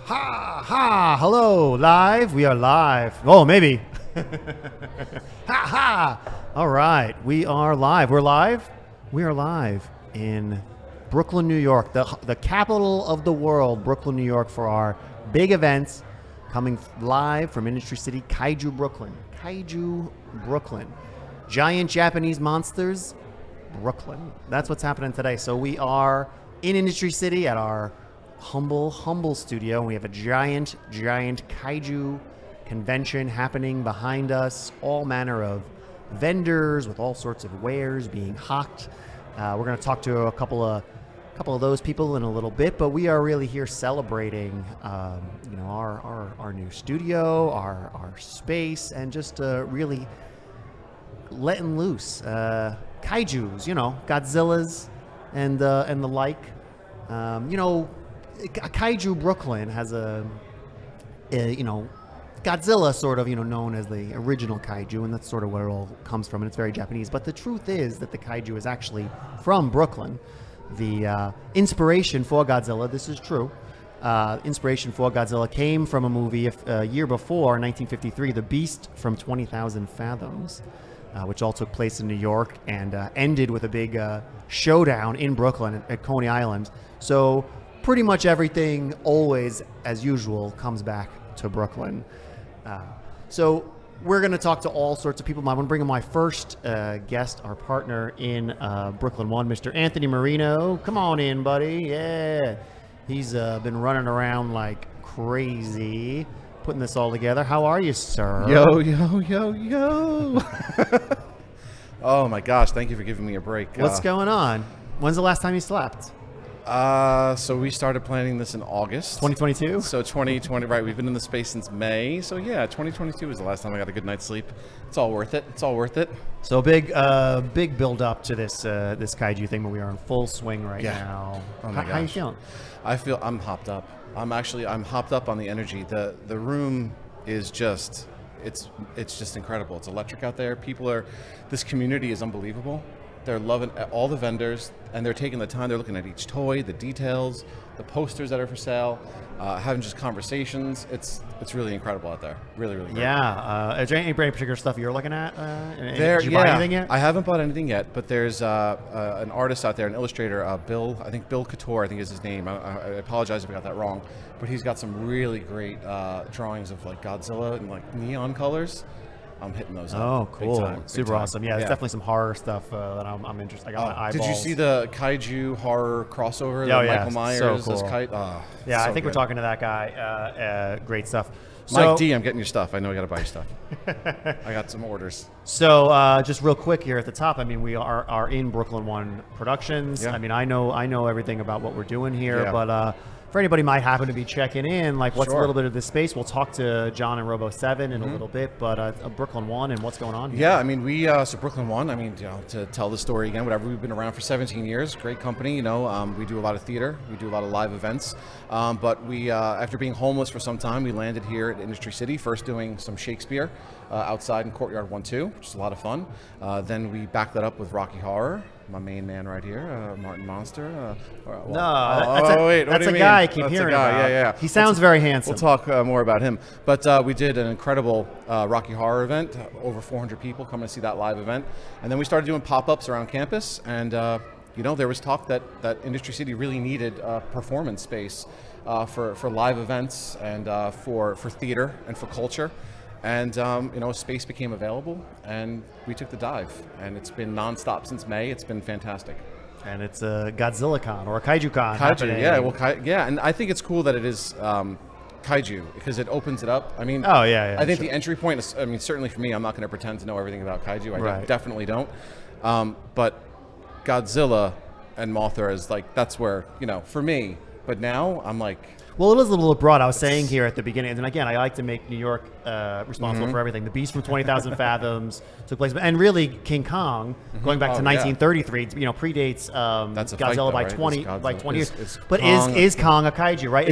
Ha ha! Hello, live. We are live. Oh, maybe. Ha ha! All right, we are live. We're live. We are live in Brooklyn, New York, the capital of the world, Brooklyn, New York, for our big events, coming live from Industry City, KAIJU Brooklyn. KAIJU Brooklyn. Giant Japanese monsters, Brooklyn. That's what's happening today. So we are in Industry City at our humble studio. We have a giant kaiju convention happening behind us. All manner of vendors with all sorts of wares being hawked. We're going to talk to a couple of those people in a little bit, but we are really here celebrating, our new studio, our space, and just really letting loose kaiju's, Godzillas and the like. KAIJU Brooklyn has a Godzilla sort of, known as the original kaiju, and that's sort of where it all comes from, and it's very Japanese. But the truth is that the kaiju is actually from Brooklyn. The inspiration for Godzilla, this is true, inspiration for Godzilla came from a movie a year before, 1953, The Beast from 20,000 Fathoms, which all took place in New York and ended with a big showdown in Brooklyn at Coney Island. So pretty much everything, always, as usual, comes back to Brooklyn. So we're going to talk to all sorts of people. I want to bring in my first guest, our partner in BrooklynONE, Mr. Anthony Marino. Come on in, buddy. Yeah. He's been running around like crazy, putting this all together. How are you, sir? Yo. Oh, my gosh. Thank you for giving me a break. What's going on? When's the last time you slept? So we started planning this in August. 2022? So 2020, right. We've been in the space since May. So yeah, 2022 was the last time I got a good night's sleep. It's all worth it. So big build up to this kaiju thing, but we are in full swing right now. Oh my gosh. How you feeling? I'm hopped up. I'm hopped up on the energy. The room is just, it's just incredible. It's electric out there. This community is unbelievable. They're loving all the vendors, and they're taking the time. They're looking at each toy, the details, the posters that are for sale, having just conversations. It's really incredible out there. Really great. Yeah. Is there any particular stuff you're looking at? Did you buy anything yet? I haven't bought anything yet, but there's an artist out there, an illustrator, Bill Couture, I think is his name. I apologize if I got that wrong, but he's got some really great drawings of like Godzilla in like neon colors. I'm hitting those up. Oh, cool. Big time. Super awesome. Yeah, there's definitely some horror stuff that I'm interested in. I got my eyeballs. Did you see the kaiju horror crossover? Michael Myers, so cool. this kite? Yeah, I think we're talking to that guy. Great stuff. Mike D, I'm getting your stuff. I know I got to buy your stuff. I got some orders. So just real quick here at the top, I mean, we are in bkONEproductions. Yeah. I mean, I know everything about what we're doing here, but for anybody might happen to be checking in, like what's a little bit of this space, we'll talk to John and Robo 7 in a little bit, but BrooklynONE and what's going on here. Yeah, I mean, so BrooklynONE, I mean, to tell the story again, whatever, we've been around for 17 years, great company, we do a lot of theater, we do a lot of live events, but we, after being homeless for some time, we landed here at Industry City, first doing some Shakespeare outside in Courtyard 1-2, which is a lot of fun. Then we backed that up with Rocky Horror, my main man right here, Martin Monster. That's a guy I keep hearing about. Yeah. He sounds very handsome. We'll talk more about him. But we did an incredible Rocky Horror event, over 400 people coming to see that live event. And then we started doing pop-ups around campus. And, there was talk that Industry City really needed a performance space for live events and for theater and for culture. And, space became available, and we took the dive. And it's been nonstop since May. It's been fantastic. And it's a Godzilla Con or a Kaiju Con. Kaiju, yeah. Well, and I think it's cool that it is Kaiju because it opens it up. I mean, I think the entry point is, certainly for me, I'm not going to pretend to know everything about Kaiju. I definitely don't. But Godzilla and Mothra is like, that's where, for me. But now I'm like... Well, it is a little broad. I was saying here at the beginning, and again, I like to make New York responsible for everything. The Beast from 20,000 Fathoms took place, and really King Kong, going back to 1933, predates Godzilla by 20 years. But is Kong a kaiju, right?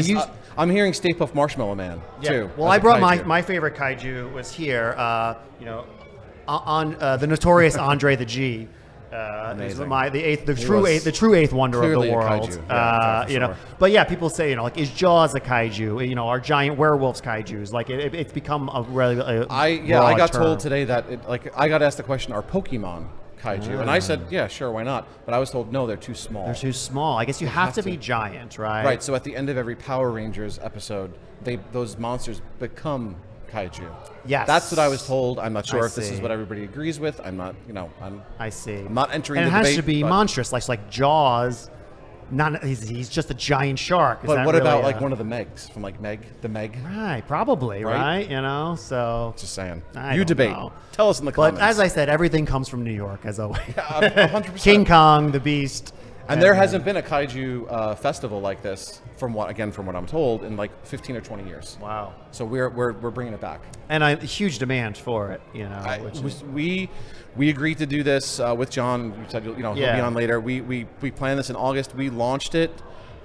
I'm hearing Stay Puft Marshmallow Man too. Well, I brought my favorite kaiju was here, on the notorious Andre the G. is Amazing. the true eighth wonder of the clearly a world. kaiju. Yeah, for sure. But yeah, people say, like, is Jaws a kaiju? Are giant werewolves kaijus? Like, it's become a really I broad got term. told today that I got asked the question, are Pokemon kaiju? And I said, yeah, sure, why not? But I was told, no, they're too small. They're too small. I guess you have to be giant, right? Right. So at the end of every Power Rangers episode, those monsters become kaiju. Yes. That's what I was told. I'm not sure if this is see. what everybody agrees with. I'm not, I see. I'm not entering and the it has debate, to be but- monstrous, like Jaws. He's just a giant shark. Is But that what really about like one of the Megs from like the Meg? Right, probably, Right? So Just saying. I You don't debate. know. Tell us in the But comments. as I said, everything comes from New York, as always. 100%. King Kong, the Beast, And there hasn't been a kaiju festival like this, from what I'm told, in like 15 or 20 years. Wow. So we're bringing it back. And a huge demand for it, We agreed to do this with John. We said, he'll be on later. We planned this in August. We launched it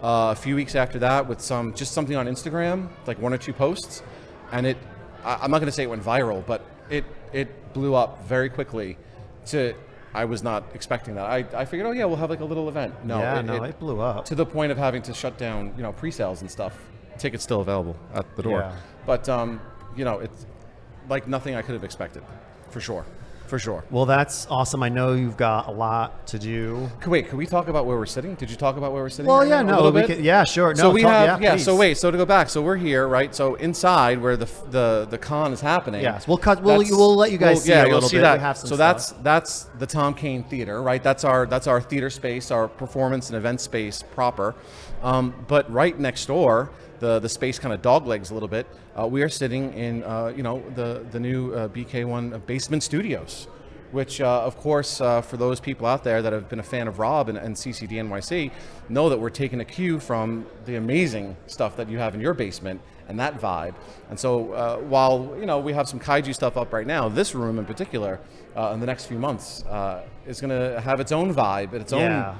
a few weeks after that with something on Instagram, like 1 or 2 posts, and I'm not going to say it went viral, but it blew up very quickly. I was not expecting that. I figured, we'll have like a little event. No, it blew up. to the point of having to shut down, pre-sales and stuff. Tickets still available at the door, Yeah. but it's like nothing I could have expected, for sure. Well, that's awesome. I know you've got a lot to do. Could we talk about where we're sitting? Did you talk about where we're sitting? Well, right yeah, now? A no, little we bit? can, yeah, sure. No, So we have, please. So to go back, so we're here, right? So inside where the con is happening. Yes, we'll let you guys see a you'll little see bit. that. We have some So stuff. that's the Tom Kane Theater, right? That's our theater space, our performance and event space proper. But right next door, the space kind of doglegs a little bit. We are sitting in the new bkONE basement studios, which of course for those people out there that have been a fan of Rob and CCD NYC know that we're taking a cue from the amazing stuff that you have in your basement and that vibe. And so while we have some kaiju stuff up right now, this room in particular in the next few months is going to have its own vibe and its own.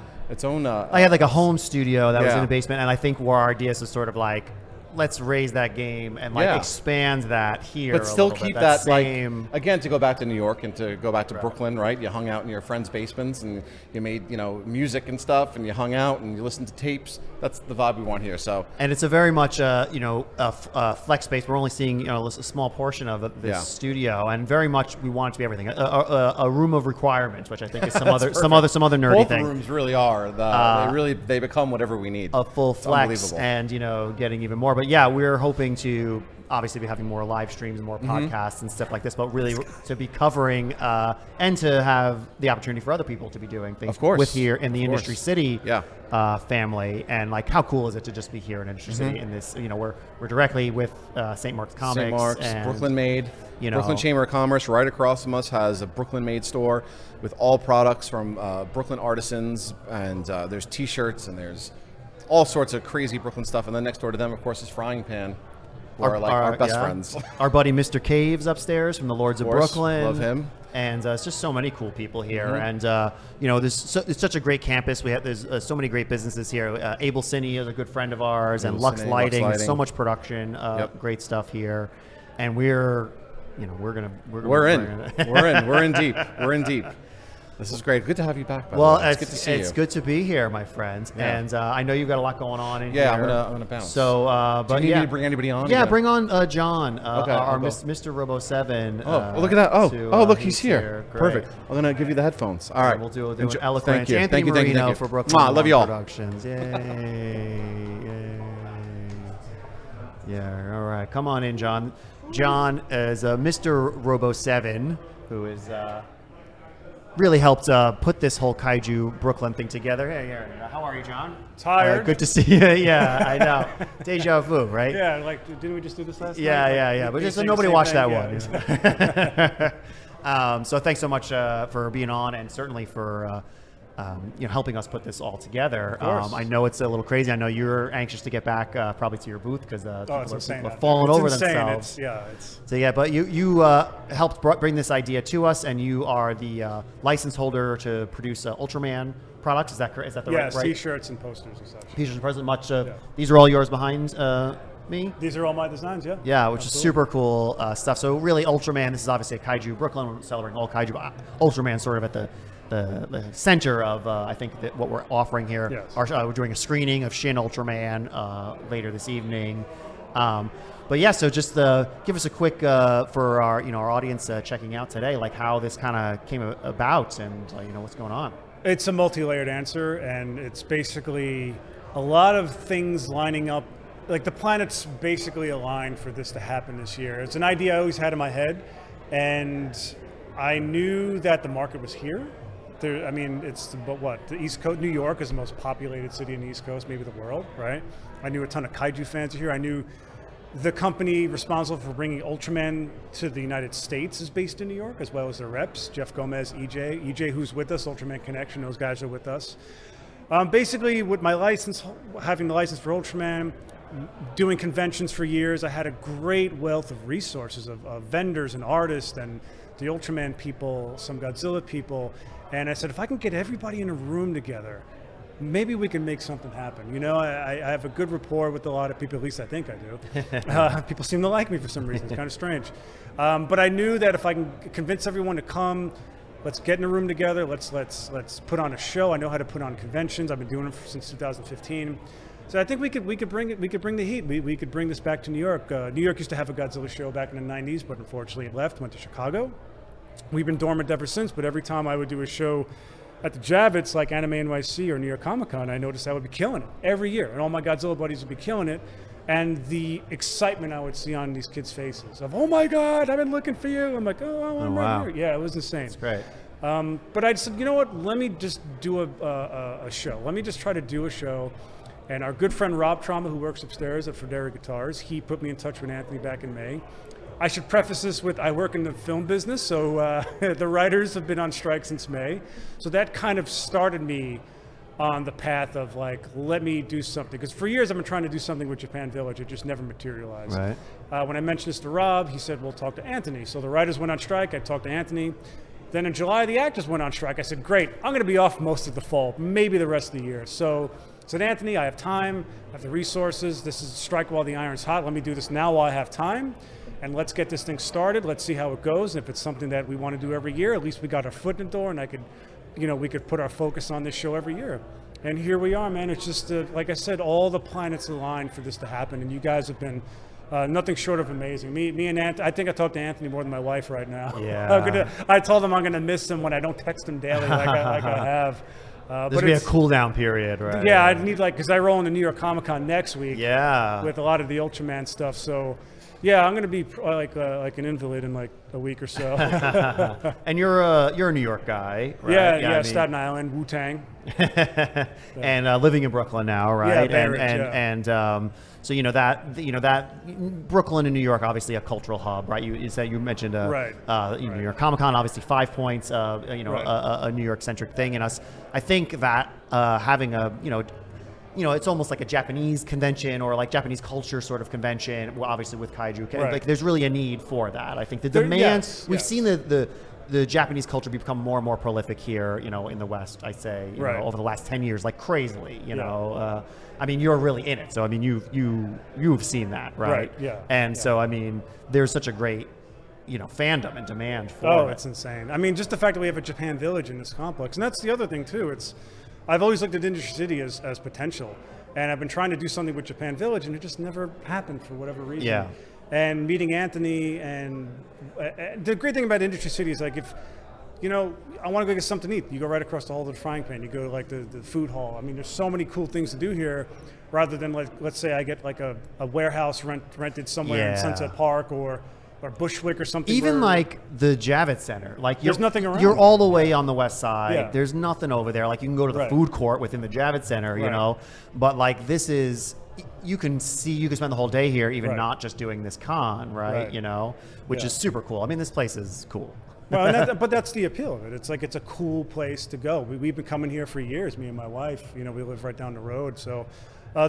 I had like a home studio that was Yeah. in the basement, and I think our idea is to sort of like, let's raise that game and like expand that here, but still a little keep bit. that same. like, again, to go back to New York and to go back to Brooklyn, right? You hung out in your friends' basements and you made music and stuff, and you hung out and you listened to tapes. That's the vibe we want here. So And it's a very much a flex space. We're only seeing a small portion of this studio, and very much we want it to be everything. A room of requirements, which I think is some other nerdy both thing. rooms really are. They become whatever we need. A full It's flex, unbelievable. and getting even more. But yeah, we're hoping to obviously be having more live streams and more podcasts and stuff like this, but really to be covering and to have the opportunity for other people to be doing things Of course. with here in the Of Industry course. City Yeah. family. And like, how cool is it to just be here in Industry City in this, we're directly with St. Mark's Comics. St. Mark's, and, Brooklyn Made. you Brooklyn Chamber of Commerce right across from us has a Brooklyn Made store with all products from Brooklyn artisans, and there's T-shirts and there's all sorts of crazy Brooklyn stuff. And then next door to them, of course, is Frying Pan, who are like our best friends. Our buddy Mr. Caves upstairs from the Lords of course, Brooklyn. love him. And it's just so many cool people here. And, it's such a great campus. There's so many great businesses here. Able Cine is a good friend of ours, and Able Lux Cine, Lighting. Lux So much production, great stuff here. And we're in deep. This is great. Good to have you back. By Well, the way. It's good to see you. it's good to be here, my friend. Yeah. And I know you've got a lot going on in Yeah, here. I'm gonna bounce. So, Do but you need yeah, me to bring anybody on? yeah, You bring on John, Okay, our I'll go. Mr. Robo 7. Oh, look at that! Look, he's here. Great. Perfect. I'm gonna give you the headphones. All right. We'll do an Enjoy- eloquent. Thank you. Anthony Thank you. Thank you. Marino Thank you. for Brooklyn Mwah, love you all. Productions. Yay. Yeah, all right. Come on in, John. John is Mr. Robo 7, who is really helped put this whole Kaiju Brooklyn thing together. Hey, here. How are you, John? Tired. Good to see you. Yeah, I know. Deja vu, right? Yeah, like, didn't we just do this last night? Yeah. But We just say the nobody same watched thing, that yeah. one. So thanks so much for being on, and certainly for helping us put this all together. course. I know it's a little crazy. I know you're anxious to get back probably to your booth because It's insane. people are falling It's over insane. themselves. It's So yeah, but you helped bring this idea to us, and you are the license holder to produce Ultraman products. Is that correct? Is that the right? T-shirts and posters and such. T-shirts and present much of Yeah. these are all yours behind me. These are all my designs, yeah. Yeah, which is Absolutely. super cool stuff. So really, Ultraman. This is obviously a Kaiju Brooklyn. We're celebrating all Kaiju. Ultraman sort of at the the center of I think that what we're offering here. Yes. We're doing a screening of Shin Ultraman later this evening. But yeah, so just give us a quick for our audience checking out today, like how this kind of came about and what's going on. It's a multi-layered answer, and it's basically a lot of things lining up. Like the planets basically aligned for this to happen this year. It's an idea I always had in my head, and I knew that the market was here. The East Coast, New York is the most populated city in the East Coast, maybe the world, right? I knew a ton of kaiju fans are here. I knew the company responsible for bringing Ultraman to the United States is based in New York, as well as their reps, Jeff Gomez, EJ who's with us, Ultraman Connection, those guys are with us. Basically, with my license, having the license for Ultraman, doing conventions for years, I had a great wealth of resources of vendors and artists and the Ultraman people, some Godzilla people, and I said, if I can get everybody in a room together, maybe we can make something happen. I have a good rapport with a lot of people, at least I think I do. People seem to like me for some reason, it's kind of strange. But I knew that if I can convince everyone to come, let's get in a room together, let's put on a show. I know how to put on conventions, I've been doing it since 2015. So I think we could bring the heat. We could bring this back to New York. New York used to have a Godzilla show back in the 90s, but unfortunately it left, went to Chicago. We've been dormant ever since, but every time I would do a show at the Javits, like Anime NYC or New York Comic Con, I noticed I would be killing it every year, and all my Godzilla buddies would be killing it, and the excitement I would see on these kids' faces of, oh my God, I've been looking for you. I'm like, oh, I'm right here. Yeah, it was insane. That's great. But I said, you know what, let me just do a show. Let me just try to do a show. And our good friend Rob Trauma, who works upstairs at Frederic Guitars, he put me in touch with Anthony back in May. I should preface this with, I work in the film business, so the writers have been on strike since May. So that kind of started me on the path of like, let me do something. Because for years I've been trying to do something with Japan Village, it just never materialized. Right. When I mentioned this to Rob, he said, well, talk to Anthony. So the writers went on strike, I talked to Anthony. Then in July, the actors went on strike. I said, great, I'm gonna be off most of the fall, maybe the rest of the year. So I said, Anthony, I have time, I have the resources, this is strike while the iron's hot, let me do this now while I have time, and let's get this thing started, let's see how it goes, and if it's something that we want to do every year, at least we got our foot in the door, and we could put our focus on this show every year. And here we are, man, it's just, like I said, all the planets aligned for this to happen, and you guys have been nothing short of amazing. Me and Anthony, I think I talk to Anthony more than my wife right now. Yeah. I told him I'm going to miss him when I don't text him daily like I have. There's be a cool down period, right? Yeah, I'd need because I roll into New York Comic Con next week. Yeah. With a lot of the Ultraman stuff, so yeah, I'm gonna be like an invalid in like a week or so. And you're a New York guy, right? Yeah, I mean, Staten Island, Wu-Tang. And living in Brooklyn now, right? Yeah, so that Brooklyn and New York, obviously a cultural hub, right? You mentioned New York Comic Con, obviously 5 Points, a New York centric thing, and I think that having it's almost like a Japanese convention or like Japanese culture sort of convention. Well, obviously with kaiju, like there's really a need for that. I think the demand. We've seen the Japanese culture become more and more prolific here, in the West. I say, over the last 10 years, like crazily. I mean, you're really in it, so I mean, you've seen that, right? Yeah. And so I mean, there's such a great fandom and demand for it. Oh, it's insane. I mean, just the fact that we have a Japan Village in this complex, and that's the other thing too. I've always looked at Industry City as potential, and I've been trying to do something with Japan Village, and it just never happened for whatever reason. Yeah. And meeting Anthony, and the great thing about Industry City is like if, I want to go get something to eat, you go right across the hall to the frying pan, you go to like the food hall. I mean, there's so many cool things to do here, rather than let's say I get like a warehouse rented somewhere in Sunset Park or Bushwick or something. Even like the Javits Center, like there's nothing around. You're all the way on the west side. Yeah. There's nothing over there. Like you can go to the food court within the Javits Center, But like this is, you can spend the whole day here, even not just doing this con, right? Which is super cool. I mean, this place is cool. Well, but that's the appeal of it. It's like it's a cool place to go. We've been coming here for years, me and my wife. We live right down the road, so.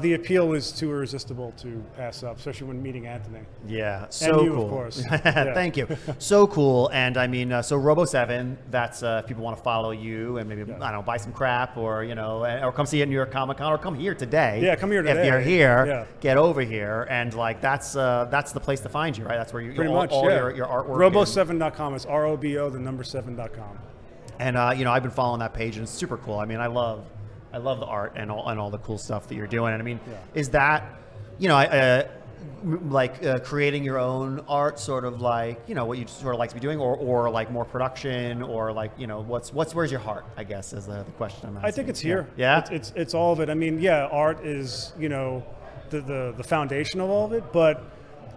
The appeal was too irresistible to pass up, especially when meeting Anthony. Yeah, so and you, cool. Of course. Thank you. So cool. And I mean, so Robo 7, that's if people want to follow you and maybe, I don't know, buy some crap or, or come see it at New York Comic Con or come here today. Yeah, come here today. If you're here, get over here. And like, that's the place to find you, right? That's where you pretty much all your artwork. Robo7.com is ROBO, the number 7.com. And you know, I've been following that page, and it's super cool. I mean, I love the art and all the cool stuff that you're doing. And I mean, is that, you know, creating your own art, sort of like, you know, what you sort of like to be doing, or like more production, or like, you know, where's your heart, I guess, is the question I'm asking. I think it's here. Yeah. It's all of it. I mean, yeah, art is, you know, the foundation of all of it, but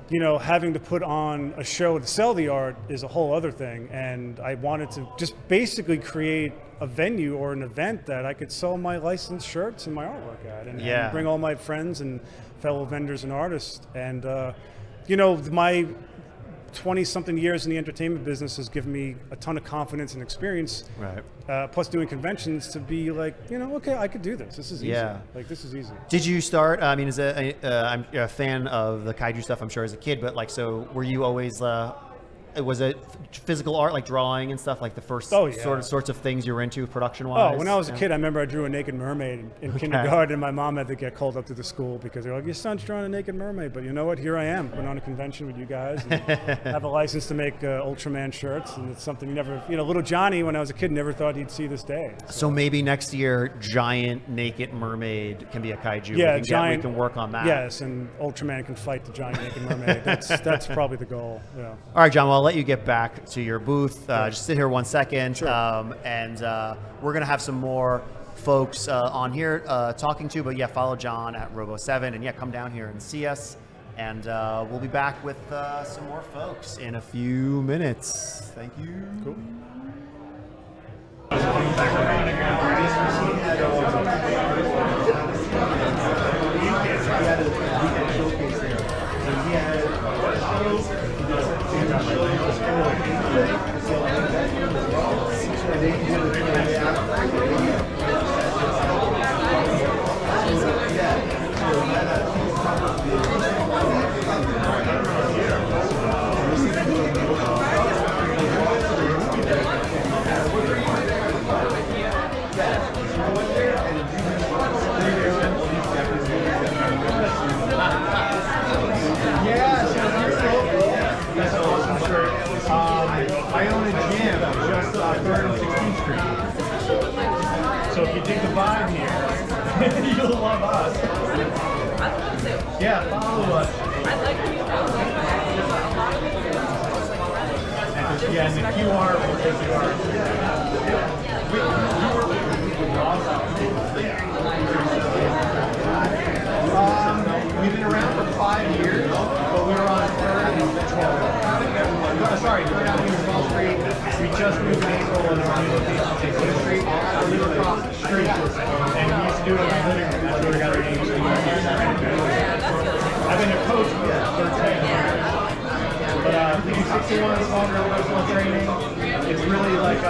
you know, having to put on a show to sell the art is a whole other thing. And I wanted to just basically create a venue or an event that I could sell my licensed shirts and my artwork at, and bring all my friends and fellow vendors and artists. And, you know, my 20-something years in the entertainment business has given me a ton of confidence and experience. Right. Plus doing conventions, to be like, you know, okay, I could do this. This is easy. Yeah. Like, this is easy. Did you start, I mean, I'm a fan of the kaiju stuff, I'm sure, as a kid, but like, so were you always, was it physical art, like drawing and stuff, like the first sorts of things you were into production-wise? Oh, when I was a kid, I remember I drew a naked mermaid in kindergarten, and my mom had to get called up to the school because they're like, your son's drawing a naked mermaid. But you know what? Here I am. Went on a convention with you guys, and have a license to make Ultraman shirts, and it's something you never, you know, little Johnny, when I was a kid, never thought he'd see this day. So maybe next year, giant naked mermaid can be a kaiju. Yeah, we can work on that. Yes, and Ultraman can fight the giant naked mermaid. That's probably the goal. Yeah. All right, John. Well, I'll let you get back to your booth. Just sit here 1 second, Sure. and we're gonna have some more folks on here talking to. But yeah, follow John at Robo7, and yeah, come down here and see us. And we'll be back with some more folks in a few minutes. Thank you. Cool. I own a gym just 3rd and 16th Street. So if you dig the vibe here, you'll love us. I'd love to. Yeah, follow us. I'd like to. Yeah, and the QR will take you our. We've been around for 5 years, but we were on 3rd and 12th. Sorry, 3rd Avenue, 12th Street. We just moved in April, and our new location is 16th Street. I live across the street, and we used to do it every living room. That's where we got our names. I've been a coach for 13 years. But we do 61 small girl personal training. It's really like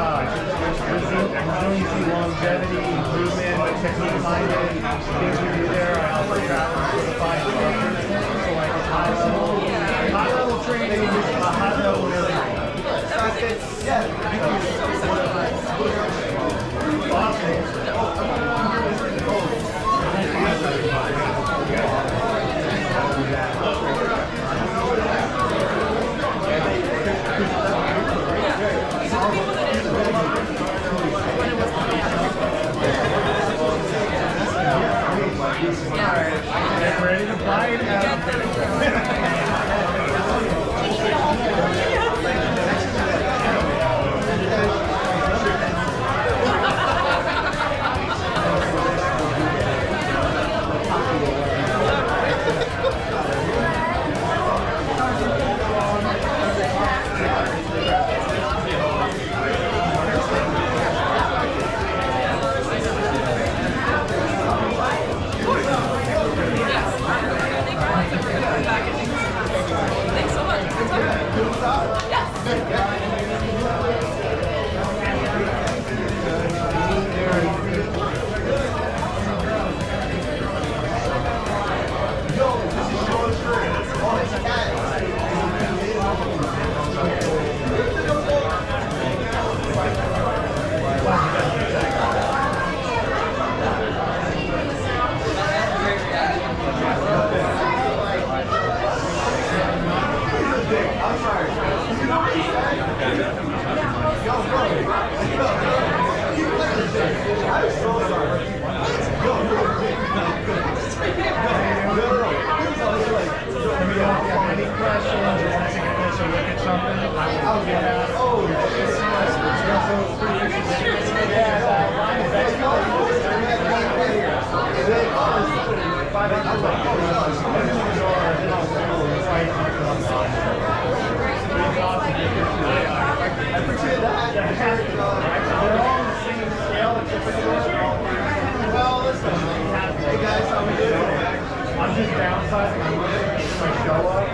resiliency, longevity, improvement, technique-minded things we do there. I also travel for the 5 instructors, so like high level training, high level everything. Get ready to buy it now. Any questions or want to take a closer look at something? I'll get out. Oh, I appreciate that. They're all on the same scale. Well, listen. Hey guys, how we doing? I'm just downsizing my show up.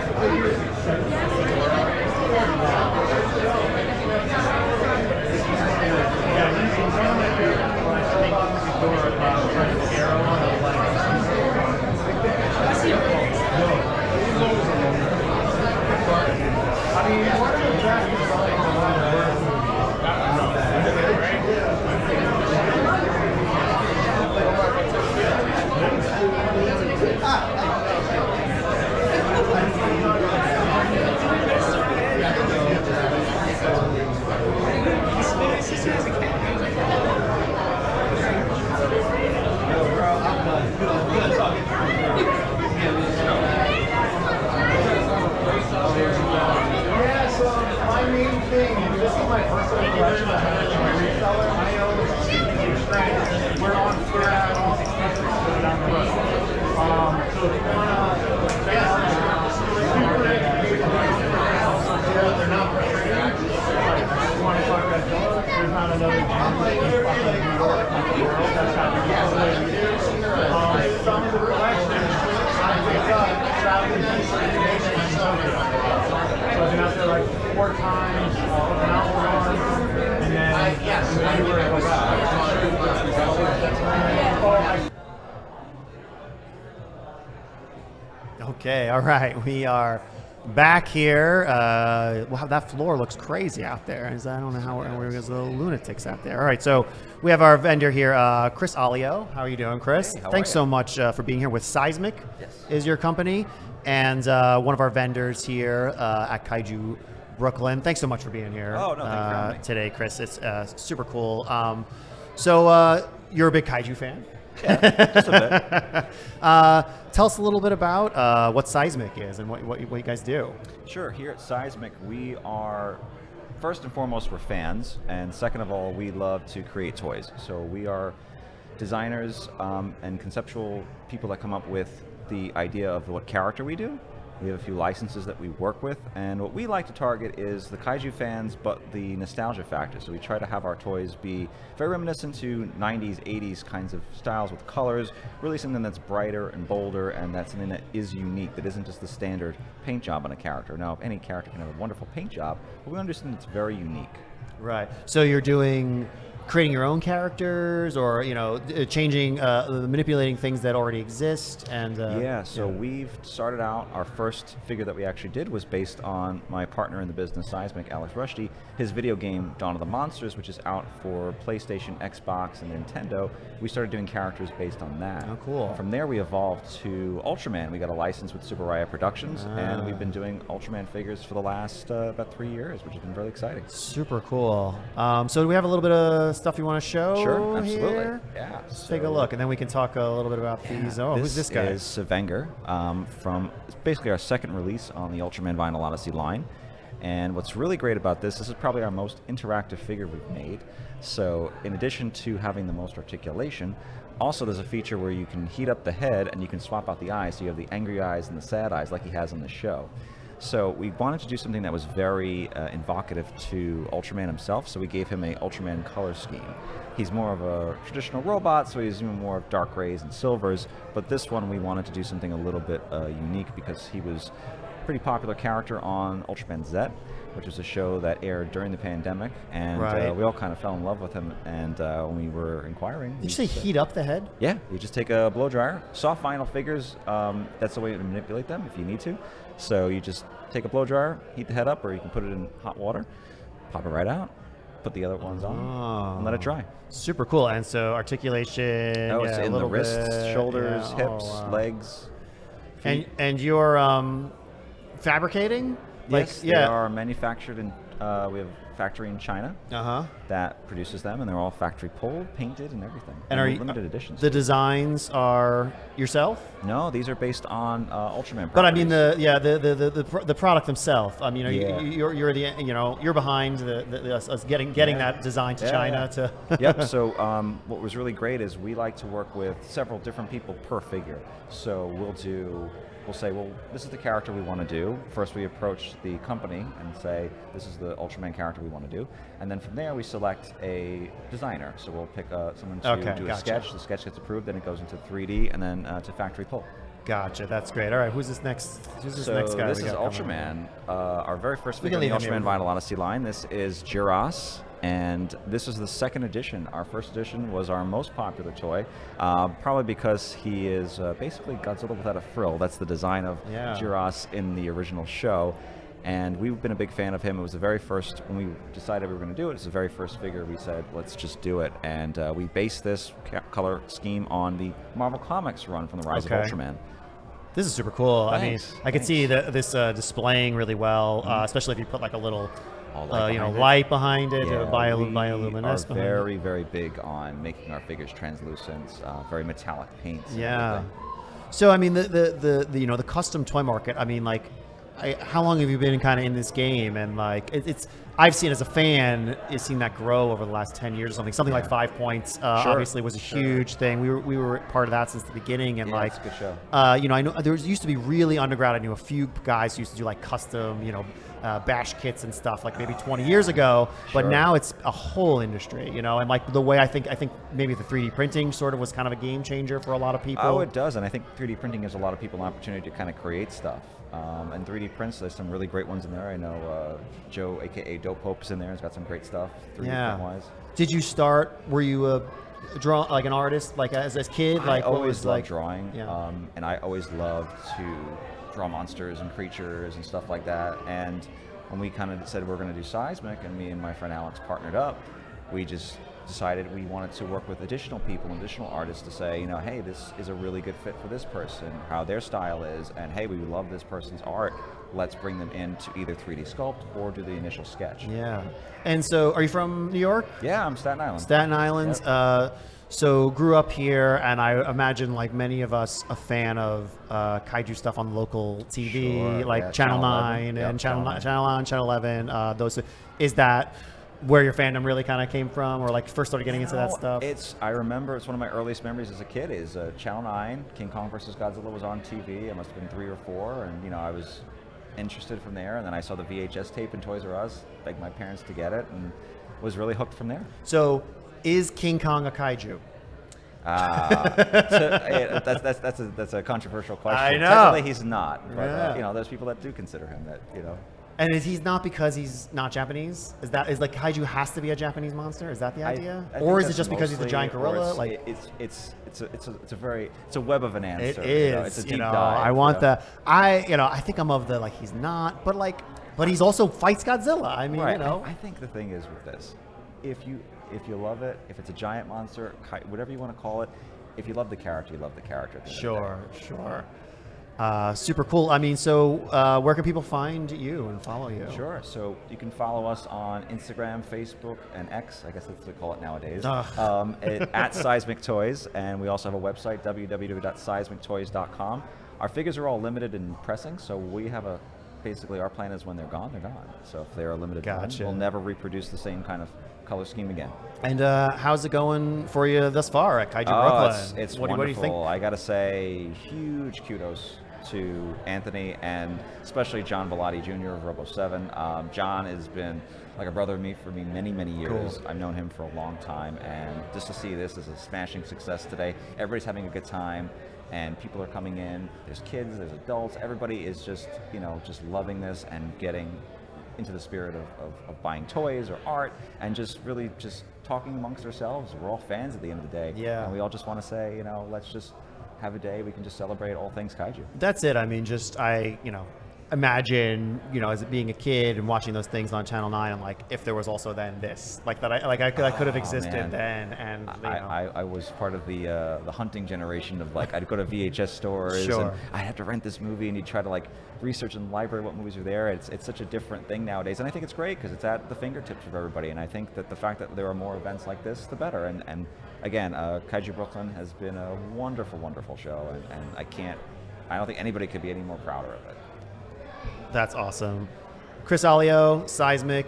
I mean, what are the best Yeah, so my main thing, this is my personal collection. I have it in my reseller. I own we're on all these pieces down the road. So if you want to, they're not frustrating. If you want to talk about dollars, there's not another gym like New York, like the world. That's how we do it. Some of the collections I picked up traveling to destination in Tokyo. So I've been out there like 4 times, an hour and then we were go back. Okay, all right. We are back here. Wow, that floor looks crazy out there. I don't know how there's little lunatics out there. All right, so we have our vendor here, Chris Alio. How are you doing, Chris? Hey, Thanks so much for being here with Seismic. Yes. Is your company, and one of our vendors here at KAIJU Brooklyn. Thanks so much for being here. Oh, no, thank you for having me. Today, Chris. It's super cool. So you're a big KAIJU fan? Yeah, just a bit. Tell us a little bit about what Seismic is and what you guys do. Sure, here at Seismic, we are, first and foremost, we're fans, and second of all, we love to create toys. So we are designers and conceptual people that come up with the idea of what character we do. We have a few licenses that we work with, and what we like to target is the kaiju fans, but the nostalgia factor. So we try to have our toys be very reminiscent to 90s, 80s kinds of styles with colors, really something that's brighter and bolder, and that's something that is unique, that isn't just the standard paint job on a character. Now, any character can have a wonderful paint job, but we understand it's very unique. Right. So you're creating your own characters, or changing, manipulating things that already exist, and yeah. So we've started out. Our first figure that we actually did was based on my partner in the business, Seismic, Alex Rushdie, his video game Dawn of the Monsters, which is out for PlayStation, Xbox, and Nintendo. We started doing characters based on that. Oh, cool. From there, we evolved to Ultraman. We got a license with Productions, and we've been doing Ultraman figures for the last about 3 years, which has been really exciting. Super cool. So do we have a little bit of stuff you want to show? Sure, absolutely. Here? Yeah. Let's take a look, and then we can talk a little bit about these. Oh, who's this guy? This is Savenger from basically our second release on the Ultraman Vinyl Odyssey line. And what's really great about this is probably our most interactive figure we've made. So in addition to having the most articulation, also there's a feature where you can heat up the head and you can swap out the eyes, so you have the angry eyes and the sad eyes like he has on the show. So we wanted to do something that was very evocative to Ultraman himself, so we gave him a Ultraman color scheme. He's more of a traditional robot, so he's even more of dark grays and silvers, but this one we wanted to do something a little bit unique because he was a pretty popular character on Ultraman Z, which was a show that aired during the pandemic, and we all kind of fell in love with him, and when we were inquiring... Did you say heat up the head? Yeah, you just take a blow dryer. Soft vinyl figures, that's the way to manipulate them if you need to. So you just take a blow dryer, heat the head up, or you can put it in hot water, pop it right out, put the other ones on, and let it dry. Super cool. And so articulation, Oh, it's in the wrists, shoulders, hips, wow. legs, feet. And you're fabricating? Yes, they are manufactured in, we have factory in China that produces them, and they're all factory pulled, painted, and everything. And are you, limited editions. The designs are yourself? No, these are based on Ultraman. But I mean properties. the product themselves. I mean, Yeah. you're the you're behind us getting that design to China to. Yep. So what was really great is we like to work with several different people per figure. So we'll say, well, this is the character we want to do. First, we approach the company and say, this is the Ultraman character we want to do. And then from there, we select a designer. So we'll pick someone to do a sketch. The sketch gets approved, then it goes into 3D, and then to factory pull. Gotcha. That's great. All right. Who's this next? Next guy? This is Ultraman. Our very first figure in the Ultraman Vinyl Odyssey line. This is Jiras. And this is the second edition. Our first edition was our most popular toy, probably because he is basically Godzilla without a frill. That's the design of Jiras in the original show. And we've been a big fan of him. It was the very first, when we decided we were going to do it, it's the very first figure we said, let's just do it. And we based this color scheme on the Marvel Comics run from the Rise of Ultraman. This is super cool. Thanks. I mean, I could see this displaying really well, especially if you put like a little light behind it, bioluminescence. We are very big on making our figures translucent, very metallic paints. Yeah. So I mean, the custom toy market. I mean, like, how long have you been kind of in this game? And like, I've seen as a fan, I've seen that grow over the last 10 years or something. Something like 5 Points obviously was a huge thing. We were part of that since the beginning, and like, it's a good show. I know there used to be really underground. I knew a few guys who used to do like custom, bash kits and stuff like maybe 20 years ago, but now it's a whole industry, and like the way I think maybe the 3D printing sort of was kind of a game changer for a lot of people. Oh, it does, and I think 3D printing gives a lot of people an opportunity to kind of create stuff. And 3D prints, there's some really great ones in there. I know Joe, aka Dope Pope's in there. He's got some great stuff 3D print-wise. Did you start? Were you like an artist, like as a kid? Like I always loved like drawing, and I always loved to draw monsters and creatures and stuff like that. And when we kind of said we're going to do Seismic, and me and my friend Alex partnered up, we just decided we wanted to work with additional people, additional artists to say, hey, this is a really good fit for this person, how their style is, and hey, we love this person's art. Let's bring them in to either 3D sculpt or do the initial sketch. Yeah. And so, are you from New York? Yeah, I'm Staten Island. Staten Island. Yep. So grew up here, and I imagine, like many of us, a fan of kaiju stuff on local TV, like Channel 9 and Channel 9, Channel 11. Is that where your fandom really kind of came from, or like first started getting into that stuff? I remember it's one of my earliest memories as a kid is Channel 9, King Kong vs. Godzilla was on TV. I must have been 3 or 4, and I was interested from there, and then I saw the VHS tape in Toys R Us, begged my parents to get it, and was really hooked from there. So, is King Kong a kaiju? That's a controversial question. I know. Technically, he's not, but there's people that do consider him that. And he's not because he's not Japanese? Is like kaiju has to be a Japanese monster? Is that the idea? Or is it just because he's a giant gorilla? Like it's a web of an answer. It is. It's a deep dive. I want the I think I'm of the like he's not, but he's also fights Godzilla. I mean, I think the thing is with this, if you love it, if it's a giant monster, whatever you want to call it, if you love the character, you love the character. Sure. Super cool. I mean, so where can people find you and follow you? Sure. So you can follow us on Instagram, Facebook, and X. I guess that's what we call it nowadays. At Seismic Toys, and we also have a website, www.seismictoys.com. Our figures are all limited in pressing, so we have basically our plan is when they're gone, they're gone. So if they are limited, we'll never reproduce the same kind of color scheme again. And how's it going for you thus far at KAIJU Brooklyn? It's wonderful. What do you think? I got to say, huge kudos to Anthony and especially John Bellotti Jr. of Robo 7. John has been like a brother to me for many, many years. Cool. I've known him for a long time, and just to see this as a smashing success today, everybody's having a good time, and people are coming in. There's kids, there's adults. Everybody is just, just loving this and getting into the spirit of buying toys or art and just really just talking amongst ourselves. We're all fans at the end of the day. Yeah. And we all just want to say, let's just have a day we can just celebrate all things kaiju. That's it. I mean, imagine, as it being a kid and watching those things on Channel 9, and like if there was also then this, like that, I could have existed man. then, and I was part of the hunting generation of like I'd go to VHS stores Sure. and I'd have to rent this movie and you'd try to like research in the library what movies are there. It's such a different thing nowadays, and I think it's great because it's at the fingertips of everybody. And I think that the fact that there are more events like this, the better. And again, Kaiju Brooklyn has been a wonderful, wonderful show, and I don't think anybody could be any more prouder of it. That's awesome. Chris Alio, Seismic,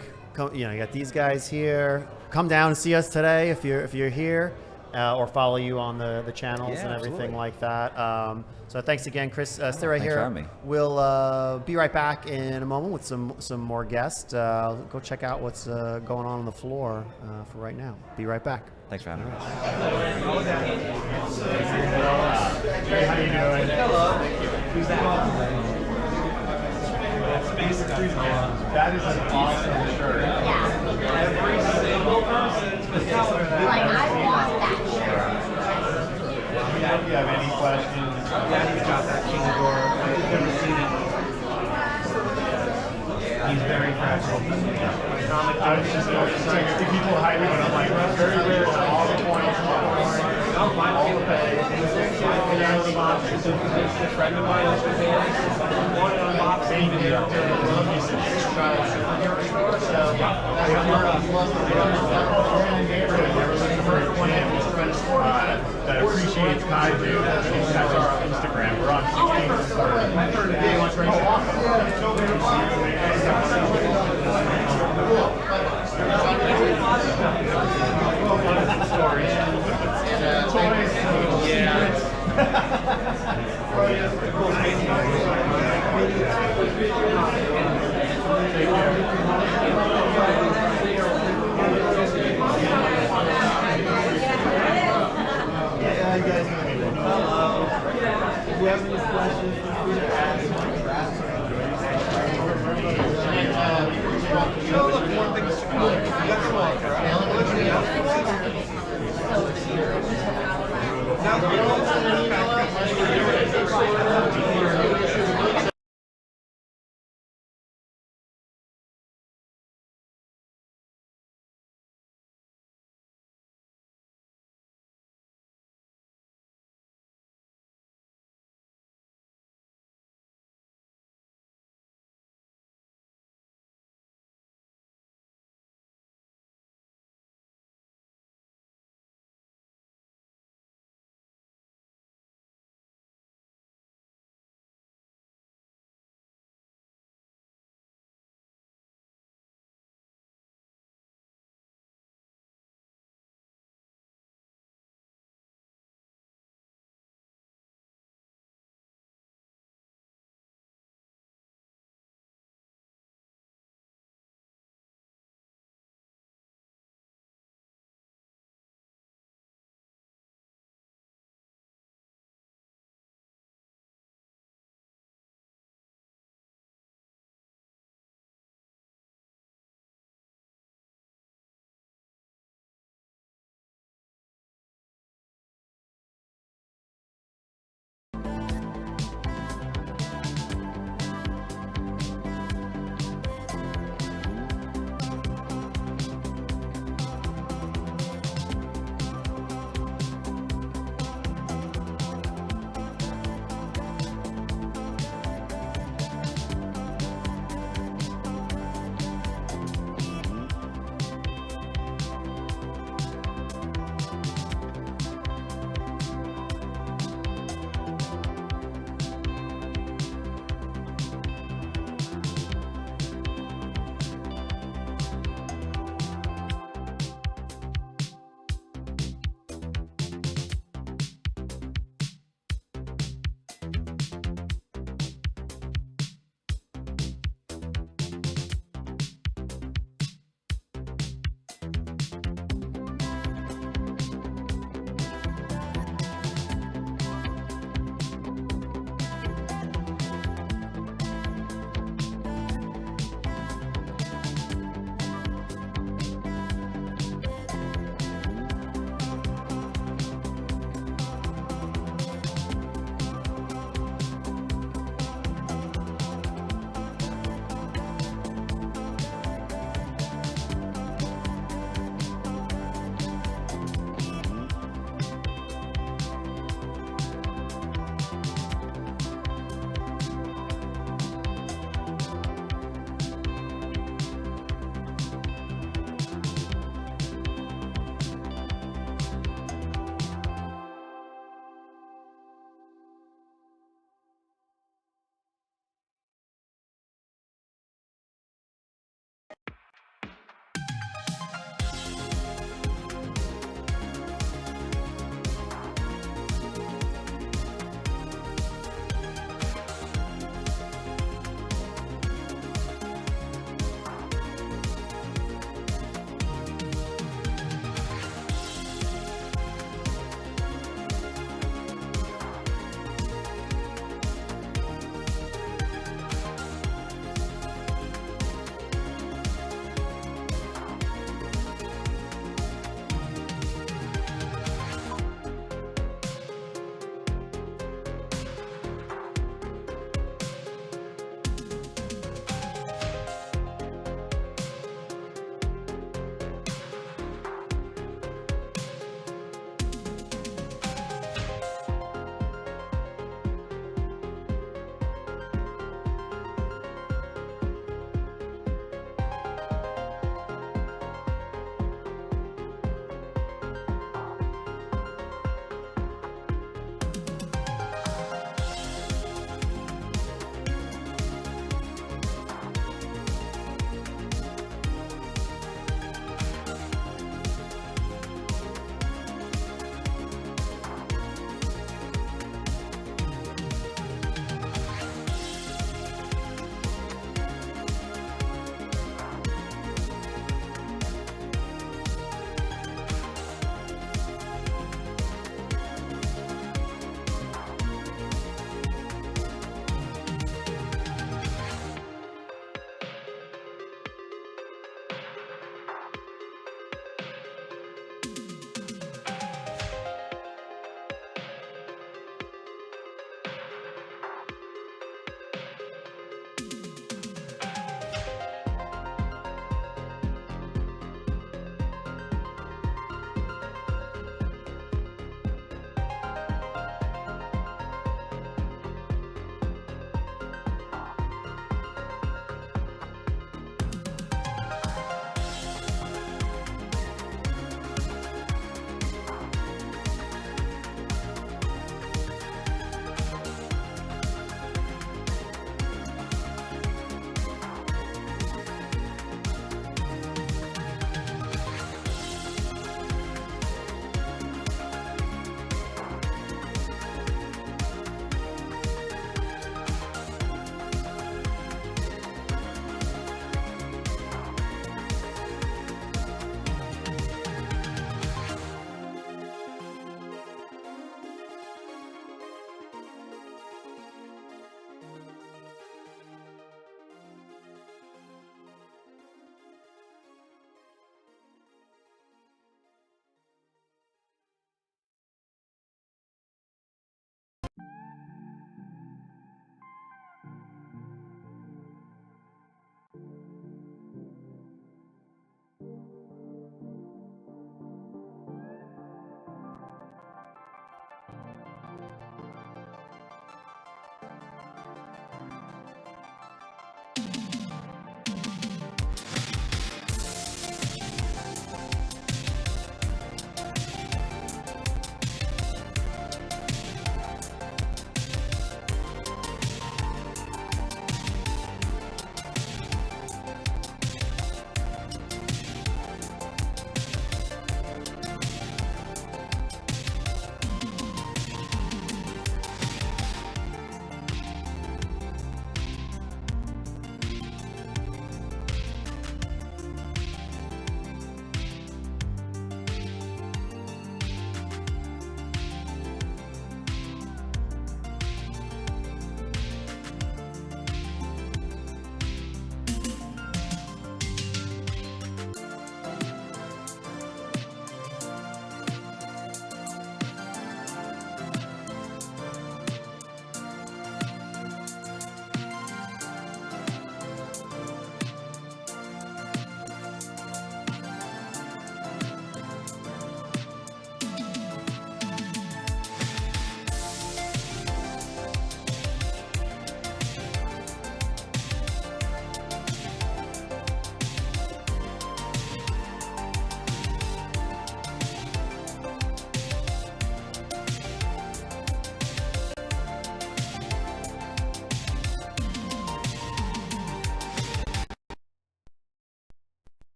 you got these guys here. Come down and see us today if you're here, or follow you on the channels and everything absolutely. like that. So thanks again, Chris. Stay right Thanks here. for having me. We'll be right back in a moment with some more guests. Go check out what's going on the floor for right now. Be right back. Thanks for having me. Hey, how you doing? Hello. Who's that? That is an awesome shirt. Yeah. Every single person's Like, I want that shirt. If you have any questions, Daddy's got that King of Door. I've never seen it. He's very fragile. I was just saying, if people hide me, but I'm like, very rare, all the points, all the pay. A friend of mine is one unboxing video. That appreciates Kaiju. That's our Instagram. We're on 16. If you have any questions, feel free to ask.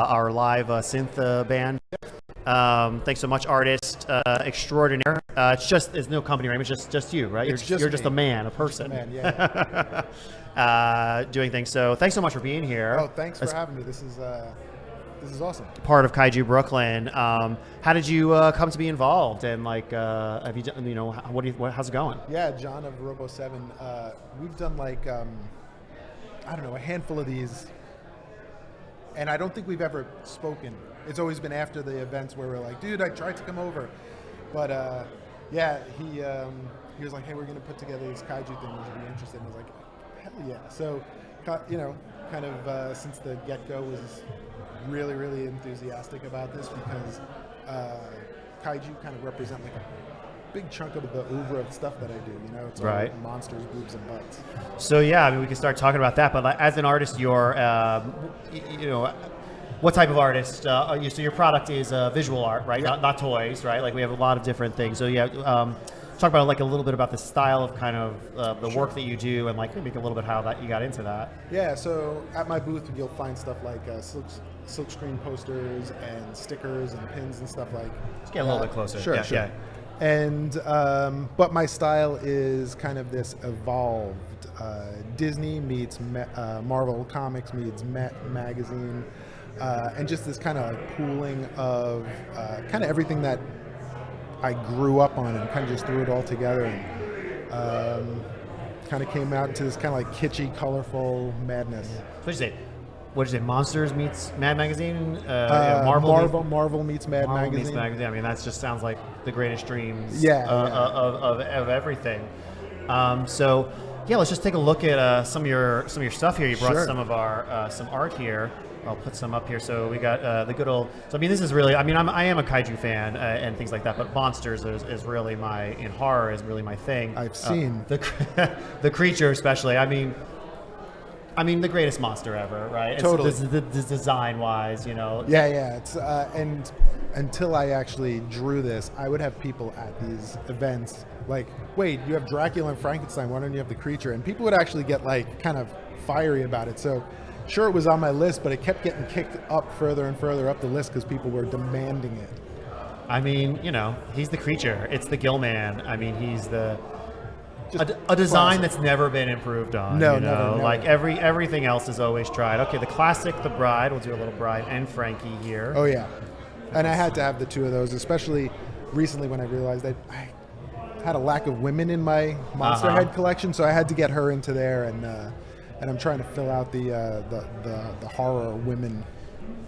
our live synth band. Thanks so much, artist extraordinaire. There's no company name. It's just you, right? It's You're just just me. a man, a person. Man, yeah. Doing things. So thanks so much for being here. Oh, thanks for having me. This is awesome. Part of KAIJU Brooklyn. How did you come to be involved? And like, have you done, how's it going? Yeah, John of Robo 7. We've done like, I don't know, a handful of these. And I don't think we've ever spoken. It's always been after the events where we're like, dude, I tried to come over. But yeah, he was like, hey, we're going to put together this KAIJU thing. Would you be interested? And I was like, hell yeah. So, kind of since the get-go was really, really enthusiastic about this because KAIJU kind of represent like a big chunk of the oeuvre of stuff that I do. It's all Right. monsters, boobs, and butts. So yeah, I mean, we can start talking about that. But like, as an artist, you're, what type of artist are you? So your product is visual art, right? Yeah. Not toys, right? Like we have a lot of different things. So yeah, talk about like a little bit about the style of kind of the work that you do, and like maybe a little bit how that you got into that. Yeah, so at my booth you'll find stuff like silk screen posters and stickers and pins and stuff like. Let's get a little bit closer. Sure, Yeah, sure. yeah. And but my style is kind of this evolved Disney meets Marvel Comics meets Magazine, and just this kind of like pooling of kind of everything that I grew up on and kind of just threw it all together and kind of came out into this kind of like kitschy, colorful madness. What'd you say? What'd you say? Monsters meets Mad Magazine? Marvel meets Mad Marvel Magazine. meets Magazine. I mean, that just sounds like the greatest dreams Yeah, of everything. So yeah, let's just take a look at some of your stuff here. You brought Sure. some of our some art here. I'll put some up here. So we got the good old. So I mean, this is really. I mean, I am a kaiju fan and things like that. But monsters is really in horror is really my thing. I've seen the creature, especially. I mean, the greatest monster ever, right? Totally. The design-wise, Yeah. It's and until I actually drew this, I would have people at these events like, wait, you have Dracula and Frankenstein. Why don't you have the creature? And people would actually get like kind of fiery about it. So, sure, it was on my list, but it kept getting kicked up further and further up the list because people were demanding it. I mean, he's the creature. It's the Gillman. I mean, he's the Just a design classic. that's never been improved on. No, never. Like everything else is always tried. Okay, the classic, the Bride. We'll do a little Bride and Frankie here. Oh yeah, and I had to have the two of those, especially recently when I realized that I had a lack of women in my Monster Head collection, so I had to get her into there, and I'm trying to fill out the horror women.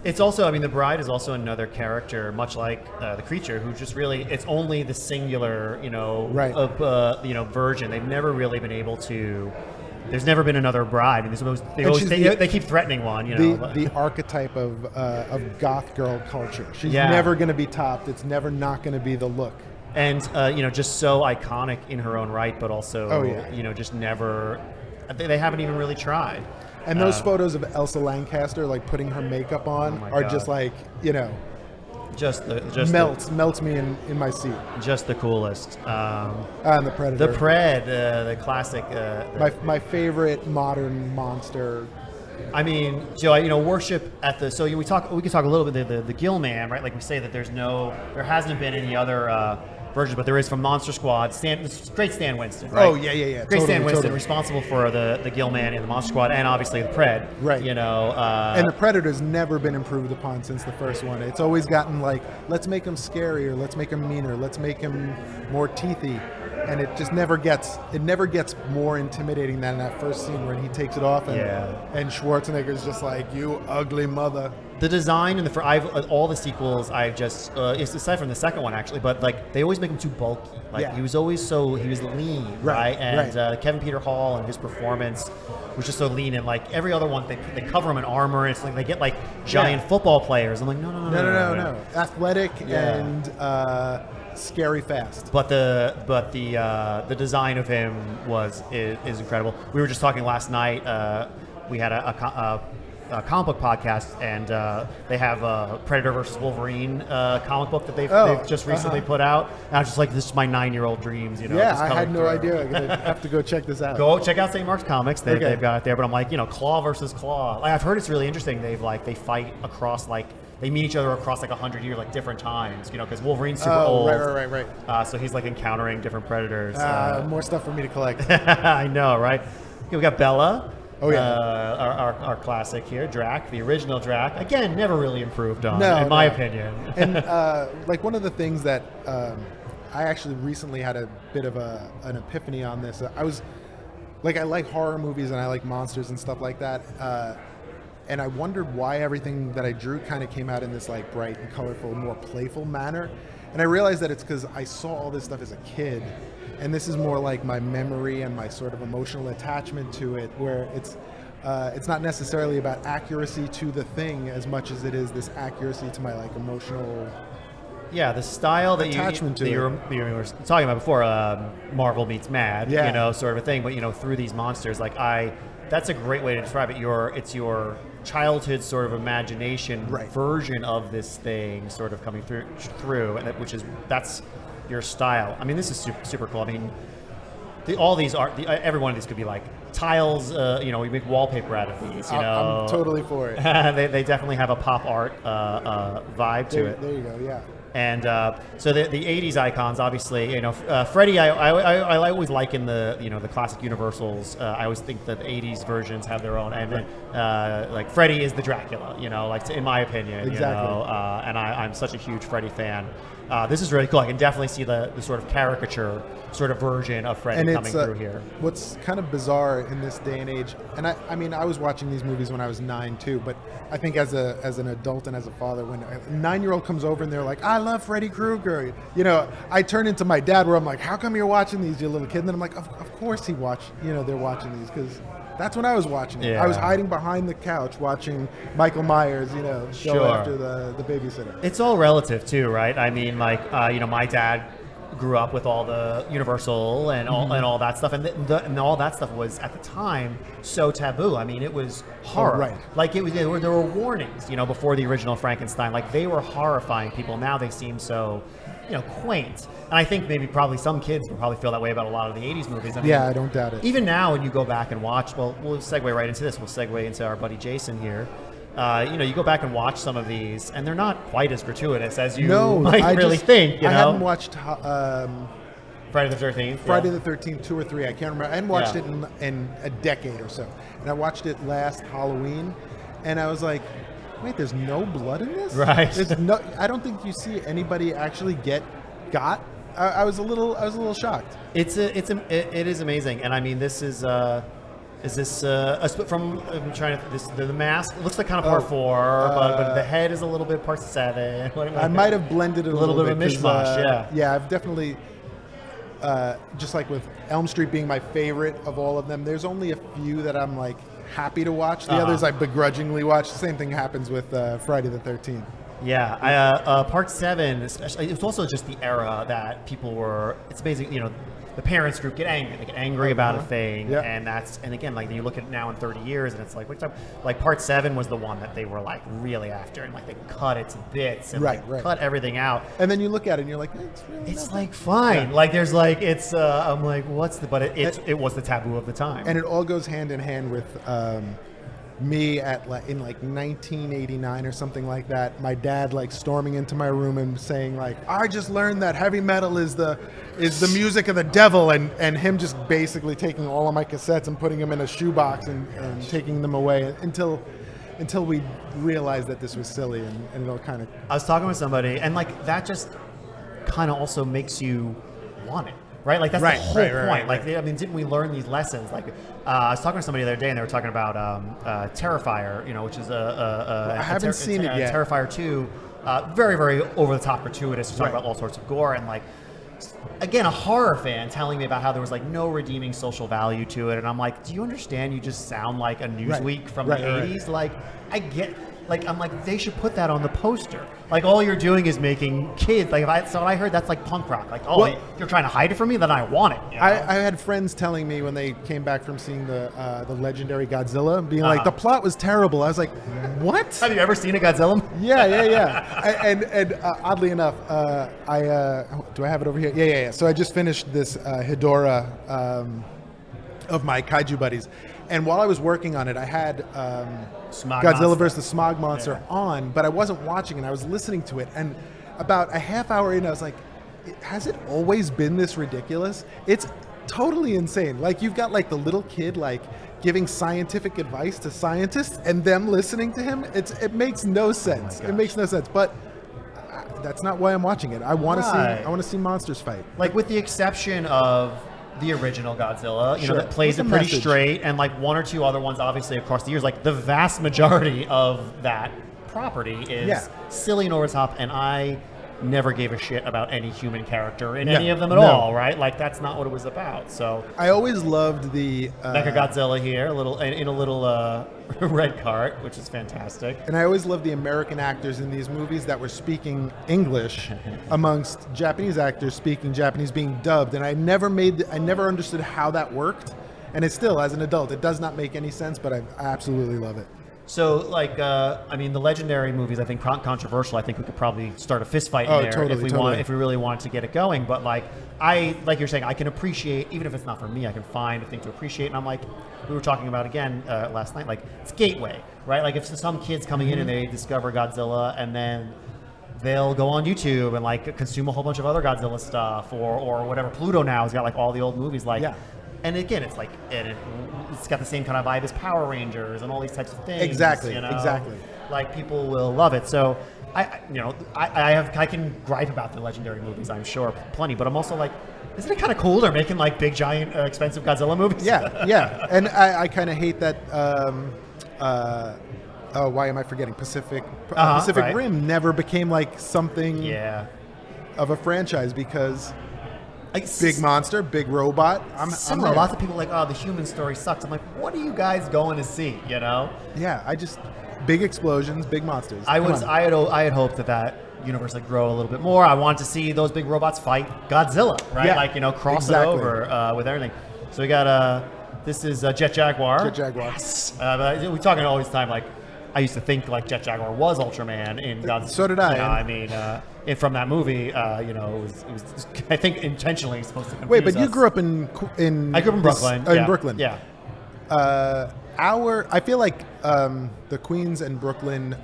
It's also, I mean, the Bride is also another character, much like the creature, who just really, it's only the singular, Right. version. They've never really been able to. There's never been another Bride. I mean, they keep threatening one, The archetype of goth girl culture. She's never going to be topped. It's never not going to be the look. And just so iconic in her own right, but also, just never. They haven't even really tried. And those photos of Elsa Lancaster, like putting her makeup on, my are God. just like, melts me in my seat. Just the coolest. And the Predator. The Pred, the classic. My favorite modern monster. I mean, Joe, worship at the. So we can talk a little bit the Gillman, right? Like we say that there hasn't been any other version, but there is from Monster Squad. Great Stan Winston, right? Oh yeah. Great Stan Winston, Totally. responsible for the Gillman in the Monster Squad, and obviously the Pred. Right. And the Predator's never been improved upon since the first one. It's always gotten like, let's make him scarier, let's make him meaner, let's make him more teethy, and it just never gets more intimidating than that first scene when he takes it off and Schwarzenegger's just like, you ugly mother. The design and all the sequels I've just aside from the second one actually, but like they always make him too bulky. Like he was lean, right? And Kevin Peter Hall and his performance was just so lean, and like every other one they cover him in armor. And it's like they get like giant football players. I'm like no. Athletic and scary fast. But the design of him is incredible. We were just talking last night. We had a comic book podcast, and they have a Predator versus Wolverine comic book that they've just recently put out. And I was just like, this is my 9-year-old dreams, you know. Yeah, just I coming had no through. idea. I'm gonna have to go check this out. Go check out St. Mark's Comics. They've got it there. But I'm like, Claw versus Claw. Like, I've heard it's really interesting. They fight across they meet each other across 100 years, different times. Because Wolverine's super old. Right. So he's encountering different predators. More stuff for me to collect. I know, right? We got Bella. Oh, yeah. Our classic here, Drac, the original Drac. Again, never really improved on, in my opinion. And one of the things that I actually recently had a bit of an epiphany on this. I was I like horror movies and I like monsters and stuff like that. And I wondered why everything that I drew kind of came out in this bright and colorful, more playful manner. And I realized that it's because I saw all this stuff as a kid. And this is more like my memory and my sort of emotional attachment to it, where it's not necessarily about accuracy to the thing as much as it is this accuracy to my emotional the style that attachment you were talking about before, Marvel meets Mad, sort of a thing. But through these monsters, that's a great way to describe it. It's your childhood sort of imagination version of this thing, sort of coming through, and that's your style. I mean, this is super, super cool. I mean, all these every one of these could be tiles. We make wallpaper out of these. I'm totally for it. they definitely have a pop art vibe to it. There you go. Yeah. And so the 80s icons, obviously, Freddy, I always liken the classic Universals. I always think that the 80s versions have their own, and then Freddy is the Dracula, in my opinion. Exactly. And I'm such a huge Freddy fan. This is really cool. I can definitely see the sort of caricature sort of version of Freddy coming through here. What's kind of bizarre in this day and age, and I mean, I was watching these movies when I was 9 too, but I think as an adult and as a father, when a 9-year-old comes over and they're like, I love Freddy Krueger, I turn into my dad where I'm like, how come you're watching these, you little kid? And then I'm like, of course they're watching these, because that's when I was watching it. I was hiding behind the couch watching Michael Myers, go after the babysitter. It's all relative too, right? I mean, my dad grew up with all the Universal and all that stuff, and all that stuff was at the time so taboo. I mean, it was horror. There were warnings, before the original Frankenstein. They were horrifying people. Now they seem so, quaint. And I think probably some kids will probably feel that way about a lot of the 80s movies. I mean, I don't doubt it. Even now, when you go back and watch, we'll segue right into this. We'll segue into our buddy Jason here. You go back and watch some of these, and they're not quite as gratuitous as you might really think. I haven't watched Friday the 13th. Friday the 13th, 2 or 3. I can't remember. I hadn't watched it in a decade or so, and I watched it last Halloween, and I was like, wait, there's no blood in this? Right. I don't think you see anybody actually get got. I was a little shocked. It is amazing, and I mean, this is. Is this from? I'm trying to. The mask. It looks like kind of part 4, but the head is a little bit part 7. I might have blended it a little bit of a mishmash. Yeah, I've definitely. Just like with Elm Street being my favorite of all of them, there's only a few that I'm happy to watch. The others I begrudgingly watch. The same thing happens with Friday the 13th. Yeah, part 7, especially. It's also just the era that people were. It's amazing, the parents group get angry. They get angry about a thing, and again, you look at it now in 30 years, and it's what time? Part 7 was the one that they were really after, and they cut it to bits and cut everything out. And then you look at it and you're like, it's fine. Yeah. There's it's I'm like, what's the? But it was the taboo of the time. And it all goes hand in hand with. Me in 1989 or something like that, my dad storming into my room and saying I just learned that heavy metal is the music of the devil, and him just basically taking all of my cassettes and putting them in a shoebox and taking them away until we realized that this was silly, and it all kind of. I was talking with somebody, and that just kind of also makes you want it. Right, that's the whole point. I mean, didn't we learn these lessons? I was talking to somebody the other day, and they were talking about Terrifier, which is I haven't seen it yet. Terrifier 2, very, very over the top, gratuitous. Talking about all sorts of gore, and again, a horror fan telling me about how there was no redeeming social value to it, and I'm like, do you understand? You just sound like a Newsweek from the 80s. I get. Like, I'm like, they should put that on the poster. Like, all you're doing is making kids. Like, so I heard that's like punk rock. Like, oh, Well, you're trying to hide it from me? Then I want it. You know? I had friends telling me when they came back from seeing the legendary Godzilla, being like, the plot was terrible. I was like, what? Have you ever seen a Godzilla? Yeah. and oddly enough, do I have it over here? Yeah. So I just finished this Hedora of my kaiju buddies. And while I was working on it, I had Godzilla vs. the Smog Monster on, but I wasn't watching it. I was listening to it. And about a half hour in, I was like, has it always been this ridiculous? It's totally insane. Like, you've got like the little kid like giving scientific advice to scientists and them listening to him. It makes no sense. It makes no sense. But that's not why I'm watching it. I want to see monsters fight. Like, with the exception of the original Godzilla, you know, that plays With it the pretty message. straight, and like one or two other ones, obviously across the years. Like, the vast majority of that property is silly and over the top, and I never gave a shit about any human character in any of them at all, right? Like, that's not what it was about. So I always loved the Mechagodzilla here, in a little red cart, which is fantastic. and I always loved the American actors in these movies that were speaking English amongst Japanese actors speaking Japanese being dubbed, and I never understood how that worked, and it still, as an adult, it does not make any sense, but I absolutely love it. So, like, I mean, the legendary movies, I think, controversial. I think we could probably start a fist fight in there if we really wanted to get it going. But like you're saying, I can appreciate, even if it's not for me, I can find a thing to appreciate. And I'm like, we were talking about again last night, like, it's gateway, right? Like, if some kids coming in and they discover Godzilla, and then they'll go on YouTube and like consume a whole bunch of other Godzilla stuff, or whatever. Pluto now has got like all the old movies, like. Yeah. And again, it's like it's got the same kind of vibe as Power Rangers and all these types of things. Exactly. You know? Exactly. Like, people will love it. So I can gripe about the legendary movies, I'm sure, plenty. But I'm also like, isn't it kind of cool they're making like big, giant, expensive Godzilla movies? Yeah. And I kind of hate that. Why am I forgetting? Pacific right. Rim never became like something of a franchise because. Big monster, big robot. I'm there. Lots of people are like, oh, the human story sucks. I'm like, what are you guys going to see? You know? Yeah, big explosions, big monsters. I had hoped that universe would grow a little bit more. I wanted to see those big robots fight Godzilla, right? Yeah, Like, you know, cross exactly. it over with everything. So we got this is Jet Jaguar. Jet Jaguar. Yes. We're talking all this time like. I used to think like Jet Jaguar was Ultraman in Godzilla. So did I. You know, I mean, from that movie, it was I think intentionally supposed to confuse Wait, but you us. grew up in I grew up in Brooklyn. in Brooklyn. Yeah. I feel like the Queens and Brooklyn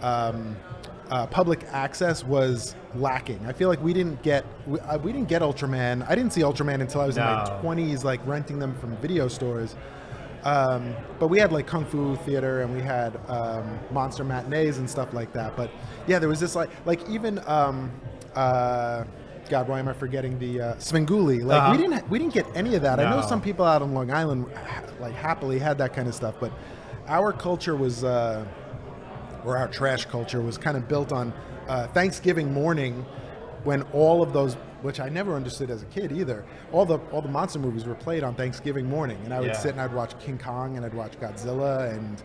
public access was lacking. I feel like we didn't get Ultraman. I didn't see Ultraman until I was in my 20s, like renting them from video stores. But we had like Kung Fu theater and we had monster matinees and stuff like that. But yeah, there was this like even God, why am I forgetting the Svengoolie? Like we didn't get any of that. No. I know some people out on Long Island like happily had that kind of stuff, but our culture was or our trash culture was kind of built on Thanksgiving morning, when all of those, which I never understood as a kid either, all the monster movies were played on Thanksgiving morning, and I would sit and I'd watch King Kong and I'd watch Godzilla and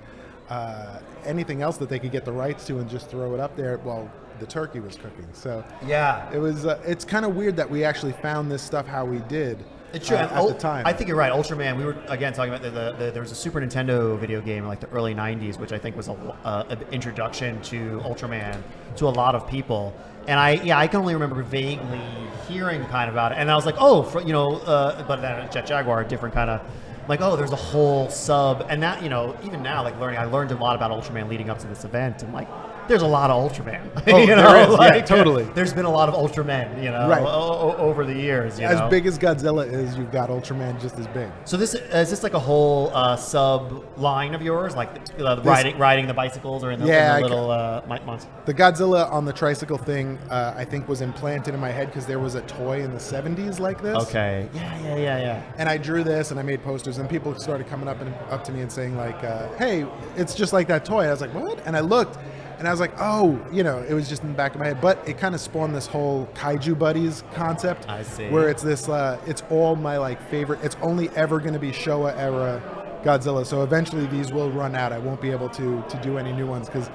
anything else that they could get the rights to and just throw it up there while the turkey was cooking. So it was. It's kind of weird that we actually found this stuff how we did. It's true. At the time. I think you're right. Ultraman, we were, again, talking about there was a Super Nintendo video game in like the early 90s, which I think was an introduction to Ultraman to a lot of people. And I can only remember vaguely hearing kind of about it. And I was like, but then Jet Jaguar, a different kind of, like, oh, there's a whole sub. And that, even now, like I learned a lot about Ultraman leading up to this event. And like, there's a lot of Ultraman. Oh, there is. Like, yeah, totally. There's been a lot of Ultramen, right. Over the years. As big as Godzilla is, you've got Ultraman just as big. So is this like a whole sub line of yours, like riding the bicycles or in the little monster? The Godzilla on the tricycle thing, I think, was implanted in my head because there was a toy in the 70s like this. Okay. Yeah. And I drew this and I made posters, and people started coming up to me and saying like, "Hey, it's just like that toy." And I was like, "What?" And I looked. And I was like, oh, it was just in the back of my head. But it kind of spawned this whole Kaiju Buddies concept. I see. Where it's this, it's all my like favorite. It's only ever going to be Showa era Godzilla. So eventually these will run out. I won't be able to do any new ones because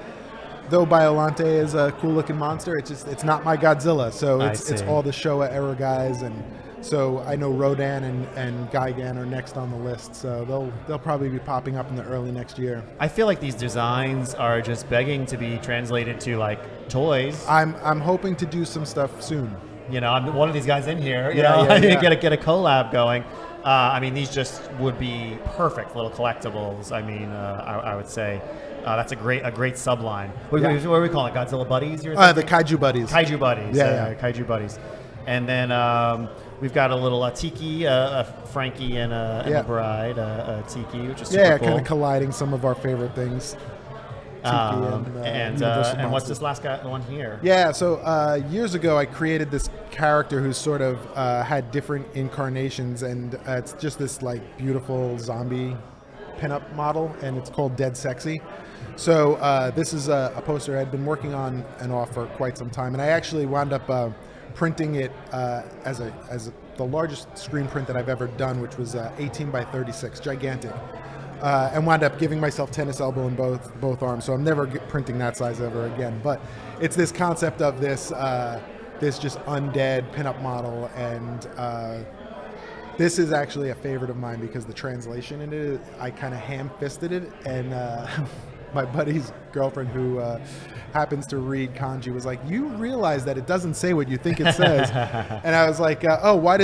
though Biolante is a cool looking monster, it's not my Godzilla. So I it's see. all the Showa era guys, and so I know Rodan and Gigan are next on the list. So they'll probably be popping up in the early next year. I feel like these designs are just begging to be translated to like toys. I'm hoping to do some stuff soon. You know, I'm one of these guys in here. You Yeah, know, yeah. get a collab going. I mean, these just would be perfect little collectibles. I mean, I would say that's a great subline. What are we calling it? Godzilla Buddies? You're The thinking? Kaiju Buddies. Kaiju Buddies. Yeah. Kaiju Buddies. And then we've got a little Tiki, Frankie and a bride, Tiki, which is super cool. kind of colliding some of our favorite things. Tiki And Universal what's Monsters. this last guy, the one here? Yeah, so years ago I created this character who's sort of had different incarnations, and it's just this like beautiful zombie pinup model, and it's called Dead Sexy. So this is a poster I'd been working on and off for quite some time, and I actually wound up printing it as the largest screen print that I've ever done, which was 18 by 36, gigantic. And wound up giving myself tennis elbow in both arms, so I'm never printing that size ever again. But it's this concept of this just undead pinup model, and this is actually a favorite of mine because the translation in it, I kind of ham-fisted it, and my buddy's girlfriend, who happens to read kanji, was like, "You realize that it doesn't say what you think it says?" And I was like, "Oh, why?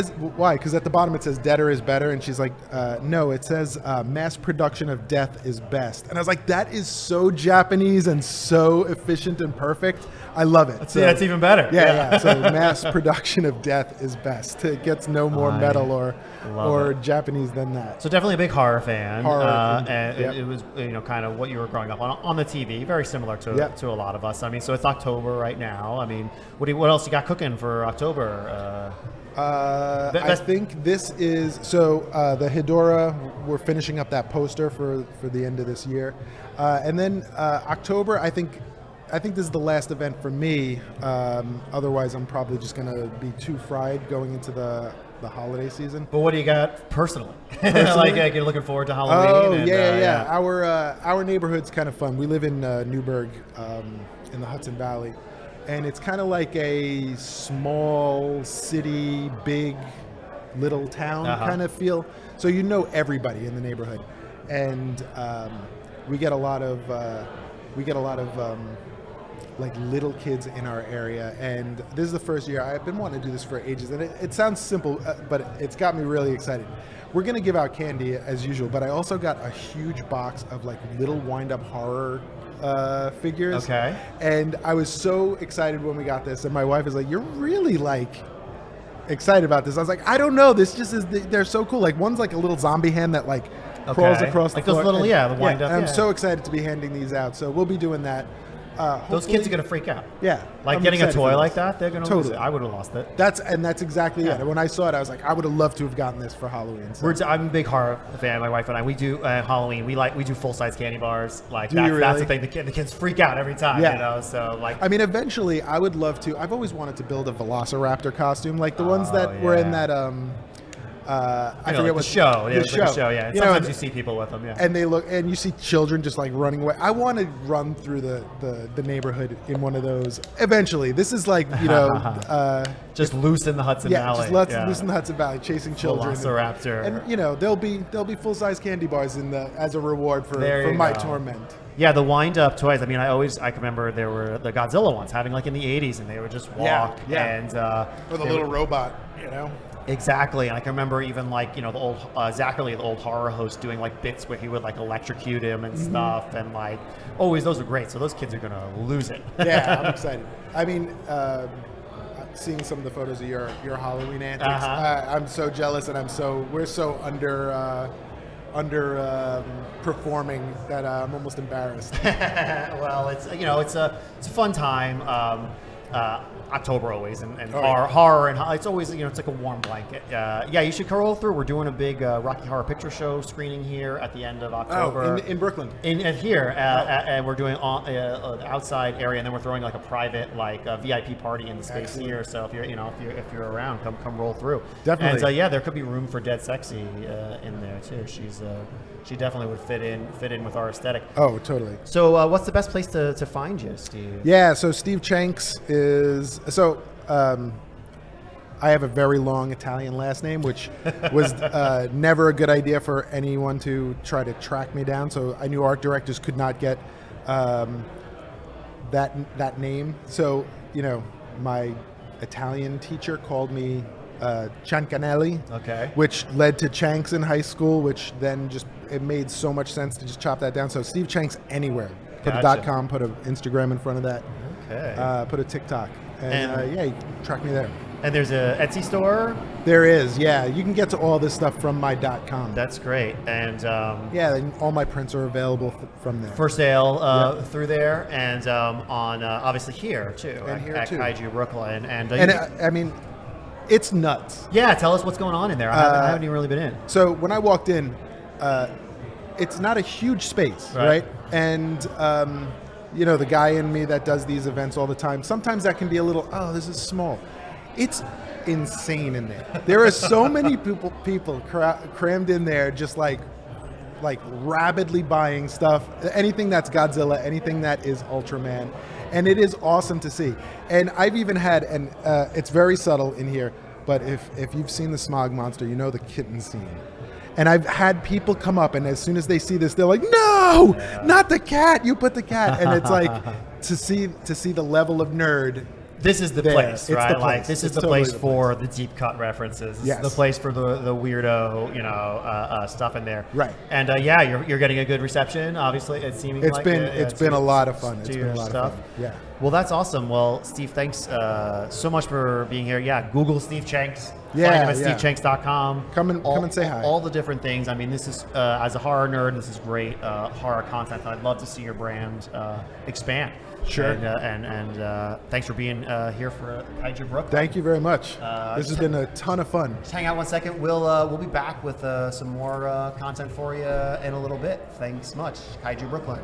Because at the bottom it says deader is better," and she's like, "No, it says mass production of death is best." And I was like, "That is so Japanese and so efficient and perfect. I love it." See, that's even better. Yeah. So mass production of death is best. It gets no more metal or Japanese than that. So definitely a big horror fan. And Yep. it was kind of what you were growing up on the TV, very similar to a lot of us. I mean, so it's October right now. I mean, what else you got cooking for October? I think this is the Hedora. We're finishing up that poster for the end of this year, and then October. I think this is the last event for me. Otherwise, I'm probably just going to be too fried going into the holiday season. But what do you got personally? like you're looking forward to Halloween? Oh, yeah. Our neighborhood's kind of fun. We live in Newburgh, in the Hudson Valley, and it's kind of like a small city, big little town kind of feel. So you know everybody in the neighborhood, and we get a lot of like little kids in our area, and this is the first year. I've been wanting to do this for ages, and it sounds simple, but it's got me really excited. We're going to give out candy as usual, but I also got a huge box of like little wind-up horror figures. Okay. And I was so excited when we got this, and my wife is like, "You're really like excited about this?" I was like, "I don't know. This just is. They're so cool. Like one's like a little zombie hand that like crawls across like the floor. those little the wind up. And I'm so excited to be handing these out. So we'll be doing that. Those kids are gonna freak out. Yeah, like I'm getting a excited toy for like this. that, they're gonna lose Totally. it. I would have lost it. That's exactly it. When I saw it, I was like, I would have loved to have gotten this for Halloween. So. I'm a big horror fan. My wife and I, we do Halloween. We do full size candy bars. Like Do you that's really? the thing. The kids freak out every time. Yeah. You know. So like, I mean, eventually, I would love to. I've always wanted to build a Velociraptor costume, like the ones that were in that. I forget like what the show. The The show. Yeah. You know, Sometimes and- you see people with them. Yeah. And they look, and you see children just like running away. I want to run through the neighborhood in one of those. Eventually, this is like just loose in the Hudson Valley. just loose in the Hudson Valley, chasing children. Velociraptor. And there'll be full size candy bars as a reward for There you my go. torment. Yeah, the wind-up toys. I mean, I can remember there were the Godzilla ones having like in the '80s, and they would just walk and With a they little would- robot, Exactly, and I can remember even like the old Zachary, the old horror host, doing like bits where he would like electrocute him and stuff, and like always those were great. So those kids are gonna lose it. Yeah, I'm excited. I mean, seeing some of the photos of your Halloween antics, I'm so jealous, and we're so under performing that I'm almost embarrassed. Well, it's a fun time. October always, and Oh, yeah. horror, and it's always, it's like a warm blanket. Yeah, you should roll through. We're doing a big Rocky Horror Picture Show screening here at the end of October. In Brooklyn. In here, and we're doing an outside area, and then we're throwing like a private, VIP party in the space Excellent. here. So if you're around, come roll through. Definitely. And yeah, there could be room for Dead Sexy in there too. She definitely would fit in with our aesthetic. Oh, totally. So what's the best place to find you, Steve? Yeah, so Steve Chanks is I have a very long Italian last name, which was never a good idea for anyone to try to track me down. So I knew art directors could not get that name. So my Italian teacher called me Ciancanelli, Okay. which led to Chanks in high school, which then it made so much sense to just chop that down. So Steve Chanks anywhere. Put Gotcha. a .com, put an Instagram in front of that. Okay. Put a TikTok, and And- yeah, you can track me there. And there's a Etsy store. There is, yeah. You can get to all this stuff from my .com. That's great. And Yeah, and all my prints are available from there. for sale Yeah. through there, and on obviously here too, And here, at too. KAIJU Brooklyn. And, And I mean, it's nuts. yeah, tell us what's going on in there. I haven't even really been in. So when I walked in, it's not a huge space, Right. right? And the guy in me that does these events all the time, sometimes that can be a little, oh, this is small. It's insane in there. There are so many people crammed in there, just like rabidly buying stuff, anything that's Godzilla, anything that is Ultraman, and it is awesome to see. And I've even had, and it's very subtle in here, but if you've seen the Smog Monster, you know the kitten scene. And I've had people come up, and as soon as they see this, they're like, "No, not the cat! You put the cat!" And it's like to see the level of nerd. This is the There. place, It's right? the place. This is It's the totally place the for the deep cut references. This Yes. is the place for the weirdo, stuff in there. Right. And yeah, you're getting a good reception. Obviously, it's seeming It's like been it, it's been a lot of fun. to It's been your a lot stuff. of fun. Yeah. Well, that's awesome. Well, Steve, thanks so much for being here. Yeah, Google Steve Chanks. Yeah, Find him at yeah. stevechanks.com. Come and say hi. All the different things. I mean, this is, as a horror nerd, this is great horror content. I'd love to see your brand expand. Sure. And thanks for being here for KAIJU Brooklyn. Thank you very much. This has just- been a ton of fun. Just hang out 1 second. We'll be back with some more content for you in a little bit. Thanks much. KAIJU Brooklyn.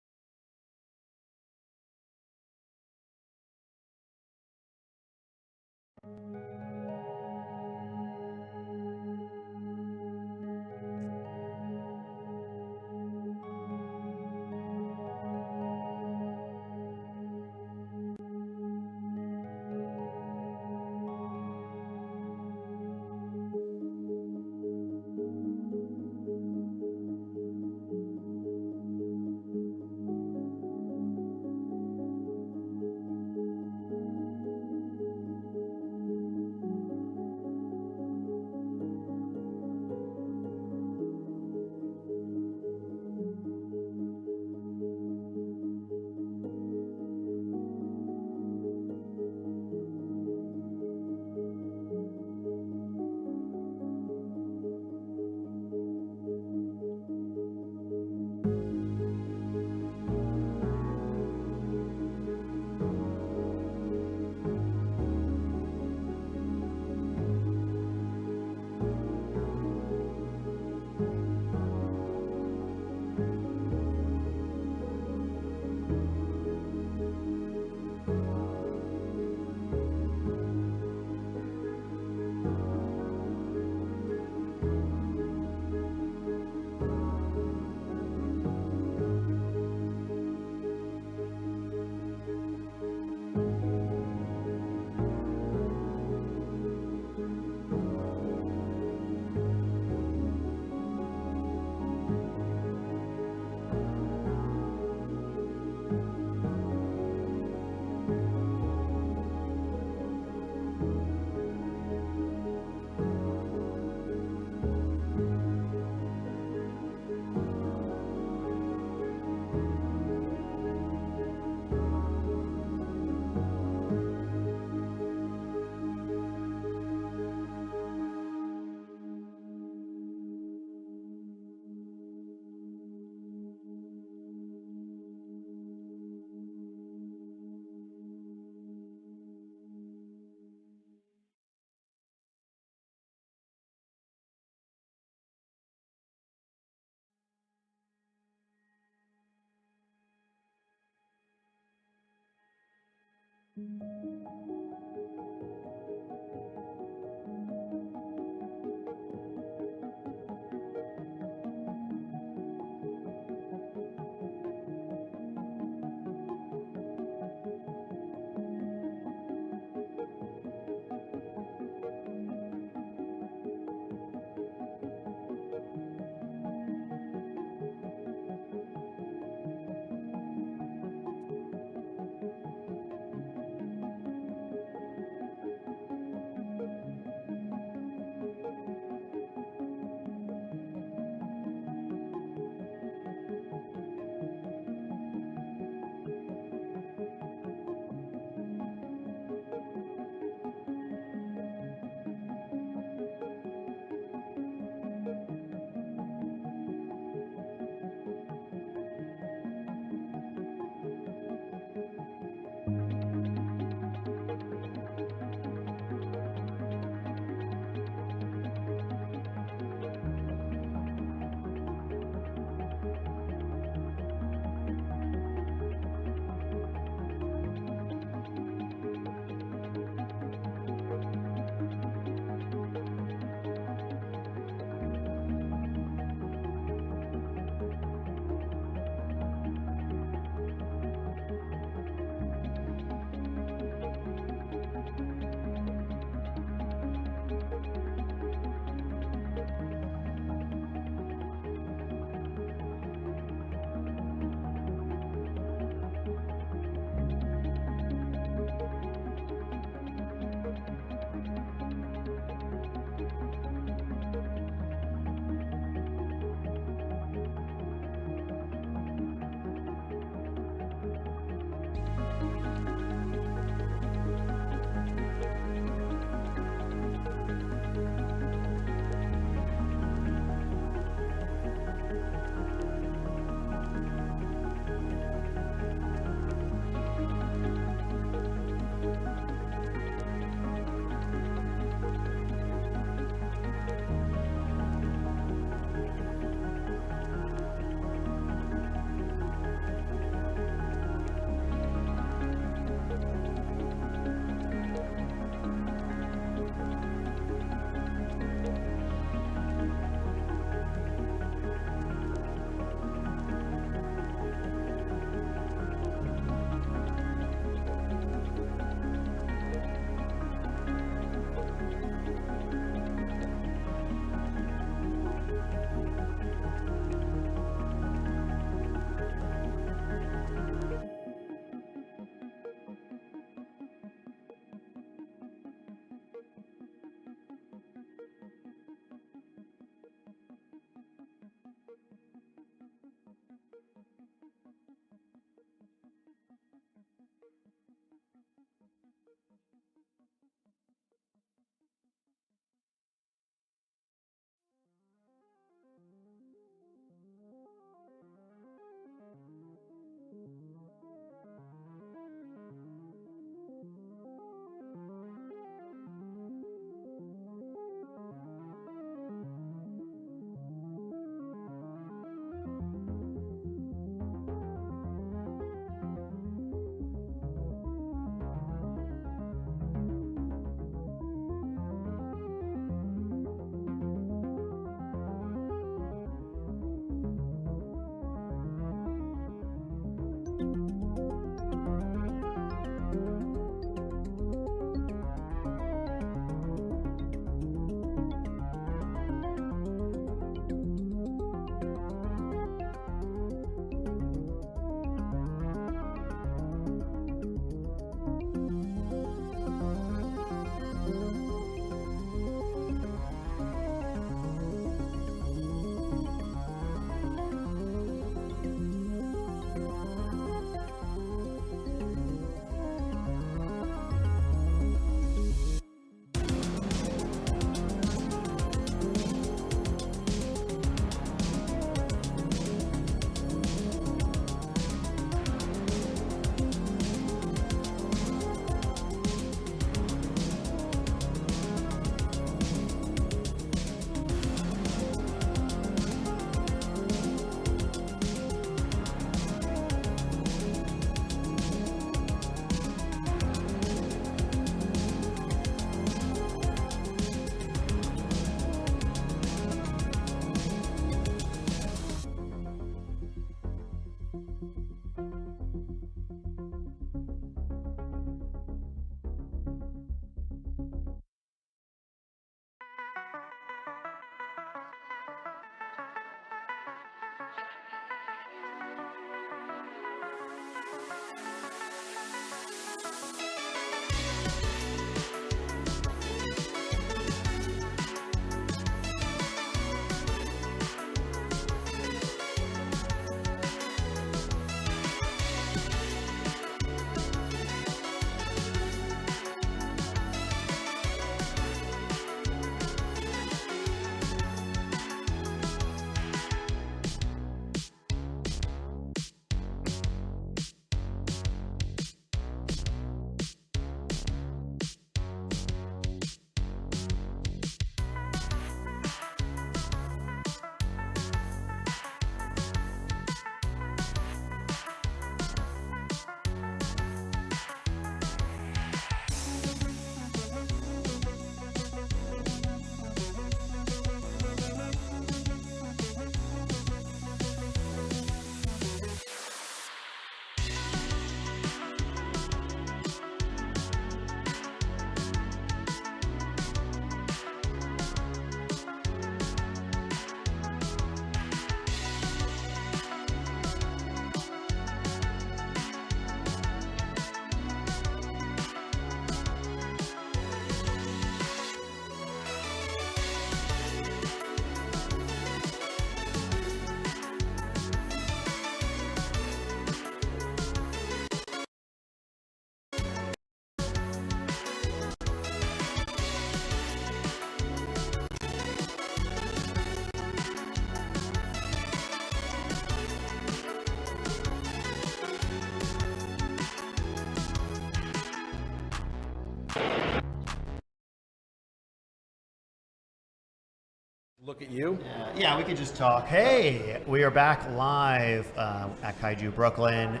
look at you. Yeah, we could just talk. Hey, we are back live at KAIJU Brooklyn.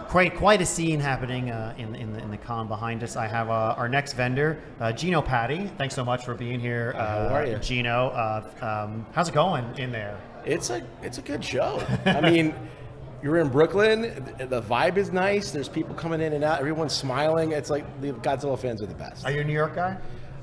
Quite a scene happening in the con behind us. I have our next vendor, Gino Patty. Thanks so much for being here. How are you? Gino? How's it going in there? It's a good show. I mean, you're in Brooklyn. The vibe is nice. There's people coming in and out. Everyone's smiling. It's like the Godzilla fans are the best. Are you a New York guy?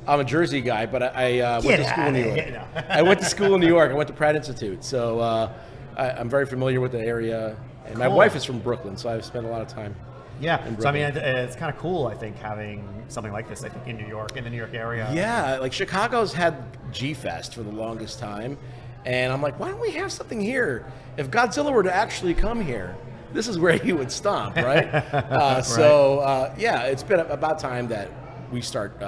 I'm a Jersey guy, but I went to school in New York. I went to school in New York. I went to Pratt Institute, so I'm very familiar with the area. And my wife is from Brooklyn, so I've spent a lot of time. Yeah, in so I mean, Brooklyn. it's kind of cool, I think, having something like this, I think, in New York, in the New York area. Yeah, like Chicago's had G-Fest for the longest time, and I'm like, why don't we have something here? If Godzilla were to actually come here, this is where he would stomp, right? Yeah, it's been about time that we start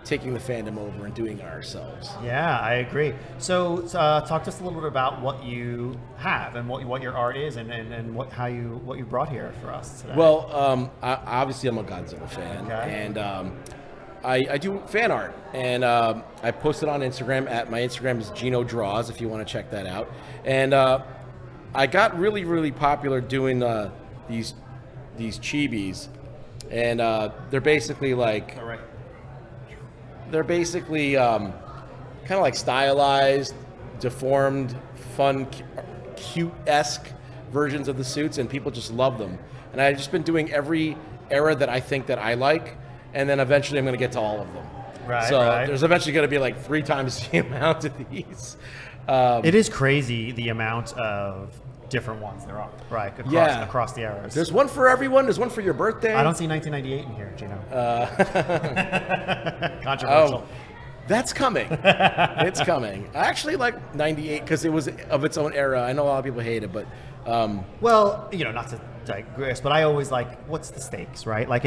taking the fandom over and doing it ourselves. Yeah, I agree. So talk to us a little bit about what you have and what your art is and what you brought here for us today. Well, obviously I'm a Godzilla fan, and I do fan art, and I post it on Instagram. My Instagram is Gino Draws, if you want to check that out. And I got really popular doing these chibis, and they're basically like. All right. They're basically kind of like stylized, deformed, fun, cute-esque versions of the suits, and people just love them. And I've just been doing every era that I think that I like, and then eventually I'm going to get to all of them. Right. So there's eventually going to be like 3 times the amount of these. It is crazy the amount of different ones there are, right? Across the eras. There's one for everyone. There's one for your birthday. I don't see 1998 in here, Gino. Controversial. Oh, that's coming. It's coming. I actually like 98 because it was of its own era. I know a lot of people hate it, but well, not to digress, but I always like, what's the stakes, right? Like,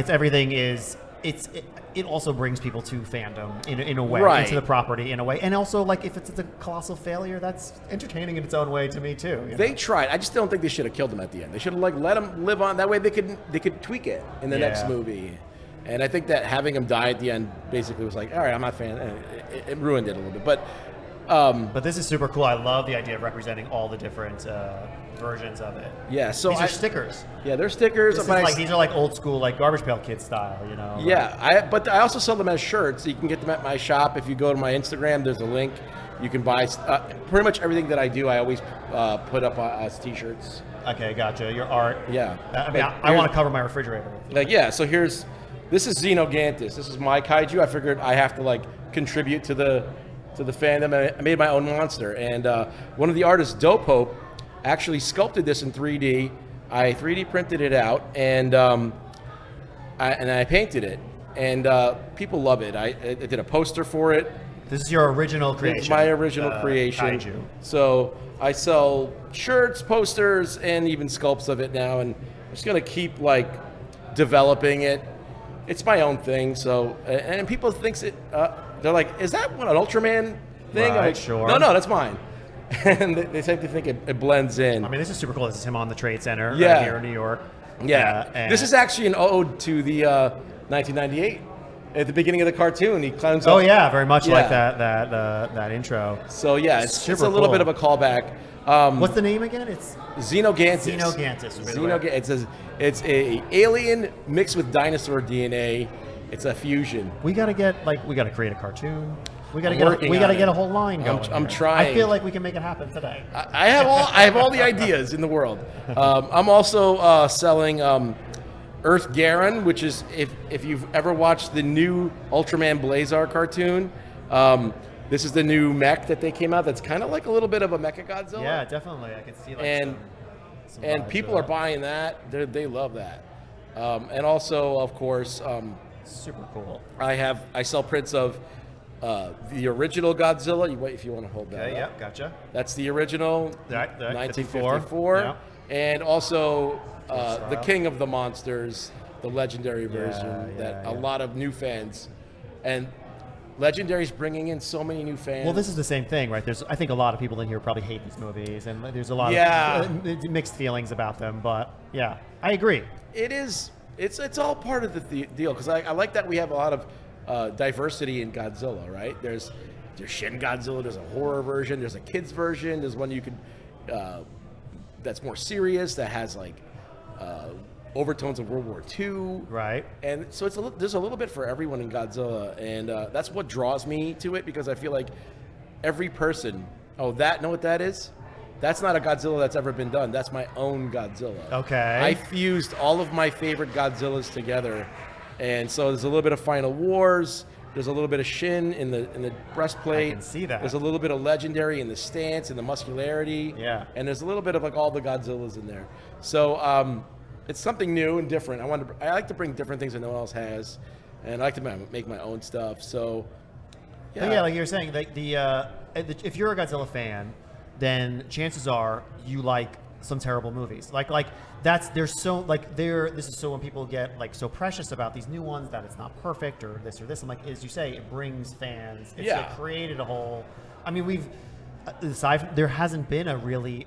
it also brings people to fandom in a way, right. into the property in a way, and also like if it's a colossal failure, that's entertaining in its own way to me too. They tried. I just don't think they should have killed him at the end. They should have let him live on. That way they could tweak it in the next movie. And I think that having him die at the end basically was like, all right, I'm not a fan. It ruined it a little bit, but this is super cool. I love the idea of representing all the different versions of it. Yeah, so these are stickers. Yeah, they're stickers. These are like old school, like Garbage Pail Kids style, Yeah, but I also sell them as shirts. You can get them at my shop. If you go to my Instagram, there's a link. You can buy pretty much everything that I do. I always put up as T-shirts. Okay, gotcha. Your art. Yeah. I want to cover my refrigerator. So this is Xenogantus. This is my kaiju. I figured I have to contribute to the fandom. I made my own monster, and one of the artists, Dope Hope, actually sculpted this in 3D. I 3D printed it out, and I painted it, and people love it. I did a poster for it. This is your original creation. It's my original creation. Kaiju. So I sell shirts, posters, and even sculpts of it now, and I'm just gonna keep developing it. It's my own thing. So and people thinks it. They're like, is that an Ultraman thing? Right, I'm like, sure. No, that's mine. And they seem to think it blends in. I mean, this is super cool. This is him on the Trade Center right here in New York. Yeah. This is actually an ode to the 1998. At the beginning of the cartoon, he climbs up. Oh yeah, very much like that intro. So yeah, it's a little bit of a callback. What's the name again? It's Xenogantus. Xenogantus. It's a alien mixed with dinosaur DNA. It's a fusion. We gotta create a cartoon. We gotta get a whole line going. I'm trying. I feel like we can make it happen today. I have all the ideas in the world. I'm also selling Earth Garen, which is if you've ever watched the new Ultraman Blazar cartoon. This is the new mech that they came out. That's kind of like a little bit of a Mechagodzilla. Yeah, definitely. I can see and people are buying that. They love that. And also, of course, super cool. I sell prints of the original Godzilla. If you want to hold that. Okay, yeah, gotcha. That's the original 1954. Yeah. And also the King of the Monsters, the legendary version a lot of new fans and Legendary's bringing in so many new fans. Well, this is the same thing, right? I think a lot of people in here probably hate these movies, and there's a lot of mixed feelings about them. But yeah, I agree. It is. It's all part of the deal because I like that we have a lot of diversity in Godzilla, right? There's There's Shin Godzilla. There's a horror version. There's a kids version. There's one you could that's more serious, that has like overtones of World War II. Right. And so there's a little bit for everyone in Godzilla, and that's what draws me to it, because I feel like every person, know what that is? That's not a Godzilla that's ever been done. That's my own Godzilla. Okay. I fused all of my favorite Godzillas together, and so there's a little bit of Final Wars. There's a little bit of Shin in the breastplate. I can see that. There's a little bit of Legendary in the stance and the muscularity. Yeah. And there's a little bit of like all the Godzillas in there. So it's something new and different. I like to bring different things that no one else has, and I like to make my own stuff. So yeah, like you were saying, like if you're a Godzilla fan, then chances are you like some terrible movies. This is so when people get like so precious about these new ones that it's not perfect or this. I'm like, as you say, it brings fans. It's created a whole. I mean, there hasn't been a really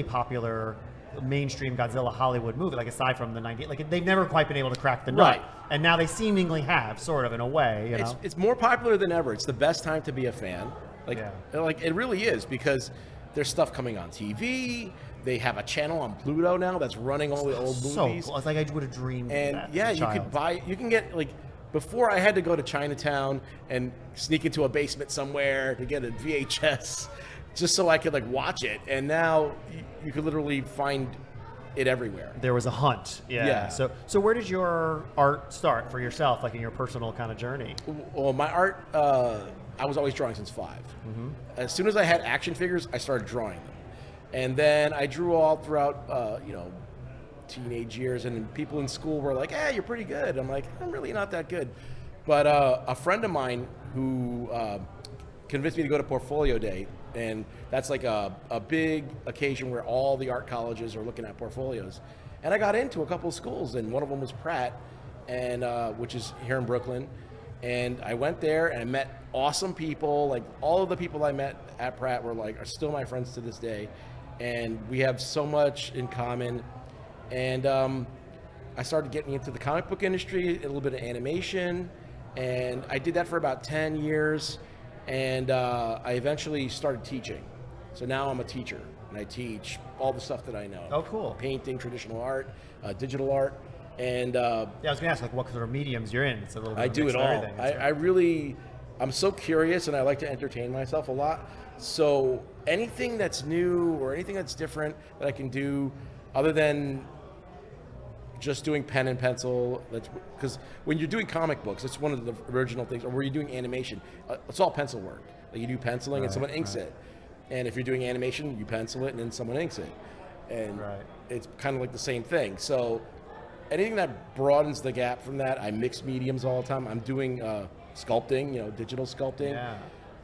popular mainstream Godzilla Hollywood movie, like aside from the 90s. Like they've never quite been able to crack the nut. Right. And now they seemingly have, sort of, in a way. You know? It's more popular than ever. It's the best time to be a fan. Like it really is, because there's stuff coming on TV. They have a channel on Pluto now that's running all the old movies. So cool. It's like I would have dreamed of that as a child. You can get, like, before I had to go to Chinatown and sneak into a basement somewhere to get a VHS just so I could like watch it. And now you could literally find it everywhere. There was a hunt. Yeah. So where did your art start for yourself, like in your personal kind of journey? Well, my art, I was always drawing since 5. Mm-hmm. As soon as I had action figures, I started drawing them. And then I drew all throughout, teenage years, and people in school were like, "Hey, you're pretty good." I'm like, "I'm really not that good." But a friend of mine who convinced me to go to Portfolio Day, and that's like a big occasion where all the art colleges are looking at portfolios. And I got into a couple of schools, and one of them was Pratt, and which is here in Brooklyn. And I went there and I met awesome people. Like all of the people I met at Pratt are still my friends to this day. And we have so much in common. And I started getting into the comic book industry, a little bit of animation. And I did that for about 10 years. And I eventually started teaching. So now I'm a teacher, and I teach all the stuff that I know. Oh, cool. Painting, traditional art, digital art. And I was gonna ask, like, what sort of mediums you're in. It's a little bit I do it all. I'm so curious, and I like to entertain myself a lot. So anything that's new or anything that's different that I can do, other than just doing pen and pencil, because when you're doing comic books, it's one of the original things. Or where you're doing animation, it's all pencil work. Like you do penciling and someone inks it. And if you're doing animation, you pencil it and then someone inks it. And it's kind of like the same thing. So anything that broadens the gap from that, I mix mediums all the time. I'm doing sculpting, digital sculpting. Yeah.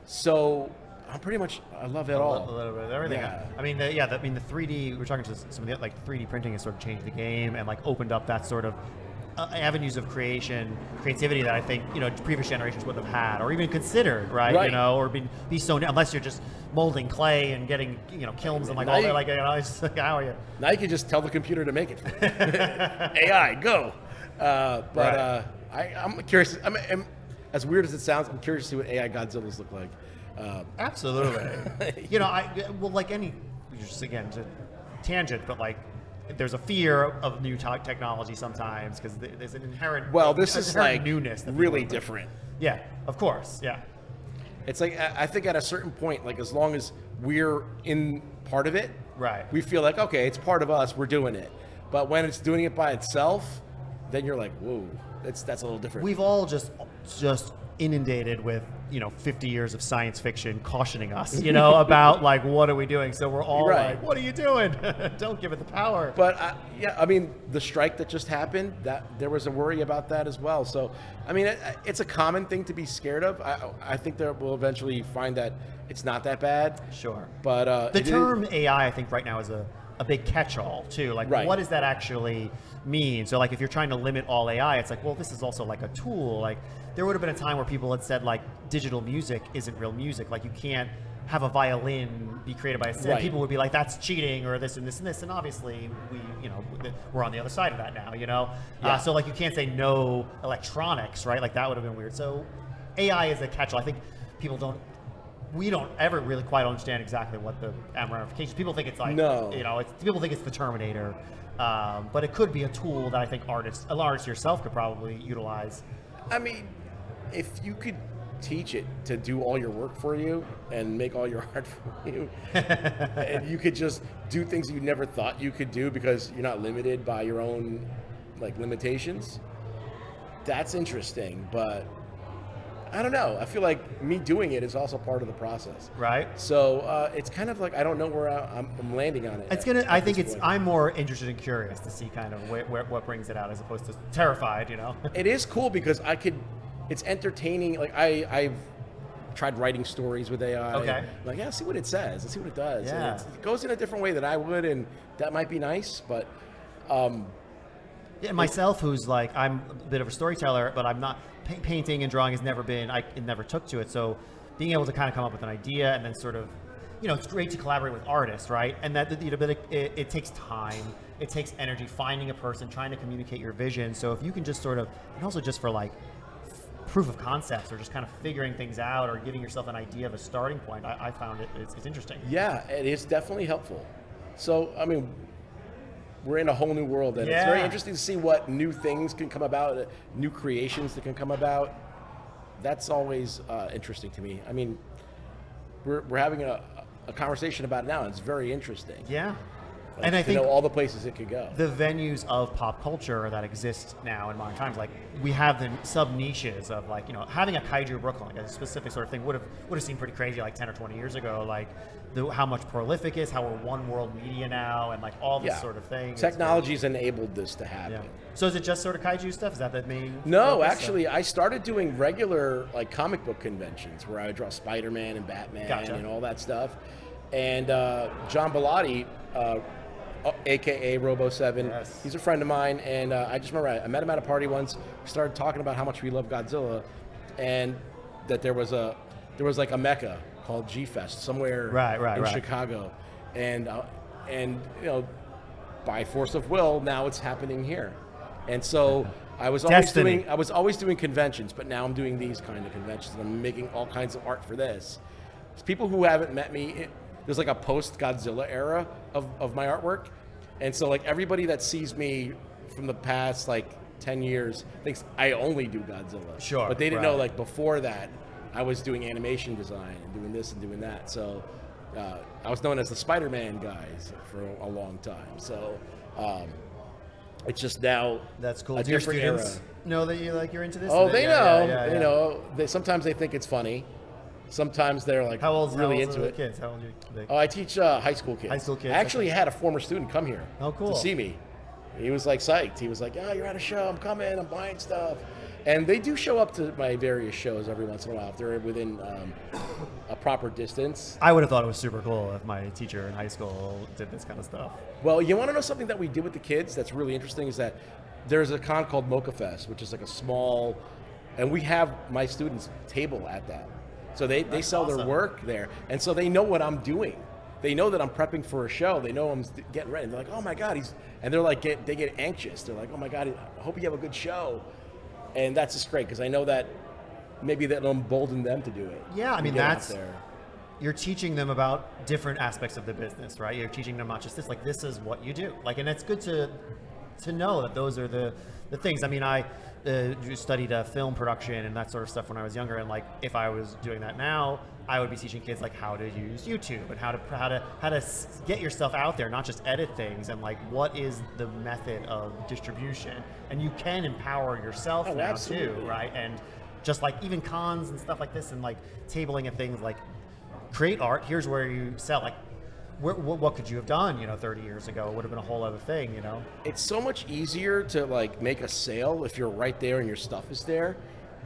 So I'm pretty much, I love it all. A little bit of everything. Yeah. I mean, the 3D, we're talking to some of the, like 3D printing has sort of changed the game and like opened up that sort of avenues of creativity that I think, previous generations wouldn't have had or even considered, right? Or be so, unless you're just molding clay and getting, kilns and like all that, it's like, how are you? Now you can just tell the computer to make it for you. AI, go. I'm curious. As weird as it sounds, I'm curious to see what AI Godzillas look like. Absolutely. Just again, it's a tangent, but like, there's a fear of new technology sometimes because there's an inherent this is like newness really different. Yeah, of course. Yeah. It's like, I think at a certain point, like as long as we're in part of it, right, we feel like, okay, it's part of us, we're doing it. But when it's doing it by itself, then you're like, whoa, that's a little different. We've all just inundated with 50 years of science fiction cautioning us about like, what are we doing? So we're all like, what are you doing? Don't give it the power. But the strike that just happened, that there was a worry about that as well. So I mean, it's a common thing to be scared of. I think that we'll eventually find that it's not that bad. Sure. But the term AI, I think right now is a big catch-all too. Like, what does that actually mean? So like, if you're trying to limit all AI, it's like, well, this is also like a tool. Like, there would have been a time where people had said like digital music isn't real music. Like you can't have a violin be created by a synth. People would be like, that's cheating or this and this and this. And obviously we're on the other side of that now, so like you can't say no electronics, right? Like that would have been weird. So AI is a catch-all. I think people don't we don't ever really quite understand exactly what the ramifications. People think it's like, No. you know, people think it's the Terminator, but it could be a tool that I think artists yourself could probably utilize. I mean, if you could teach it to do all your work for you and make all your art for you, and you could just do things you never thought you could do because you're not limited by your own like limitations, that's interesting. But I don't know. I feel like me doing it is also part of the process. Right. So it's kind of like I don't know where I'm landing on it. It's gonna. I think it's. I'm more interested and curious to see kind of what brings it out as opposed to terrified. You know. It is cool because I could. It's entertaining. Like I've tried writing stories with AI. Okay. Like yeah, see what it says. Let's see what it does. Yeah. And it goes in a different way than I would, and that might be nice. But yeah, myself, who's like, I'm a bit of a storyteller, but I'm not. Painting and drawing has never been. It never took to it. So being able to kind of come up with an idea and then sort of, you know, it's great to collaborate with artists, right? And that, you know, but it takes time. It takes energy finding a person, trying to communicate your vision. So if you can just sort of, and also just for like proof of concepts or just kind of figuring things out or giving yourself an idea of a starting point, I found it's interesting. yeah, it is definitely helpful. So I mean, we're in a whole new world, and it's very interesting to see what new things can come about, new creations that can come about. That's always interesting to me. I mean, we're having a conversation about it now, and it's very interesting. Yeah. Like, And I to think know all the places it could go. the venues of pop culture that exist now in modern times, like we have the sub niches of like, you know, having a Kaiju Brooklyn, like a specific sort of thing would have seemed pretty crazy like 10 or 20 years ago, like how much prolific is, how we're one world media now, and like all this sort of thing. Technology's enabled this to happen. Yeah. So is it just sort of Kaiju stuff? Is that the main? No, focus? actually, I started doing regular like comic book conventions where I would draw Spider-Man and Batman Gotcha. and all that stuff. And John Bellotti, aka Robo 7, Yes. he's a friend of mine, and I just remember I met him at a party once. We started talking about how much we love Godzilla, and that there was like a mecca called G-Fest somewhere in Chicago, and you know, by force of will, now it's happening here. And so I was always doing conventions, but now I'm doing these kind of conventions, and I'm making all kinds of art for this. There's people who haven't met me. There's like a post-Godzilla era of my artwork, and so like everybody that sees me from the past like 10 years thinks I only do Godzilla. Sure. But they didn't know like before that I was doing animation design and doing this and doing that. So I was known as the Spider-Man guys for a long time. So it's just now That's cool. a Do your different students era. know that you're into this? Oh, they know. Yeah. They know. Sometimes they think it's funny. Sometimes they're like really into it. Kids? How old are they? Oh, I teach high school kids. High school kids, I actually had a former student come here Oh, cool. to see me. He was like psyched. He was like, "Oh, you're at a show. I'm coming. I'm buying stuff." And they do show up to my various shows every once in a while if they're within a proper distance. I would have thought it was super cool if my teacher in high school did this kind of stuff. Well, you want to know something that we did with the kids that's really interesting is that there's a con called Mocha Fest, which is like a small, and we have my students table at that. So they sell their work there, and so they know what I'm doing. They know that I'm prepping for a show. They know I'm getting ready. They're like, "Oh my God, and they're like, they get anxious. They're like, "Oh my God, I hope you have a good show," and that's just great because I know that maybe that'll embolden them to do it. Yeah, I mean Get out that's there. You're teaching them about different aspects of the business, right? You're teaching them not just this, like this is what you do, like, and it's good to know that those are the things. I mean, I studied film production and that sort of stuff when I was younger, and like if I was doing that now, I would be teaching kids like how to use YouTube and how to get yourself out there, not just edit things, and like what is the method of distribution, and you can empower yourself now absolutely. too, right? And just like even cons and stuff like this, and like tabling and things like create art. Here's where you sell. Like, what could you have done? 30 years ago, it would have been a whole other thing. It's so much easier to like make a sale if you're right there and your stuff is there,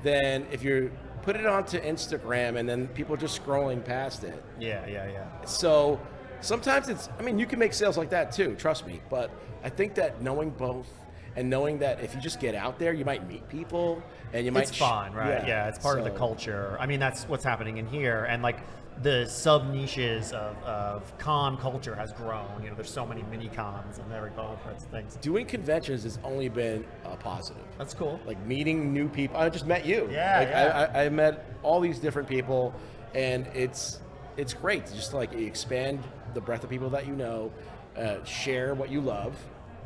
than if you put it onto Instagram and then people are just scrolling past it. Yeah. So sometimes you can make sales like that too, trust me. But I think that knowing both and knowing that if you just get out there, you might meet people and you might. It's fun, right? Yeah, it's part of the culture. I mean, that's what's happening in here, and like the sub niches of con culture has grown. There's so many mini cons and every conference things. Doing conventions has only been a positive. That's cool. Like meeting new people. I just met you. Yeah, I met all these different people, and it's great to just like expand the breadth of people that you know, share what you love,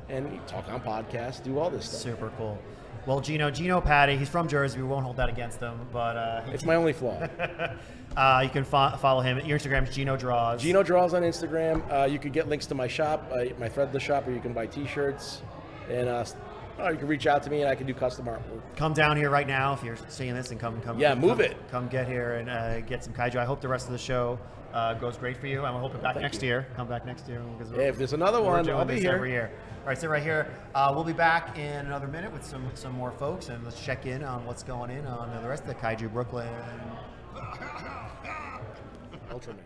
and you talk on podcasts, do all this stuff. Super cool. Well, Gino Patty, he's from Jersey. We won't hold that against him, but It's my only flaw. you can follow him. Your Instagram is Gino Draws. Gino Draws on Instagram. You can get links to my shop, my Threadless shop, where you can buy T-shirts, and you can reach out to me, and I can do custom artwork. Come down here right now if you're seeing this, and come. Yeah, move come, it. Come get here and get some kaiju. I hope the rest of the show goes great for you. And I hope you're back next year. Come back next year. Because Yeah, if there's another we're one, doing I'll be this here. every year. All right, sit right here. We'll be back in another minute with some more folks, and let's check in on what's going on the rest of the Kaiju Brooklyn. Ultraman.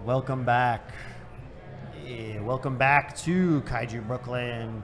welcome back. Yeah, welcome back to Kaiju Brooklyn.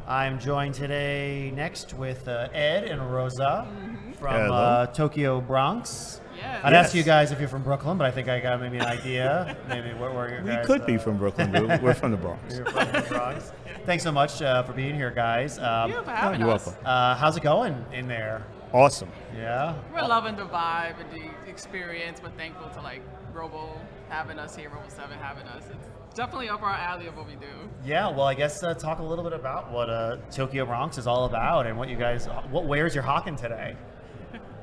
I'm joined today next with Ed and Rosa from Tokyo Bronx. Yes. I'd ask you guys if you're from Brooklyn, but I think I got maybe an idea. Maybe where you guys. We could be from Brooklyn. We're from the Bronx. You're from the Bronx. Thanks so much for being here, guys. Thank you for having You're us. welcome. How's it going in there? Awesome. Yeah. We're loving the vibe and the experience. We're thankful to like Robo having us here, Robo 7 having us. It's definitely up our alley of what we do. Yeah, well, I guess talk a little bit about what Tokyo Bronx is all about and what you guys, what wares you're hawking today.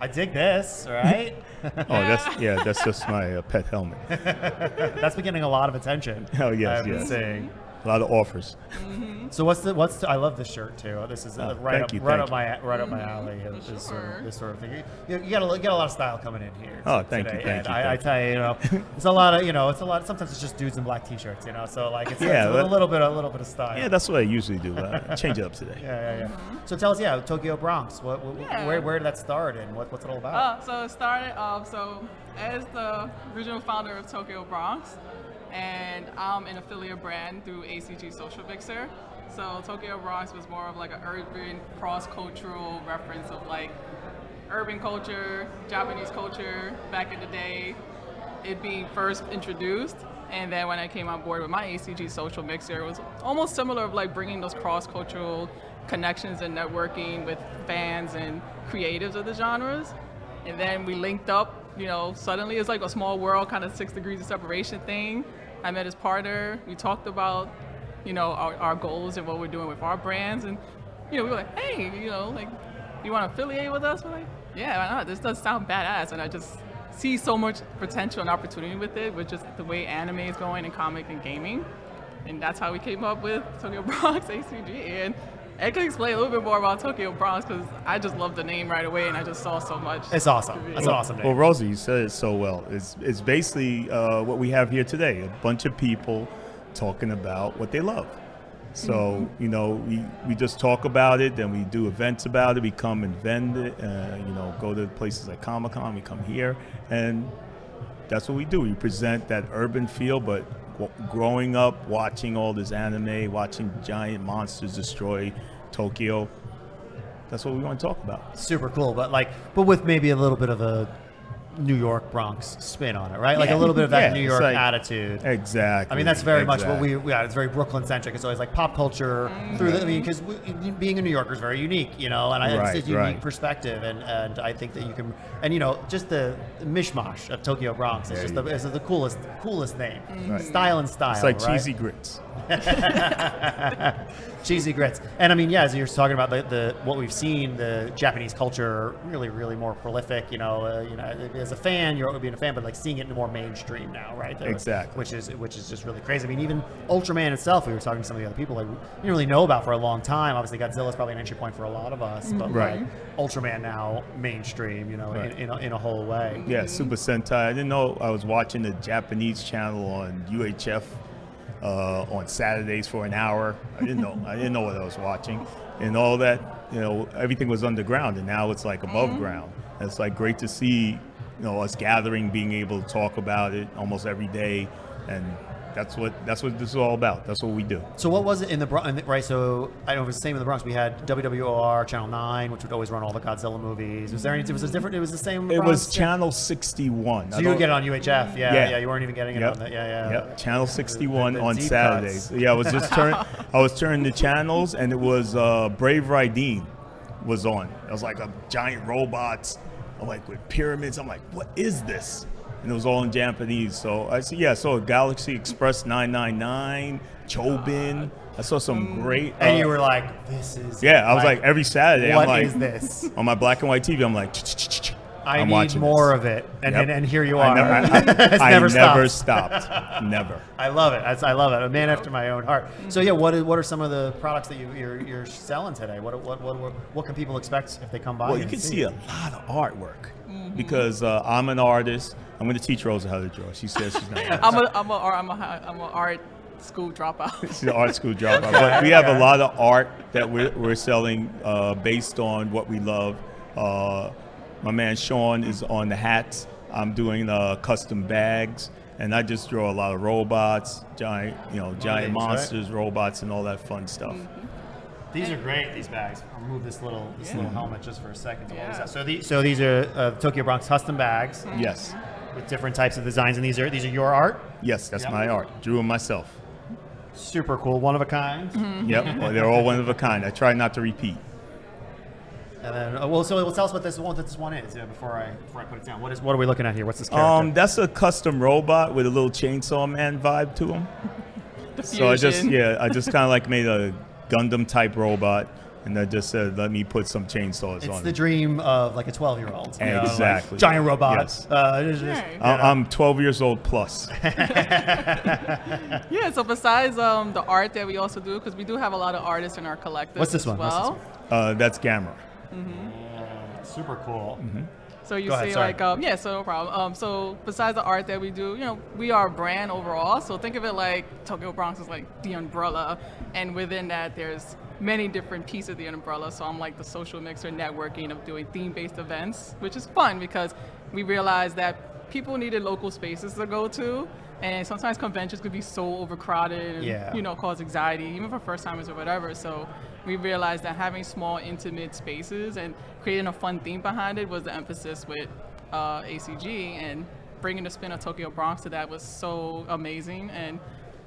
I dig this, right? That's just my pet helmet. That's been getting a lot of attention. Oh yes, I've been yes. seeing. A lot of offers. So what's I love this shirt too. This is right up my alley. This sort of thing. You got a lot of style coming in here. Oh, thank you. I tell you, it's a lot of sometimes it's just dudes in black t-shirts, So like it's a little bit of style. Yeah, that's what I usually do. Change it up today. Yeah. So tell us, Tokyo Bronx. Where did that start and what's it all about? So it started so as the original founder of Tokyo Bronx, and I'm an affiliate brand through ACG Social Mixer. So Tokyo Bronx was more of like an urban cross-cultural reference of like urban culture, Japanese culture back in the day, it being first introduced. And then when I came on board with my ACG Social Mixer, it was almost similar of like bringing those cross-cultural connections and networking with fans and creatives of the genres. And then we linked up, suddenly it's like a small world, kind of 6 degrees of separation thing. I met his partner. We talked about, our goals and what we're doing with our brands. And, we were like, hey, you want to affiliate with us? We're like, yeah, why not? This does sound badass. And I just see so much potential and opportunity with it, with just the way anime is going and comic and gaming. And that's how we came up with Tokyo Bronx ACG. And I could explain a little bit more about Tokyo Bronx because I just love the name right away and I just saw so much. It's awesome. It's an awesome name. Well, Rosie, you said it so well. It's basically what we have here today, a bunch of people talking about what they love. So, we just talk about it, then we do events about it, we come and vend it, go to places like Comic-Con, we come here, and that's what we do. We present that urban feel, but growing up, watching all this anime, watching giant monsters destroy Tokyo, that's what we want to talk about. Super cool, but with maybe a little bit of a New York Bronx spin on it, right? Like a little bit of that New York attitude. Exactly. I mean, that's very much what it's very Brooklyn centric. It's always like pop culture because being a New Yorker is very unique, and it's a unique perspective, and I think that you can, and just the mishmash of Tokyo Bronx is just the coolest name. Right. Style and style. It's like right? cheesy grits. Cheesy grits. And I mean, as you're talking about the what we've seen, the Japanese culture really more prolific. As a fan, you're being a fan, but like seeing it more mainstream now, right? Exactly. Which is just really crazy. I mean, even Ultraman itself, we were talking to some of the other people, we didn't really know about for a long time. Obviously, Godzilla's probably an entry point for a lot of us, but like Ultraman now mainstream, in a whole way. Yeah, Super Sentai. I didn't know I was watching the Japanese channel on UHF. On Saturdays for an hour. I didn't know what I was watching, and all that. Everything was underground, and now it's like above ground. And it's like great to see, us gathering, being able to talk about it almost every day, and that's what this is all about. That's what we do. So what was it in the Bronx? Right. So I don't know if it's the same in the Bronx. We had WWOR Channel 9, which would always run all the Godzilla movies. Was there any? Was it different? It was the same. In the It Bronx? was Channel 61. So you would get it on UHF. Yeah. You weren't even getting it on that. Yep. Channel 61 the on deep Saturdays. cuts. Yeah, I was turning the channels, and it was Brave Raideen was on. It was like a giant robots, like with pyramids. I'm like, what is this? And it was all in Japanese. So I saw Galaxy Express 999, Chobin. I saw some great. And you were like, this is. Yeah, I was like every Saturday. What I'm like, is this? On my black and white TV, I'm like, I need more of it. And here you are. I never stopped. Never. I love it. I love it. A man after my own heart. So yeah, what are some of the products that you're selling today? What can people expect if they come by? Well, you can see a lot of artwork because I'm an artist. I'm going to teach Rosa how to draw. She says she's not. I'm a art school dropout. She's an art school dropout. But we have a lot of art that we're selling based on what we love. My man Sean is on the hats. I'm doing custom bags. And I just draw a lot of robots, giant Right. monsters, robots, and all that fun stuff. These are great. These bags. I'll remove this little helmet just for a second. To hold this Yeah. out. So these are Tokyo Bronx custom bags Yes, with different types of designs, and these are your art. yes, that's Yep. my art. Drew them myself. Super cool, one of a kind. Yep, well, they're all one of a kind. I try not to repeat. And then, so tell us what this one is before I put it down. What are we looking at here? What's this character? That's a custom robot with a little Chainsaw Man vibe to him. The So I fusion. just kind of like made a Gundam type robot, and I just said, let me put some chainsaws It's on the it. dream of like a 12-year-old. Exactly. Giant robots. Yes. Right. I'm 12 years old plus. Yeah, so besides the art that we also do, because we do have a lot of artists in our collective What's this as one? What's well. this That's Gamma. Super cool. So you Go ahead, see, sorry. yeah, so no problem. So besides the art that we do, we are a brand overall. So think of it like Tokyo Bronx is like the umbrella, and within that, there's many different pieces of the umbrella. So I'm like the social mixer networking of doing theme-based events, which is fun because we realized that people needed local spaces to go to, and sometimes conventions could be so overcrowded and Yeah. cause anxiety, even for first timers or whatever. So we realized that having small, intimate spaces and creating a fun theme behind it was the emphasis with ACG, and bringing the spin of Tokyo Bronx to that was so amazing, and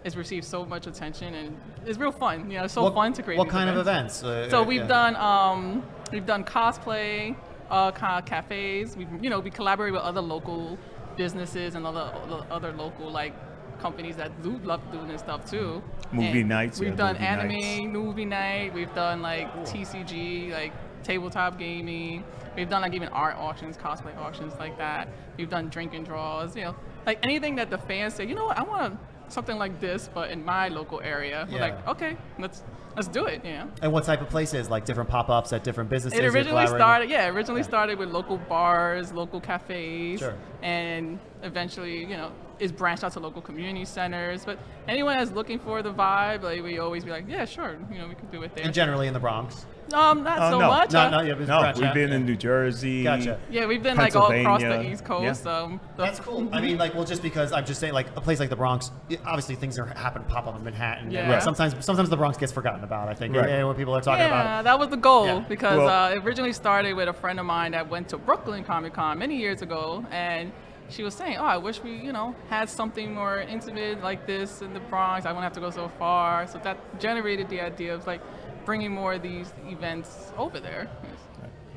it's received so much attention, and it's real fun. It's so fun to create. What these kind of events. events? So we've done cosplay, kind of cafes. We collaborate with other local businesses and other local like companies that do love doing this stuff too. Movie And nights, We've yeah, done movie anime, nights. movie night. We've done like TCG, like tabletop gaming. We've done like even art auctions, cosplay auctions like that. We've done drink and draws. Like anything that the fans say, what, I want something like this, but in my local area. We're like, okay, let's do it. And what type of places? Like different pop-ups at different businesses? It you're originally collaborating? started with local bars, local cafes, Sure. and eventually, is branched out to local community centers. But anyone that's looking for the vibe, like we always be like, yeah, sure, we could do it there. And generally in the Bronx? Not so no. much. No, yeah, it's No, branched we've out. been in New Jersey. Gotcha. Yeah, we've been like all across the Pennsylvania. East Coast. Yeah. That's cool. I mean, just because I'm just saying, like a place like the Bronx, obviously things pop up in Manhattan. Yeah. And, like, sometimes the Bronx gets forgotten about. I think Right. when people are talking about Yeah, it. that was the goal Yeah. because Well- it originally started with a friend of mine that went to Brooklyn Comic Con many years ago, and she was saying, I wish we, had something more intimate like this in the Bronx. I wouldn't have to go so far. So that generated the idea of like bringing more of these events over there.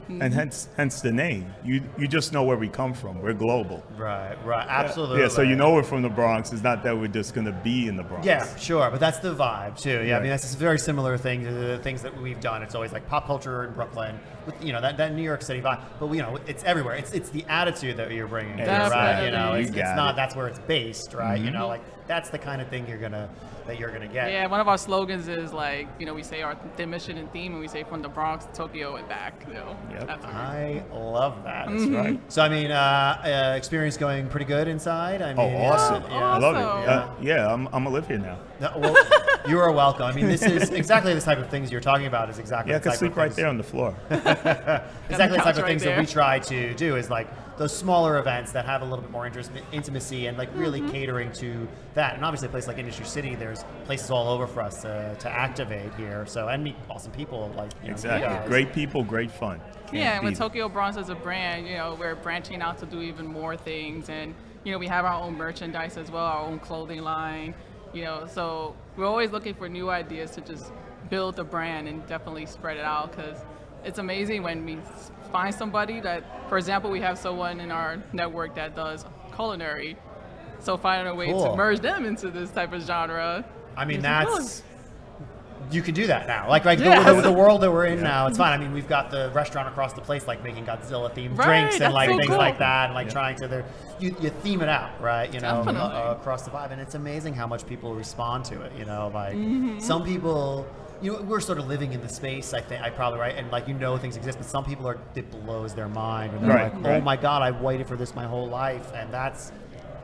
And hence the name. You just know where we come from. We're global. Right, absolutely. Yeah, so we're from the Bronx. It's not that we're just going to be in the Bronx. Yeah, sure, but that's the vibe too. Yeah, I Right. mean that's a very similar thing to the things that we've done. It's always like pop culture in Brooklyn, with that New York City vibe. But it's everywhere. It's the attitude that you're bringing, right? Definitely. It's You got not. it. That's where it's based, right? Like that's the kind of thing you're gonna get. Yeah, one of our slogans is like, we say our mission and theme, and we say from the Bronx to Tokyo and back. Yep. That's our I love that. That's right. So I mean, experience going pretty good inside. I mean, Awesome. I love Awesome. it. I'm going to live here now. Well, you are welcome. I mean, this is exactly the type of things you're talking about. Is exactly Yeah, I the can type sleep of right things- there on the floor. Exactly the type couch of right things that there. we try to do is like those smaller events that have a little bit more intimacy and like really catering to that. And obviously a place like Industry City, there's places all over for us to activate here. So and meet awesome people like you Exactly. guys. Great people, great fun. Yeah, Can't and with beat it. Tokyo Bronx as a brand, we're branching out to do even more things, and we have our own merchandise as well, our own clothing line, so we're always looking for new ideas to just build the brand and definitely spread it out, because it's amazing when we find somebody that, for example, we have someone in our network that does culinary, so finding a way Cool. to merge them into this type of genre. I mean, is that's you can do that now. Like Yes. the world that we're in now, it's fine. I mean, we've got the restaurant across the place like making Godzilla themed Right, drinks and that's like so things cool. like that, and like trying to you theme it out, right? Definitely. Across the vibe, and it's amazing how much people respond to it. Like Mm-hmm. some people. We're sort of living in the space, I think, I probably, right? And things exist, but some people it blows their mind. And they're Right, like, oh right. my God, I've waited for this my whole life. And that's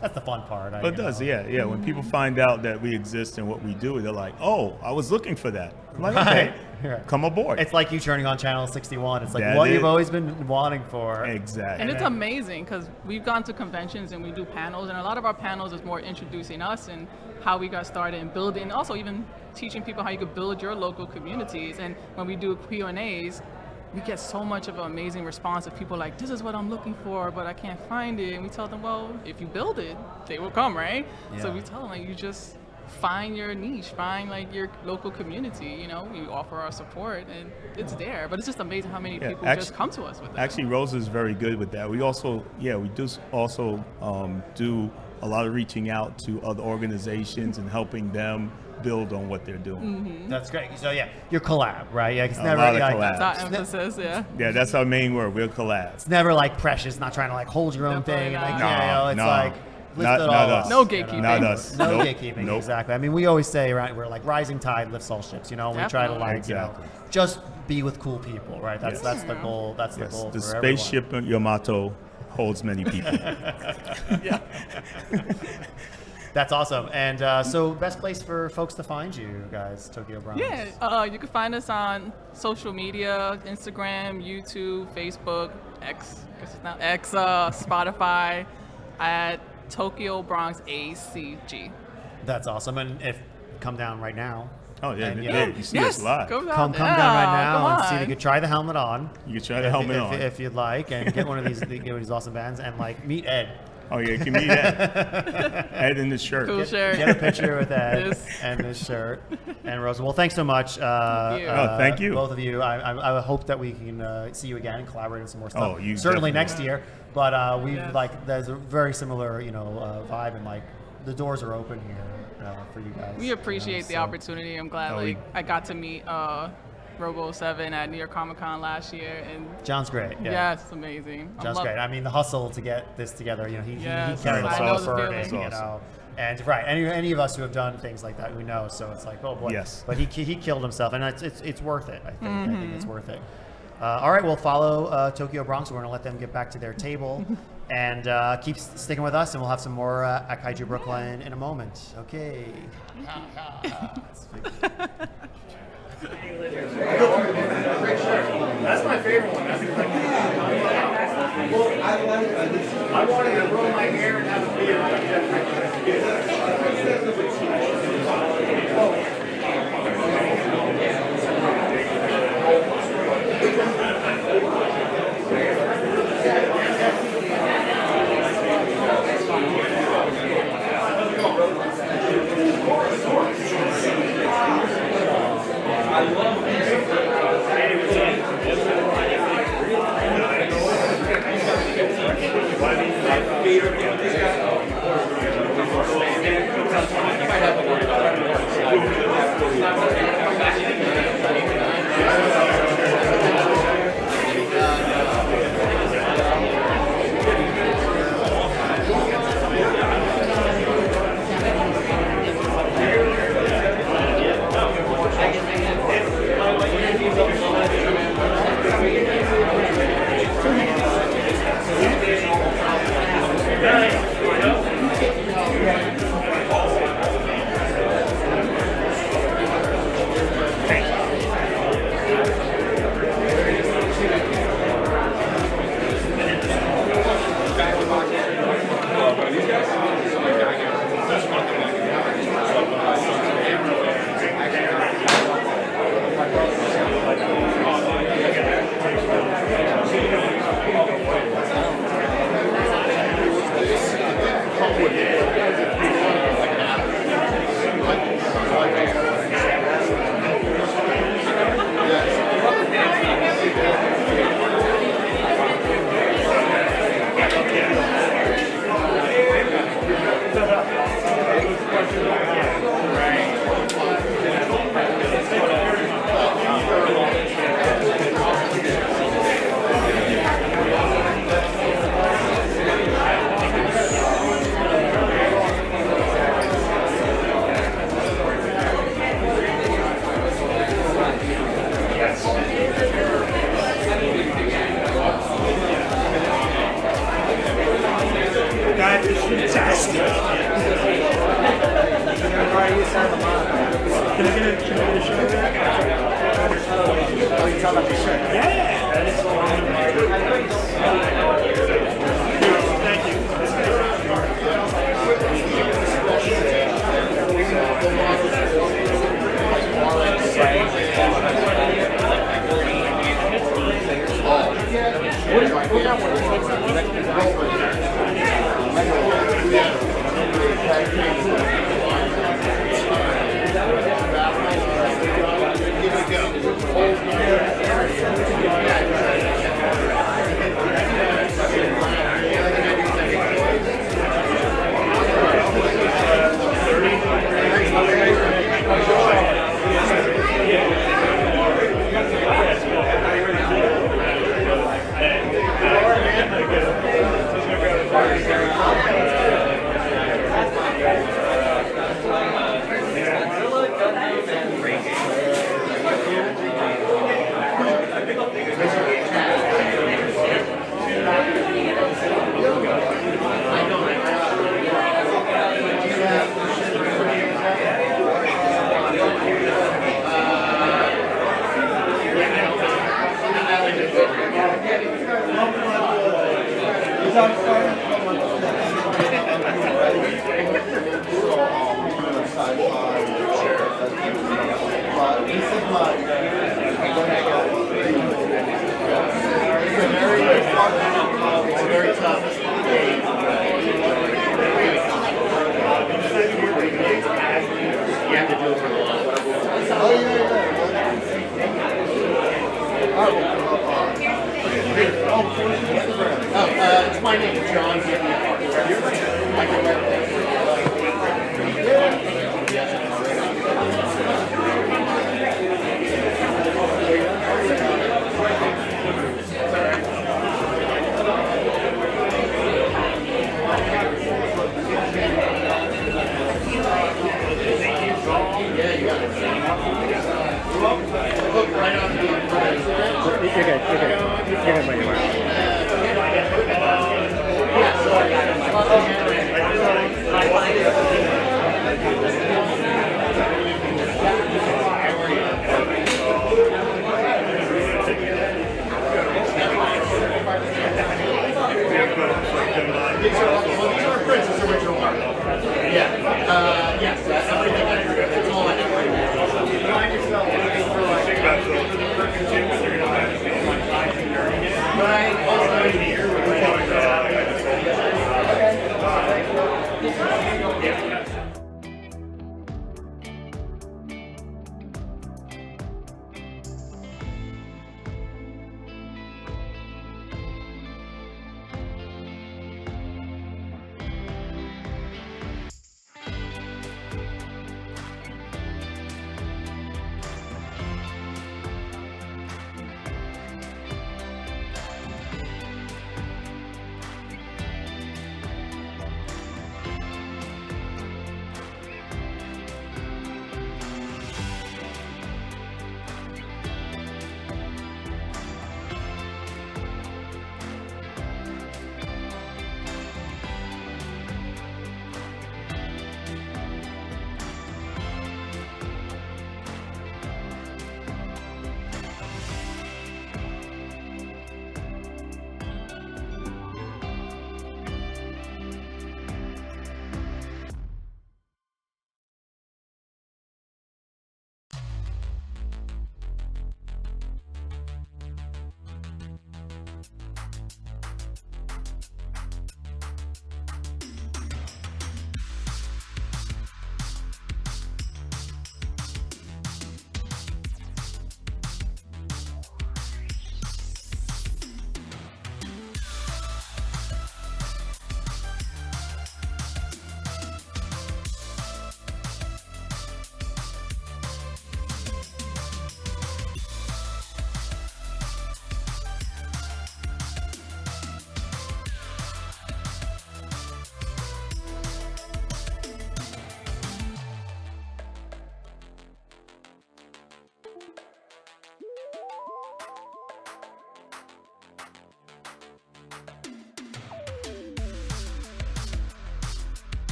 That's the fun part. It does, yeah. When people find out that we exist and what we do, they're like, "Oh, I was looking for that." I'm like, "Okay, Right. come aboard." It's like you turning on channel 61. It's like That what is- you've always been wanting for. Exactly. And it's amazing because we've gone to conventions and we do panels, and a lot of our panels is more introducing us and how we got started and building, and also even teaching people how you could build your local communities. And when we do Q&As, we get so much of an amazing response of people like, this is what I'm looking for, but I can't find it. And we tell them, well, if you build it, they will come, right? Yeah. So we tell them, like, you just find your niche, find like your local community, you know, we offer our support and it's there. But it's just amazing how many people just come to us with it. Actually, Rosa is very good with that. We also, we do also do a lot of reaching out to other organizations and helping them build on what they're doing. Mm-hmm. That's great. So yeah, your collab, right? Yeah, it's A never lot of like, collabs. That's our emphasis, yeah. Yeah, that's our main word. We'll collab. it's never like precious, not trying to like hold your own thing. And, like, No, it's no. like lift Not- it not all us. up. No you know? gatekeeping. Not us. No Nope. gatekeeping, Nope. exactly. I mean, we always say, right, we're like rising tide lifts all ships. You know, we try to Definitely. like, Exactly. just be with cool people, right? That's Yes. that's the goal. That's the Yes, goal the for everyone. spaceship Yamato holds many people. Yeah. That's awesome. And so, best place for folks to find you guys, Tokyo Bronx. Yeah, you can find us on social media, Instagram, YouTube, Facebook, X, guess it's now X, Spotify, at Tokyo Bronx ACG. That's awesome. And if come down right now. Oh yeah, And, you see us live. Come down, Come down right now come and see. on. You could try the helmet on. You can try the helmet on. if you'd like, and get one of these awesome bands, and like meet Ed. Oh yeah, you can meet Ed. Ed in the shirt. Cool shirt. Get a picture with Ed Yes. and his shirt and Rosa. Well, thanks so much. Thank you. Thank you. both of you. I hope that we can see you again and collaborate on some more stuff. Oh, you certainly definitely next will. year. But we Yes. like there's a very similar vibe, and like the doors are open here for you guys. We appreciate the so- opportunity. I'm glad I got to meet Robo 7 at New York Comic Con last year, and John's great. Yeah. yes, amazing. I John's love- great. I mean, the hustle to get this together. You know, he Yes, carried I us know all the burden. feeling. You know, and right, any of us who have done things like that, we know. So it's like, oh boy. Yes. But he killed himself, and it's worth it. I think. I think it's Mm-hmm. worth it. All right, we'll follow Tokyo Bronx. We're going to let them get back to their table, and keep sticking with us, and we'll have some more at Kaiju Brooklyn in a moment. Okay. That's my favorite one. That's I wanted to roll my hair and have a beer. You might have a It's my name, John. You're good.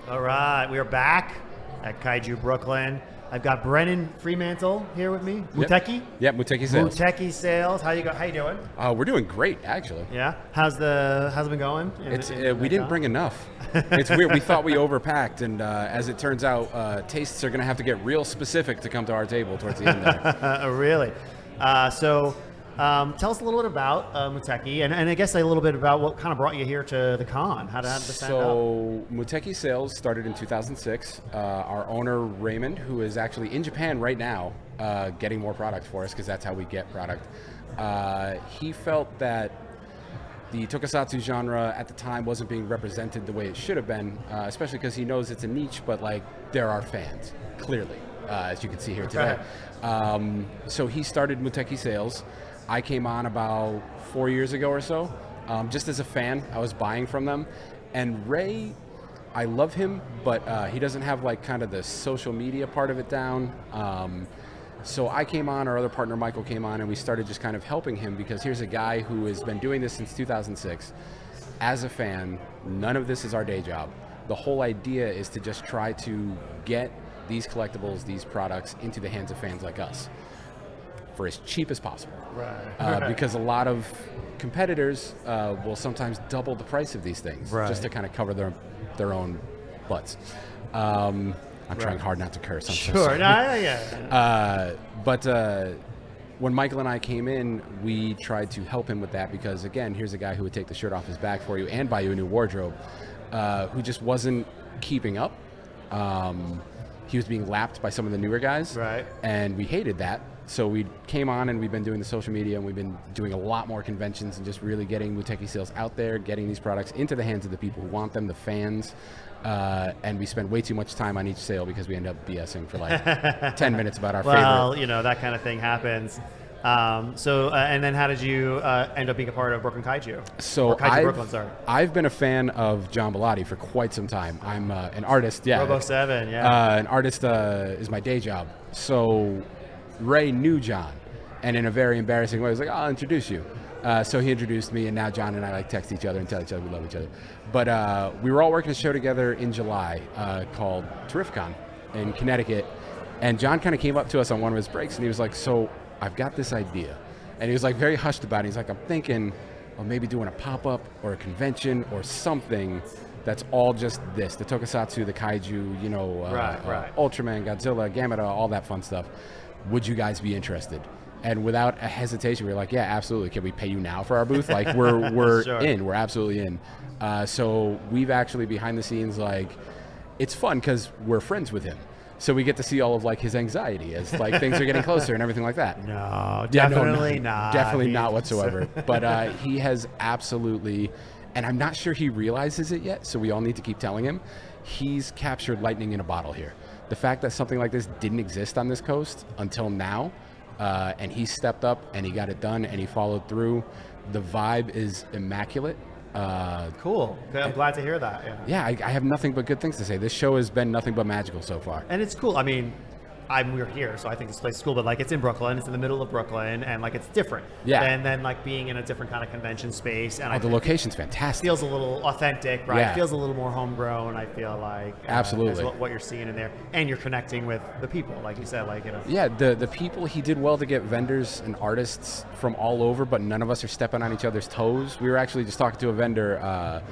All right, we are back at Kaiju Brooklyn. I've got Brennan Fremantle here with me. Muteki? Yep, Muteki Sales. Muteki Sales. How you doing? We're doing great, actually. Yeah. How's it been going? We didn't bring enough. It's weird. We thought we overpacked, and as it turns out, tastes are going to have to get real specific to come to our table towards the end there. Really? Tell us a little bit about Muteki, and I guess a little bit about what kind of brought you here to the con. How did this stand up? So Muteki Sales started in 2006. Our owner, Raymond, who is actually in Japan right now, getting more product for us because that's how we get product. He felt that the tokusatsu genre at the time wasn't being represented the way it should have been, especially because he knows it's a niche, but like there are fans, clearly, as you can see here today. So he started Muteki Sales. I came on about 4 years ago or so, just as a fan. I was buying from them, and Ray, I love him, but he doesn't have like kind of the social media part of it down. So I came on, our other partner Michael came on, and we started just kind of helping him because here's a guy who has been doing this since 2006. As a fan, none of this is our day job. The whole idea is to just try to get these collectibles, these products into the hands of fans like us for as cheap as possible. Right. Because a lot of competitors will sometimes double the price of these things just to kind of cover their own butts. I'm trying hard not to curse. I'm so sorry. But when Michael and I came in, we tried to help him with that because, again, here's a guy who would take the shirt off his back for you and buy you a new wardrobe, who just wasn't keeping up. He was being lapped by some of the newer guys, and we hated that. So we came on and we've been doing the social media and we've been doing a lot more conventions and just really getting Muteki Sales out there, getting these products into the hands of the people who want them, the fans. And we spend way too much time on each sale because we end up BSing for like 10 minutes about our favorite. Well, you know, that kind of thing happens. And then how did you end up being a part of Brooklyn Kaiju? So Brooklyn, I've been a fan of John Bellotti for quite some time. I'm an artist. Yeah. Robo 7, yeah. An artist is my day job. So Ray knew John, and in a very embarrassing way, he was like, I'll introduce you. So he introduced me, and now John and I like text each other and tell each other we love each other. But we were all working a show together in July called Terrificon in Connecticut, and John kind of came up to us on one of his breaks, and he was like, so I've got this idea. And he was like very hushed about it. He's like, I'm thinking of maybe doing a pop-up or a convention or something that's all just this, the tokusatsu, the kaiju, you know, Ultraman, Godzilla, Gamera, all that fun stuff. Would you guys be interested? And without a hesitation, we were like, yeah, absolutely. Can we pay you now for our booth? Like, we're in. We're absolutely in. So we've actually, behind the scenes, like, it's fun because we're friends with him. So we get to see all of, like, his anxiety as, like, things are getting closer and everything like that. No, definitely not. Definitely not whatsoever. But he has absolutely, and I'm not sure he realizes it yet, so we all need to keep telling him, he's captured lightning in a bottle here. The fact that something like this didn't exist on this coast until now, and he stepped up and he got it done and he followed through. The vibe is immaculate. Cool. I'm glad to hear that. Yeah, I have nothing but good things to say. This show has been nothing but magical so far. And it's cool. I mean, we're here, so I think this place is cool, but like it's in Brooklyn, it's in the middle of Brooklyn, and like it's different than like being in a different kind of convention space. And the location's fantastic. Feels a little authentic, right? It feels a little more homegrown, I feel like. Absolutely. What you're seeing in there. And you're connecting with the people, like you said, like, you know. Yeah, the people, he did well to get vendors and artists from all over, but none of us are stepping on each other's toes. We were actually just talking to a vendor,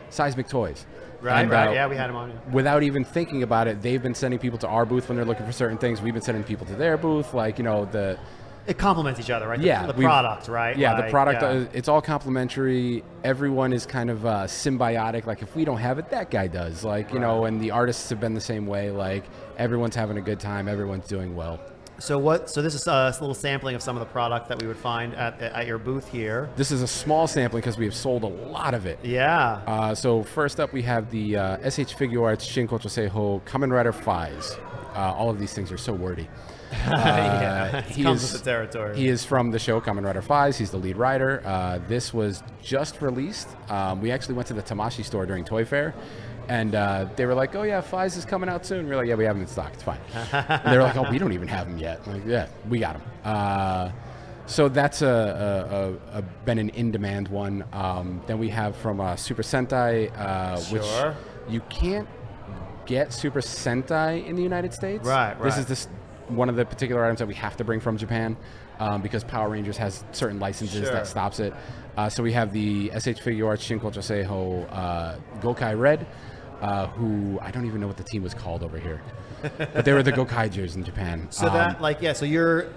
Seismic Toys. Right, yeah, we had him on. Without even thinking about it, they've been sending people to our booth when they're looking for certain things. We've been sending people to their booth, like, you know, it complements each other, right? Yeah. The product, right? Yeah, the product, it's all complementary. Everyone is kind of symbiotic. Like, if we don't have it, that guy does. Like, you know, and the artists have been the same way. Like, everyone's having a good time. Everyone's doing well. So this is a little sampling of some of the product that we would find at your booth here. This is a small sampling because we have sold a lot of it. Yeah. So first up we have the SH Figure Arts Shin Kocho Seiho Kamen Rider Faiz. All of these things are so wordy. He comes with the territory. He is from the show Kamen Rider Faiz. He's the lead writer. This was just released. We actually went to the Tamashi store during Toy Fair. And they were like, oh, yeah, Faiz is coming out soon. We were like, yeah, we have him in stock. It's fine. And they were like, oh, we don't even have him yet. I'm like, yeah, we got him. So that's been an in-demand one. Then we have from Super Sentai, which you can't get Super Sentai in the United States. Right. This is one of the particular items that we have to bring from Japan because Power Rangers has certain licenses that stops it. So we have the SH Figure Arts Shinko Joseiho Gokai Red, who I don't even know what the team was called over here. But they were the Gokaijus in Japan. So so you're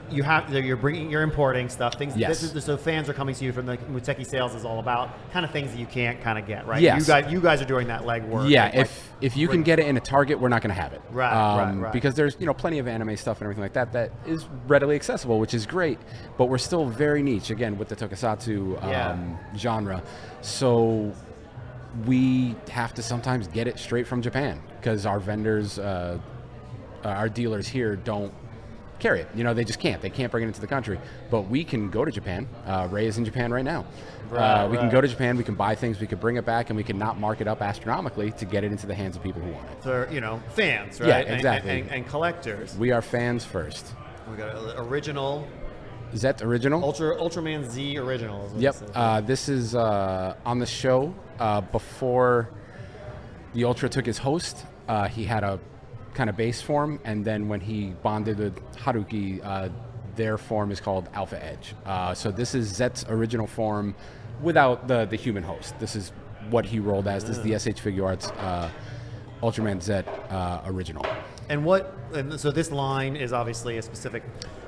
importing stuff. Things. Yes. So fans are coming to you from the Muteki sales is all about kind of things that you can't kind of get, right? Yes. You guys are doing that legwork. Yeah. If you can get it in a Target, we're not going to have it. Right. Because there's plenty of anime stuff and everything like that that is readily accessible, which is great. But we're still very niche again with the tokusatsu genre. So we have to sometimes get it straight from Japan because our vendors. Our dealers here don't carry it. They just can't. They can't bring it into the country. But we can go to Japan. Ray is in Japan right now. We can go to Japan. We can buy things. We can bring it back, and we can not mark it up astronomically to get it into the hands of people who want it. For fans, right? Yeah, exactly. And collectors. We are fans first. We got original. Zet original. Ultraman Z original. Yep. This is on the show before the Ultra took his host. He had a kind of base form, and then when he bonded with Haruki, their form is called Alpha Edge. So this is Zet's original form without the human host. This is what he rolled as. This is the SH Figure Arts Ultraman Zet original. And so this line is obviously a specific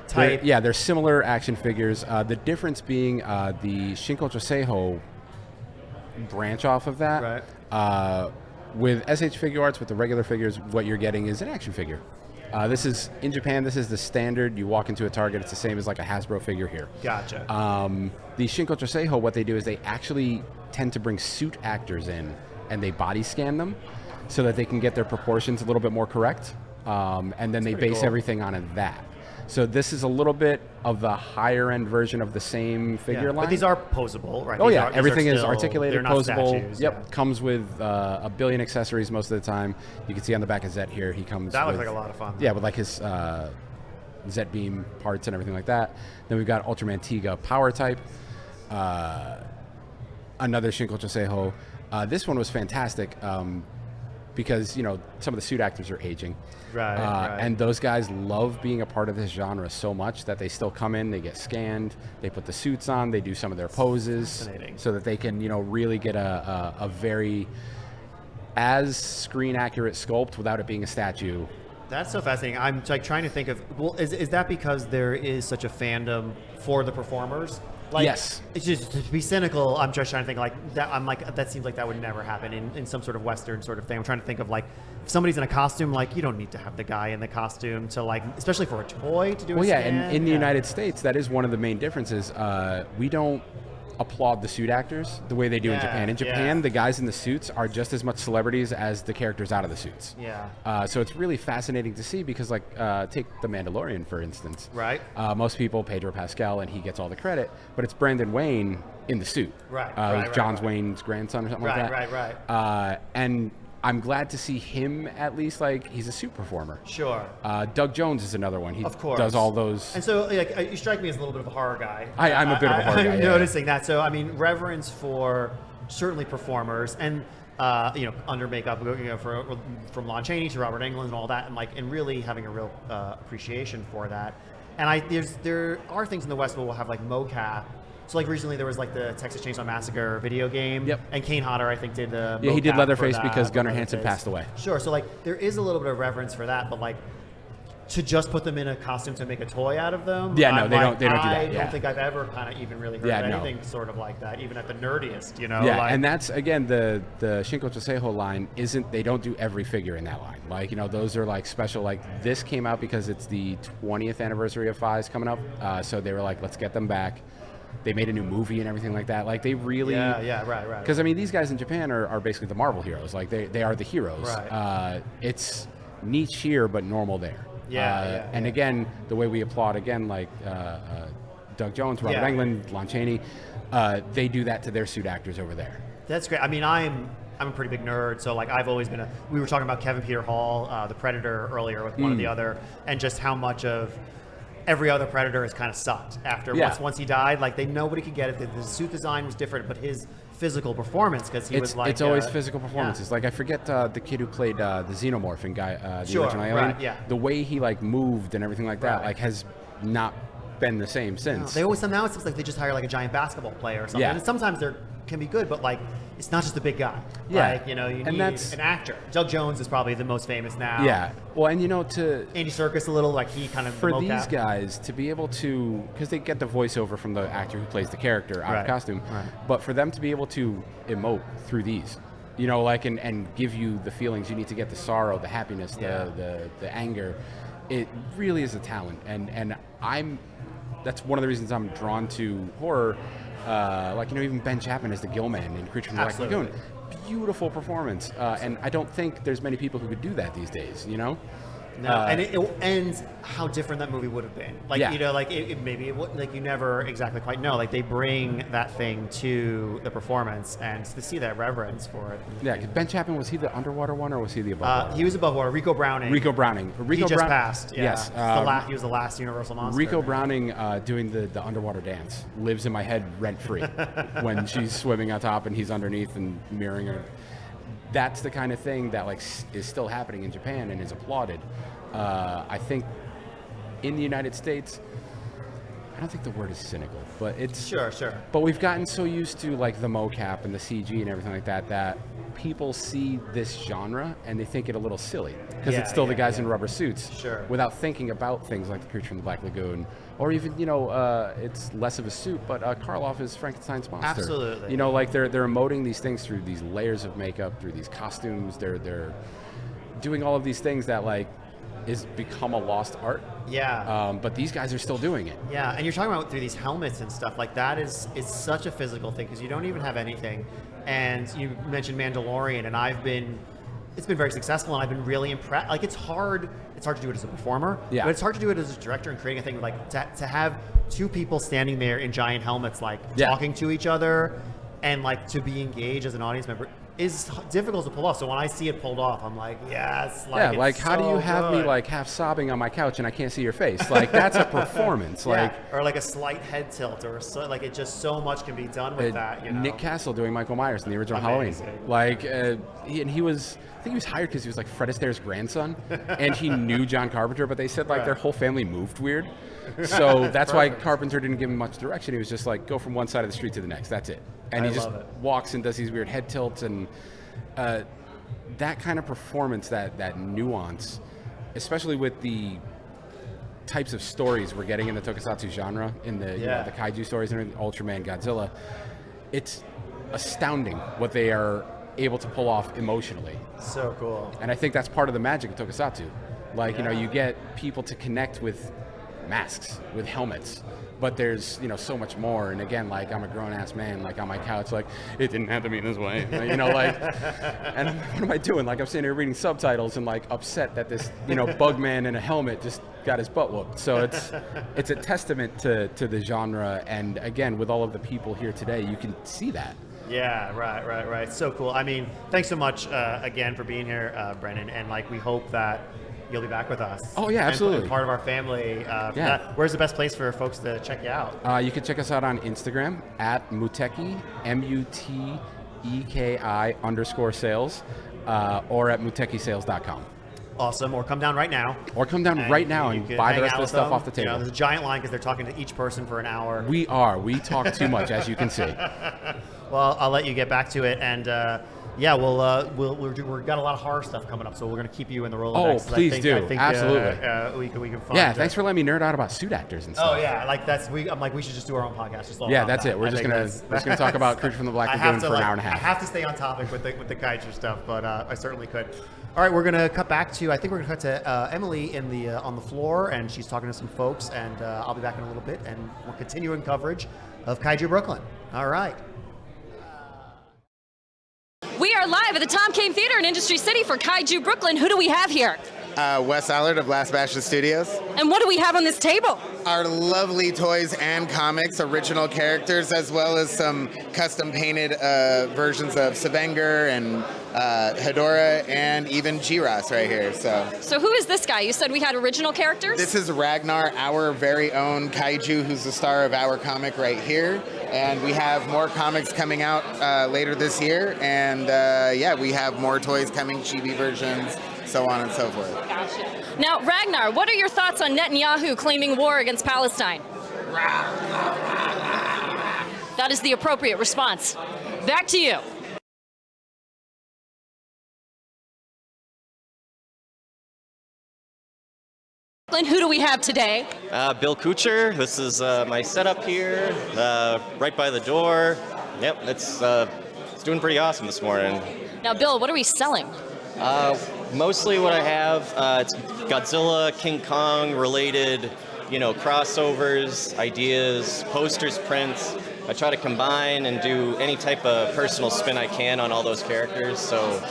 type. They're similar action figures. The difference being the Shinko Joseiho branch off of that. Right. With SH Figure Arts, with the regular figures, what you're getting is an action figure. This is, in Japan, this is the standard. You walk into a Target, it's the same as like a Hasbro figure here. Gotcha. The Shinko Joseiho, what they do is they actually tend to bring suit actors in, and they body scan them so that they can get their proportions a little bit more correct. And then they base everything on that. So this is a little bit of the higher end version of the same figure line. But these are posable, right? Everything is articulated, posable. Statues, yep, comes with a billion accessories most of the time. You can see on the back of Zet here, he comes That with, looks like a lot of fun. Yeah, with like his Zet beam parts and everything like that. Then we've got Ultraman Tiga power type. Another Shinko Joseiho. This one was fantastic because, some of the suit actors are aging. Right. And those guys love being a part of this genre so much that they still come in, they get scanned, they put the suits on, they do some of their poses so that they can, really get a very as screen accurate sculpt without it being a statue. That's so fascinating. I'm trying to think of, is that because there is such a fandom for the performers? Yes. It's just to be cynical. I'm just trying to think like that. I'm like, that seems like that would never happen in some sort of Western sort of thing. I'm trying to think of like, if somebody's in a costume, like you don't need to have the guy in the costume to like, especially for a toy to do a scan. And in the United States, that is one of the main differences. We don't applaud the suit actors the way they do in Japan. In Japan, the guys in the suits are just as much celebrities as the characters out of the suits. Yeah. So it's really fascinating to see because, like, take The Mandalorian, for instance. Right. Most people, Pedro Pascal, and he gets all the credit, but it's Brandon Wayne in the suit. Right. John Wayne's grandson or something like that. Right. And I'm glad to see him at least, like, he's a suit performer. Sure. Doug Jones is another one. He of course. does all those. And so, like, you strike me as a little bit of a horror guy. I'm a bit of a horror guy. I'm noticing that. So, I mean, reverence for certainly performers and, under makeup, from Lon Chaney to Robert Englund and all that, and really having a real appreciation for that. And there are things in the West where we'll have like mocap. So like recently there was like the Texas Chainsaw Massacre video game. Yep. And Kane Hodder, I think, did the he did mocap Leatherface for because that, Gunnar Hansen passed away. Sure. So like there is a little bit of reverence for that, but like to just put them in a costume to make a toy out of them. Yeah, no, they don't do that. I don't think I've ever kind of even really heard of anything sort of like that, even at the nerdiest, Yeah, like, and that's again the Shinko Joseiho line they don't do every figure in that line. Like, those are like special. Like this came out because it's the 20th anniversary of Fi's coming up, so they were like, let's get them back. They made a new movie and everything like that. Like they really, right. Because I mean, these guys in Japan are basically the Marvel heroes. Like they are the heroes. Right. It's niche here, but normal there. And again, the way we applaud again, like Doug Jones, Robert Englund, Lon Chaney, they do that to their suit actors over there. That's great. I mean, I'm a pretty big nerd, so like I've always been we were talking about Kevin Peter Hall, the Predator earlier with one of the other, and just how much of every other Predator has kind of sucked after once he died. Like nobody could get it. The suit design was different, but his physical performance, because he was like it's always physical performances. Like I forget the kid who played the Xenomorph guy, the original Alien. Right, yeah. The way he like moved and everything like that, like has not been the same since. They always now it seems like they just hire like a giant basketball player or something. Yeah. And sometimes they can be good, but like it's not just a big guy. Yeah. Like, you need that's an actor. Doug Jones is probably the most famous now. Yeah. Well, and to Andy Serkis a little, like he kind of for these guys to be able to, because they get the voiceover from the actor who plays the character out of costume, but for them to be able to emote through these, like and give you the feelings you need to get, the sorrow, the happiness, the anger, it really is a talent, and that's one of the reasons I'm drawn to horror. Even Ben Chapman as the Gillman in Creature from the Black Lagoon. Beautiful performance. And I don't think there's many people who could do that these days, No, and it ends how different that movie would have been. Like, maybe it would, like you never exactly quite know. Like they bring that thing to the performance, and to see that reverence for it. Yeah, because Ben Chapman, was he the underwater one or was he the above water? He was above water. Rico Browning. He just passed. Yeah. Yes. He was the last Universal monster. Rico Browning doing the underwater dance lives in my head rent-free when she's swimming on top and he's underneath and mirroring her. That's the kind of thing that is still happening in Japan and is applauded. I think in the United States, I don't think the word is cynical, but it's sure. But we've gotten so used to the mocap and the CG and everything like that people see this genre and they think it a little silly because it's still the guys in rubber suits, without thinking about things like the Creature from the Black Lagoon, or even it's less of a suit, but Karloff is Frankenstein's monster. Absolutely. They're emoting these things through these layers of makeup, through these costumes. They're doing all of these things that is become a lost art. Yeah. But these guys are still doing it. Yeah, and you're talking about through these helmets and stuff like that is such a physical thing because you don't even have anything. And you mentioned Mandalorian, and it's been very successful, and I've been really impressed. Like it's hard to do it as a performer, but it's hard to do it as a director and creating a thing to have two people standing there in giant helmets, talking to each other, and to be engaged as an audience member is difficult to pull off. So when I see it pulled off, I'm like, yes. How do you have me half sobbing on my couch and I can't see your face? That's a performance. Or a slight head tilt, or it just so much can be done with that. Nick Castle doing Michael Myers in the original Halloween. He was, I think he was hired because he was Fred Astaire's grandson, and he knew John Carpenter, but they said their whole family moved weird. So that's why Carpenter didn't give him much direction. He was just go from one side of the street to the next. That's it. And he just walks and does these weird head tilts, and that kind of performance, that nuance, especially with the types of stories we're getting in the tokusatsu genre, in the the kaiju stories and Ultraman, Godzilla, it's astounding what they are able to pull off emotionally. So cool. And I think that's part of the magic of tokusatsu. You get people to connect with masks, with helmets, but there's so much more. And again, I'm a grown-ass man, on my couch, it didn't have to be this way, and what am I doing? I'm sitting here reading subtitles and upset that this bug man in a helmet just got his butt whooped. So it's a testament to the genre, and again, with all of the people here today, you can see that. Yeah, right. So cool. I mean, thanks so much again for being here, Brennan, and we hope that you'll be back with us. Oh yeah, absolutely. And part of our family. Where's the best place for folks to check you out? You can check us out on Instagram at Muteki, MUTEKI_sales, or at mutekisales.com. Awesome. Or come down right now. And buy the rest of the stuff off the table. There's a giant line because they're talking to each person for an hour. We talk too much, as you can see. Well, I'll let you get back to it, and we've got a lot of horror stuff coming up, so we're going to keep you in the Rolodex. Oh, please do. Absolutely. We can find. Yeah, thanks for letting me nerd out about suit actors and stuff. Oh yeah, I'm we should just do our own podcast. That's it. We're just gonna talk about Creature from the Black Lagoon for an hour and a half. I have to stay on topic with the kaiju stuff, but I certainly could. All right, we're gonna cut back to. I think we're gonna cut to Emily in the on the floor, and she's talking to some folks, and I'll be back in a little bit, and we're continuing coverage of Kaiju Brooklyn. All right. We are live at the Tom Kane Theater in Industry City for Kaiju Brooklyn. Who do we have here? Wes Allard of Last Bastion Studios. And what do we have on this table? Our lovely toys and comics, original characters, as well as some custom painted versions of Savenger and Hedora and even G-Ross right here. So who is this guy? You said we had original characters? This is Ragnar, our very own kaiju, who's the star of our comic right here. And we have more comics coming out later this year. And yeah, we have more toys coming, chibi versions, so on and so forth. Gotcha. Now, Ragnar, what are your thoughts on Netanyahu claiming war against Palestine? That is the appropriate response. Back to you. Who do we have today? Bill Kuchar. This is my setup here, right by the door. Yep, it's doing pretty awesome this morning. Now, Bill, what are we selling? Mostly what I have, it's Godzilla, King Kong related, crossovers, ideas, posters, prints. I try to combine and do any type of personal spin I can on all those characters, so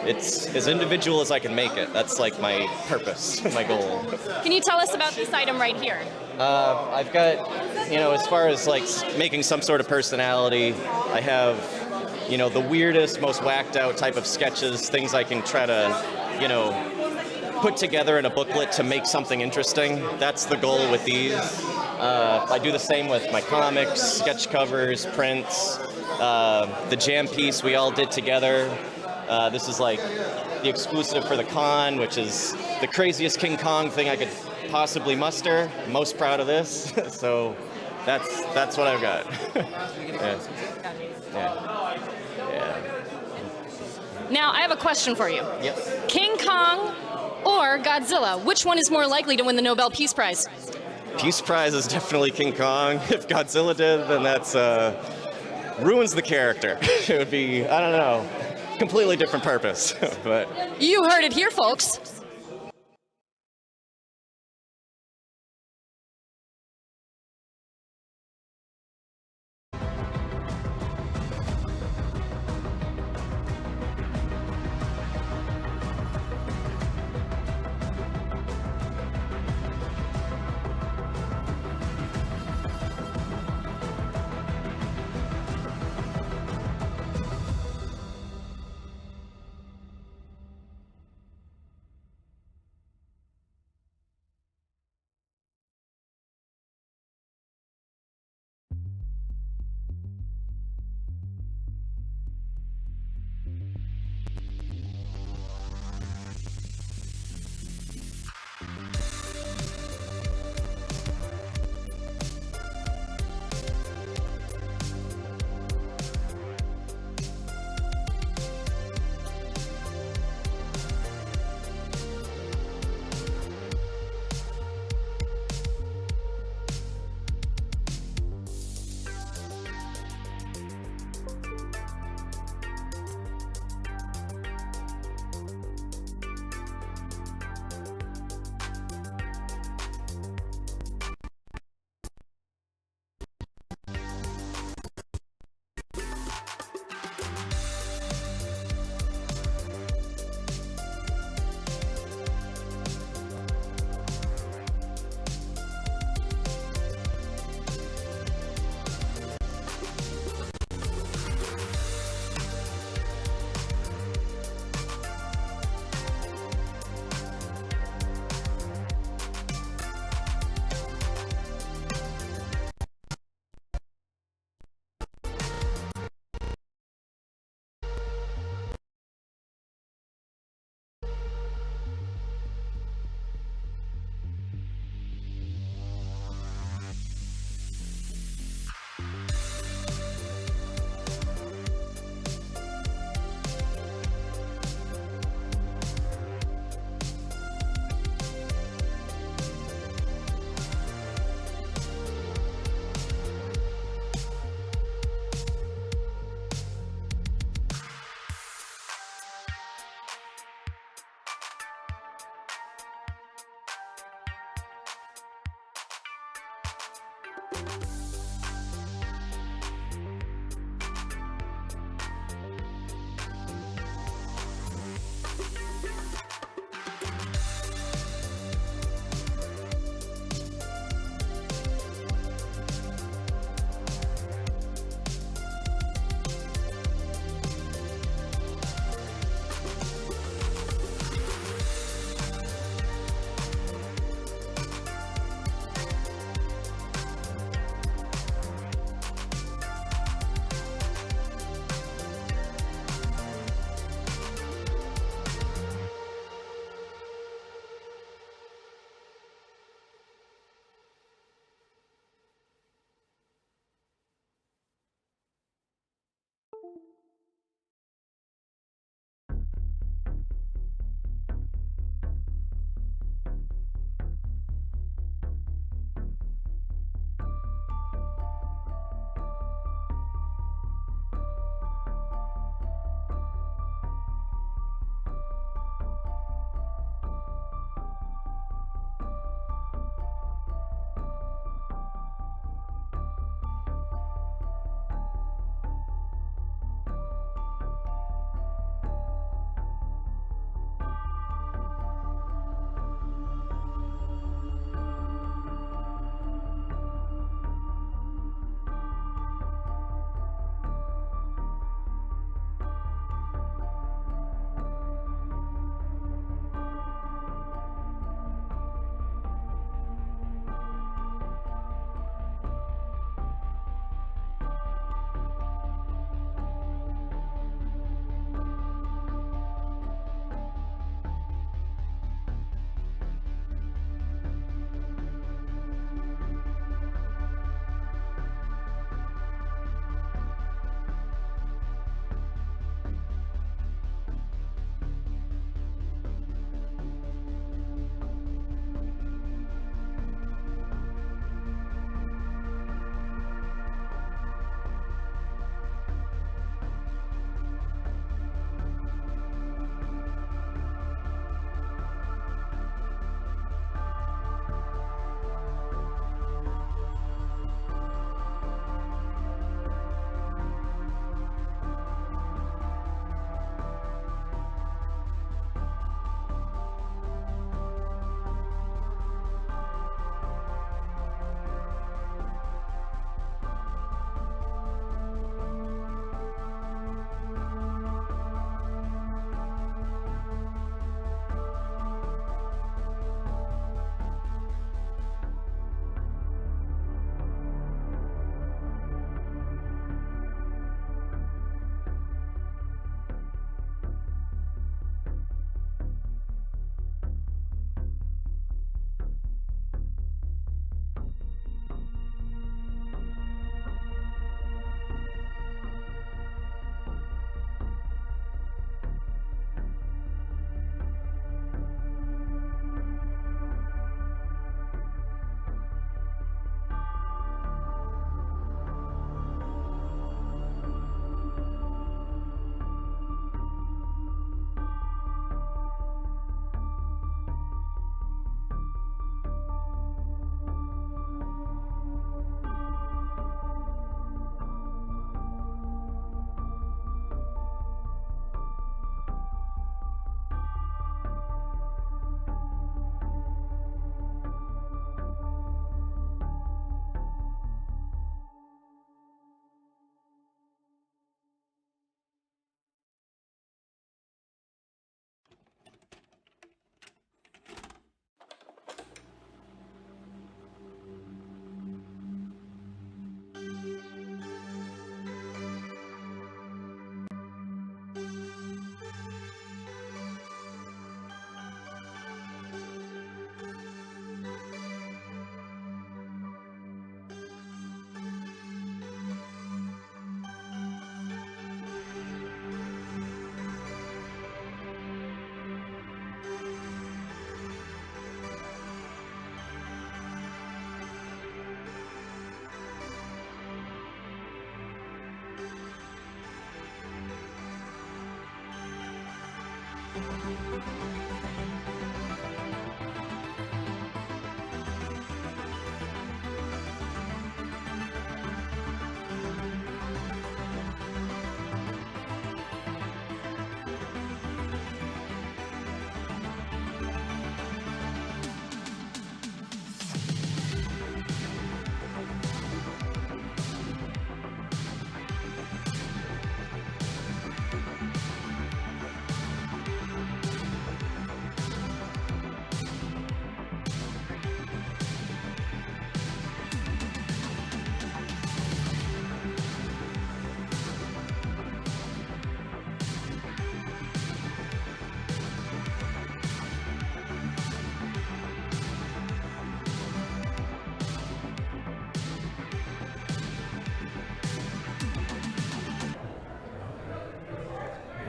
it's as individual as I can make it. That's like my purpose, my goal. Can you tell us about this item right here? I've got, as far as like making some sort of personality, I have, the weirdest, most whacked out type of sketches, things I can try to, put together in a booklet to make something interesting. That's the goal with these. I do the same with my comics, sketch covers, prints, the jam piece we all did together. This is like the exclusive for the con, which is the craziest King Kong thing I could possibly muster. I'm most proud of this. So that's what I've got. Yeah. Now, I have a question for you. Yep. King Kong or Godzilla, which one is more likely to win the Nobel Peace Prize? Peace Prize is definitely King Kong. If Godzilla did, then that's ruins the character. It would be, I don't know, completely different purpose. But you heard it here, folks.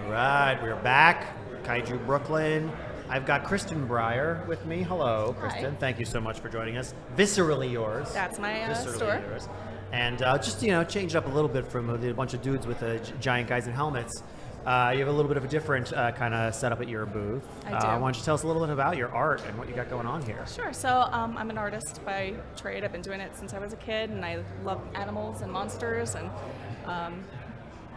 All right, we're back. Kaiju Brooklyn. I've got Kristen Breyer with me. Hello, Kristen. Hi. Thank you so much for joining us. Viscerally Yours. That's my Viscerally store. Yours. And just, change it up a little bit from a bunch of dudes with giant guys in helmets. You have a little bit of a different kind of setup at your booth. I do. Why don't you tell us a little bit about your art and what you got going on here? Sure. So I'm an artist by trade. I've been doing it since I was a kid, and I love animals and monsters, and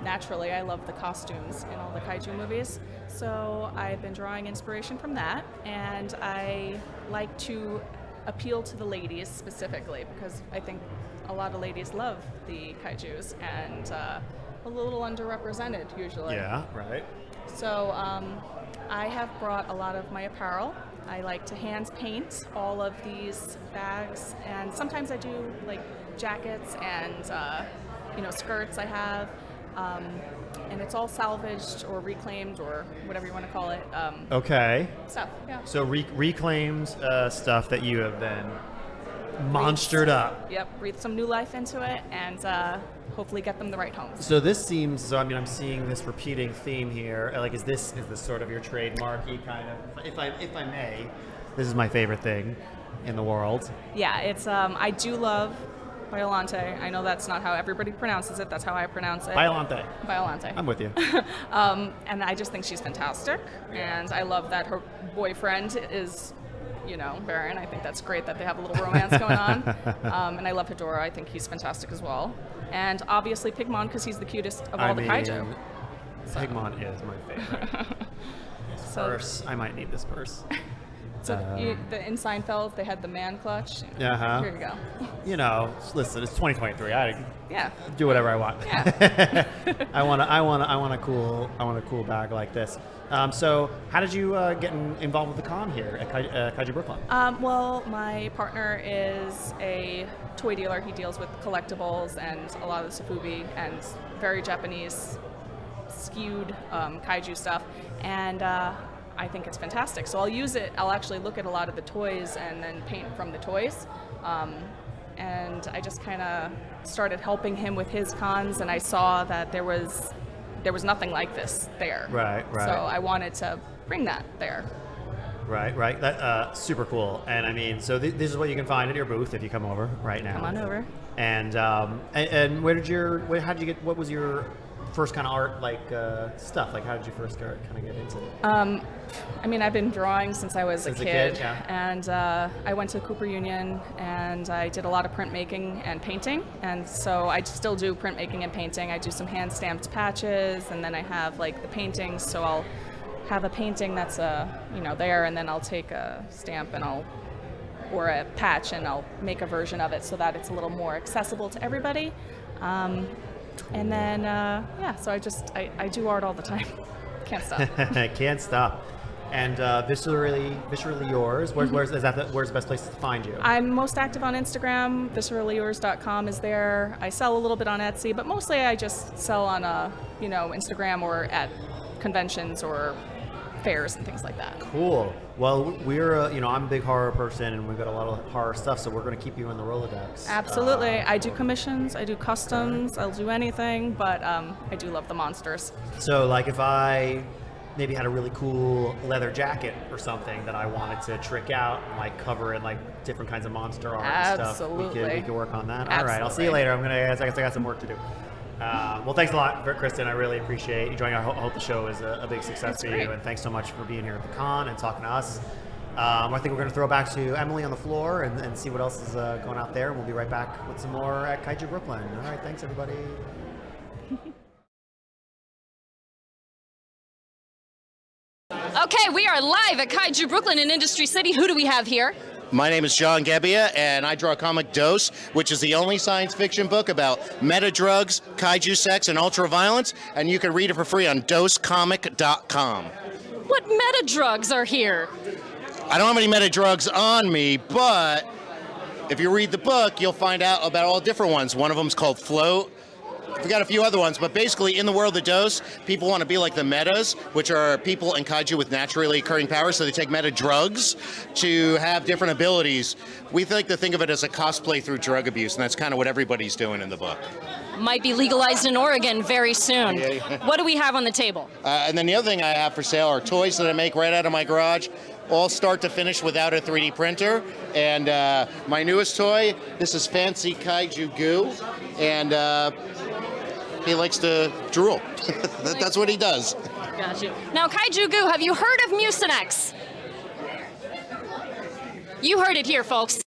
naturally I love the costumes in all the kaiju movies. So I've been drawing inspiration from that, and I like to appeal to the ladies specifically because I think a lot of ladies love the kaijus and a little underrepresented usually. Yeah, right. So I have brought a lot of my apparel. I like to hand paint all of these bags, and sometimes I do like jackets and skirts I have, and it's all salvaged or reclaimed or whatever you want to call it. Okay. Stuff, yeah. So reclaimed stuff that you have then monstered up. Yep, breathe some new life into it, and hopefully get them the right homes. So this seems, I'm seeing this repeating theme here. Like, is this sort of your trademarky kind of, if I may, this is my favorite thing in the world. Yeah, it's, I do love Biollante. I know that's not how everybody pronounces it. That's how I pronounce it. Biollante. Biollante. I'm with you. And I just think she's fantastic. And I love that her boyfriend is, Baron. I think that's great that they have a little romance going on. And I love Hedora. I think he's fantastic as well. And obviously Pigmon, because he's the cutest of all the kaiju. Pigmon is my favorite. This purse. I might need this purse. So in Seinfeld, they had the man clutch. Uh-huh. Here you go. Listen, it's 2023. I Yeah. do whatever I want. Yeah. I want a cool bag like this. So how did you get involved with the con here at KAIJU Brooklyn? Well, my partner is a toy dealer. He deals with collectibles and a lot of the Sofubi and very Japanese skewed kaiju stuff. And I think it's fantastic. So I'll use it. I'll actually look at a lot of the toys and then paint from the toys. And I just kind of started helping him with his cons, and I saw that there was nothing like this there. Right. So I wanted to bring that there. Right. That super cool. And so this is what you can find at your booth if you come over right now. Come on over. And what was your first kind of art stuff? Like, how did you first kind of get into it? I've been drawing since I was a kid, yeah. And I went to Cooper Union, and I did a lot of printmaking and painting, and so I still do printmaking and painting. I do some hand-stamped patches, and then I have the paintings, so I'll have a painting that's there, and then I'll take a stamp or a patch, and I'll make a version of it so that it's a little more accessible to everybody. And then, so I do art all the time. Can't stop. Can't stop. And viscerally yours. Where's the best place to find you? I'm most active on Instagram. Viscerallyyours.com is there. I sell a little bit on Etsy, but mostly I just sell on Instagram or at conventions or fairs and things like that. Cool. Well, we're I'm a big horror person, and we've got a lot of horror stuff, so we're going to keep you in the Rolodex. Absolutely. I do commissions. I do customs. I'll do anything, but I do love the monsters. So, if I maybe had a really cool leather jacket or something that I wanted to trick out and cover in different kinds of monster art and stuff, we could work on that. Absolutely. All right, I'll see you later. I guess I got some work to do. Well, thanks a lot, Kristen. I really appreciate you joining. I hope the show is a big success for you. And thanks so much for being here at the con and talking to us. I think we're going to throw back to Emily on the floor and see what else is going out there. We'll be right back with some more at KAIJU Brooklyn. All right, thanks, everybody. Okay, we are live at KAIJU Brooklyn in Industry City. Who do we have here? My name is John Gebbia, and I draw comic Dose, which is the only science fiction book about meta drugs, kaiju sex, and ultra-violence, and you can read it for free on dosecomic.com. What meta drugs are here? I don't have any meta drugs on me, but if you read the book, you'll find out about all different ones. One of them is called Float. We got a few other ones, but basically in the world of Dose, people want to be like the metas, which are people in kaiju with naturally occurring powers, so they take meta drugs to have different abilities. We like to think of it as a cosplay through drug abuse, and that's kind of what everybody's doing in the book. Might be legalized in Oregon very soon. Yeah. What do we have on the table? And then the other thing I have for sale are toys that I make right out of my garage, all start to finish without a 3D printer. And my newest toy, this is Fancy Kaiju Goo, and he likes to drool. That's what he does. Gotcha. Now, Kaiju Goo, have you heard of Mucinex? You heard it here, folks.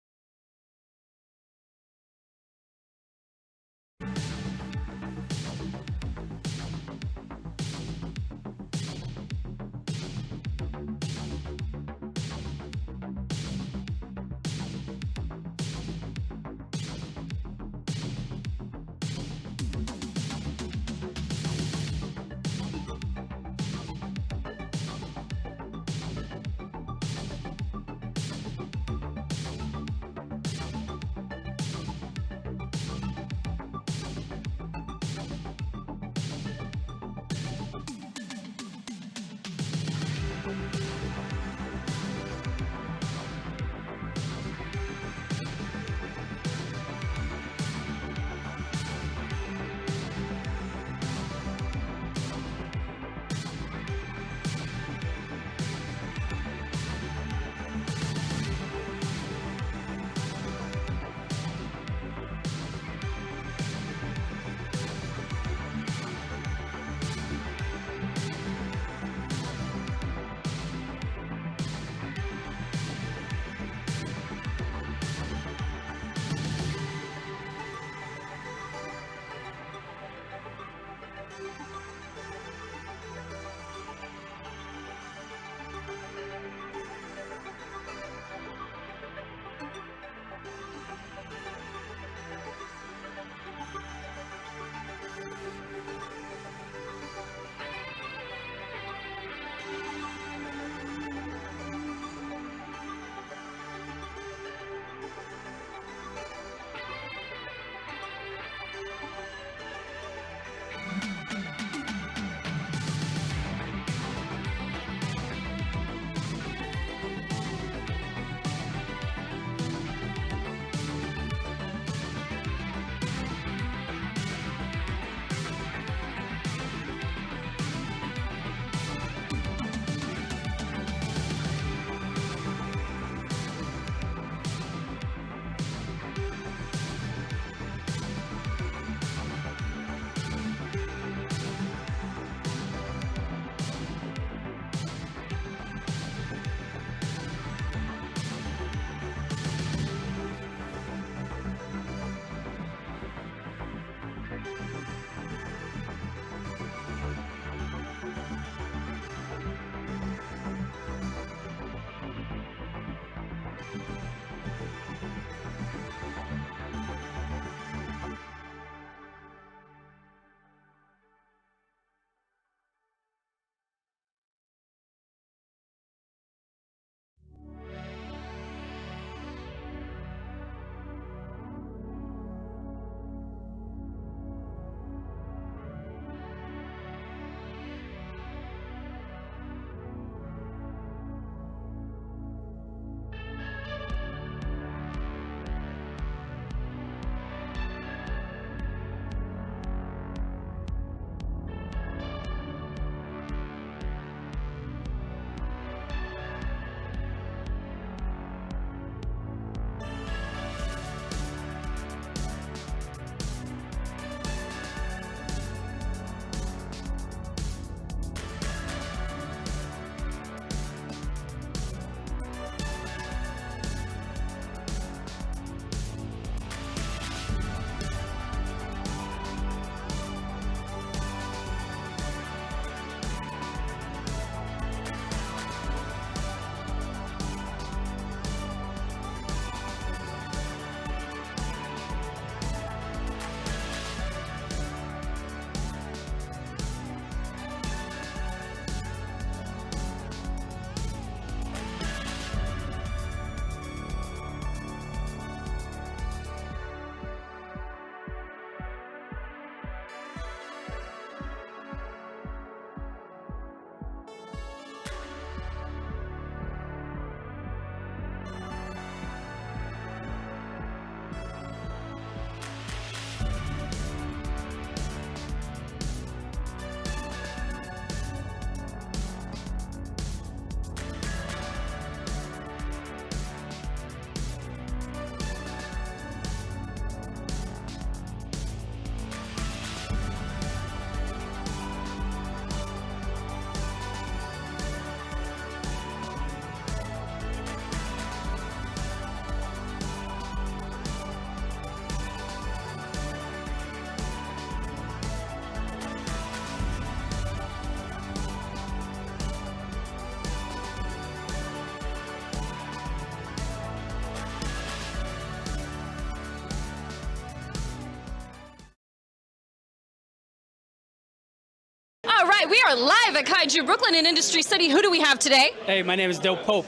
right, we are live at Kaiju Brooklyn in Industry City. Who do we have today? Hey, my name is Dope Pope.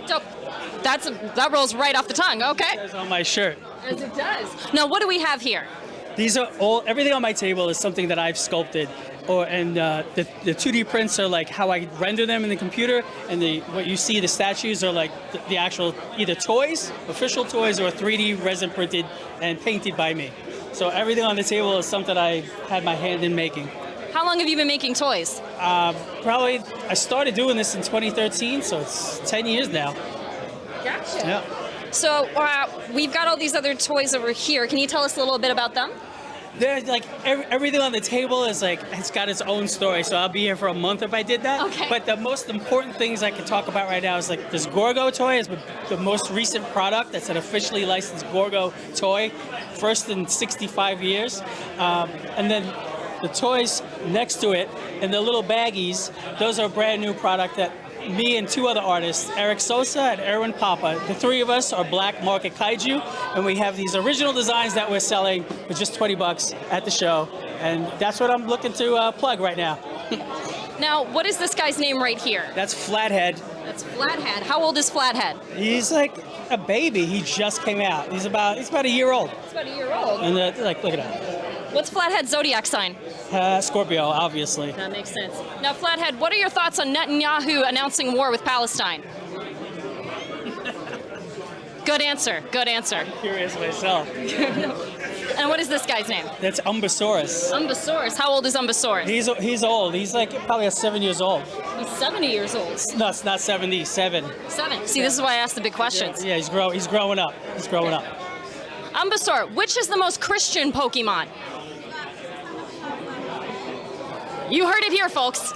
Dope. That rolls right off the tongue. Okay. It's on my shirt. As it does. Now, what do we have here? These are all. Everything on my table is something that I've sculpted, the 2D prints are like how I render them in the computer, and what you see, the statues are like the actual either toys, official toys, or 3D resin printed and painted by me. So everything on the table is something I had my hand in making. How long have you been making toys? Probably, I started doing this in 2013, so it's 10 years now. Gotcha. Yeah. So we've got all these other toys over here. Can you tell us a little bit about them? There's like everything on the table is like, it's got its own story, so I'll be here for a month if I did that. Okay. But the most important things I can talk about right now is like this Gorgo toy is the most recent product that's an officially licensed Gorgo toy, first in 65 years. And then the toys next to it and the little baggies, those are a brand new product that me and two other artists, Eric Sosa and Erwin Papa, the three of us are black market kaiju, and we have these original designs that we're selling for just 20 bucks at the show, and that's what I'm looking to plug right now. Now, what is this guy's name right here? That's Flathead. That's Flathead. How old is Flathead? He's like a baby. He just came out. He's about a year old. He's about a year old. And like, look at that. What's Flathead's zodiac sign? Scorpio, obviously. That makes sense. Now, Flathead, what are your thoughts on Netanyahu announcing war with Palestine? Good answer. Good answer. I'm curious myself. And what is this guy's name? That's Umbosaurus. Umbosaurus. How old is Umbosaurus? He's old. He's like probably 7 years old. He's 70 years old. No, it's not 70. 7. 7. See, this is why I asked the big questions. Yeah, he's growing up. He's growing up. Umbosaur, which is the most Christian Pokemon? You heard it here, folks.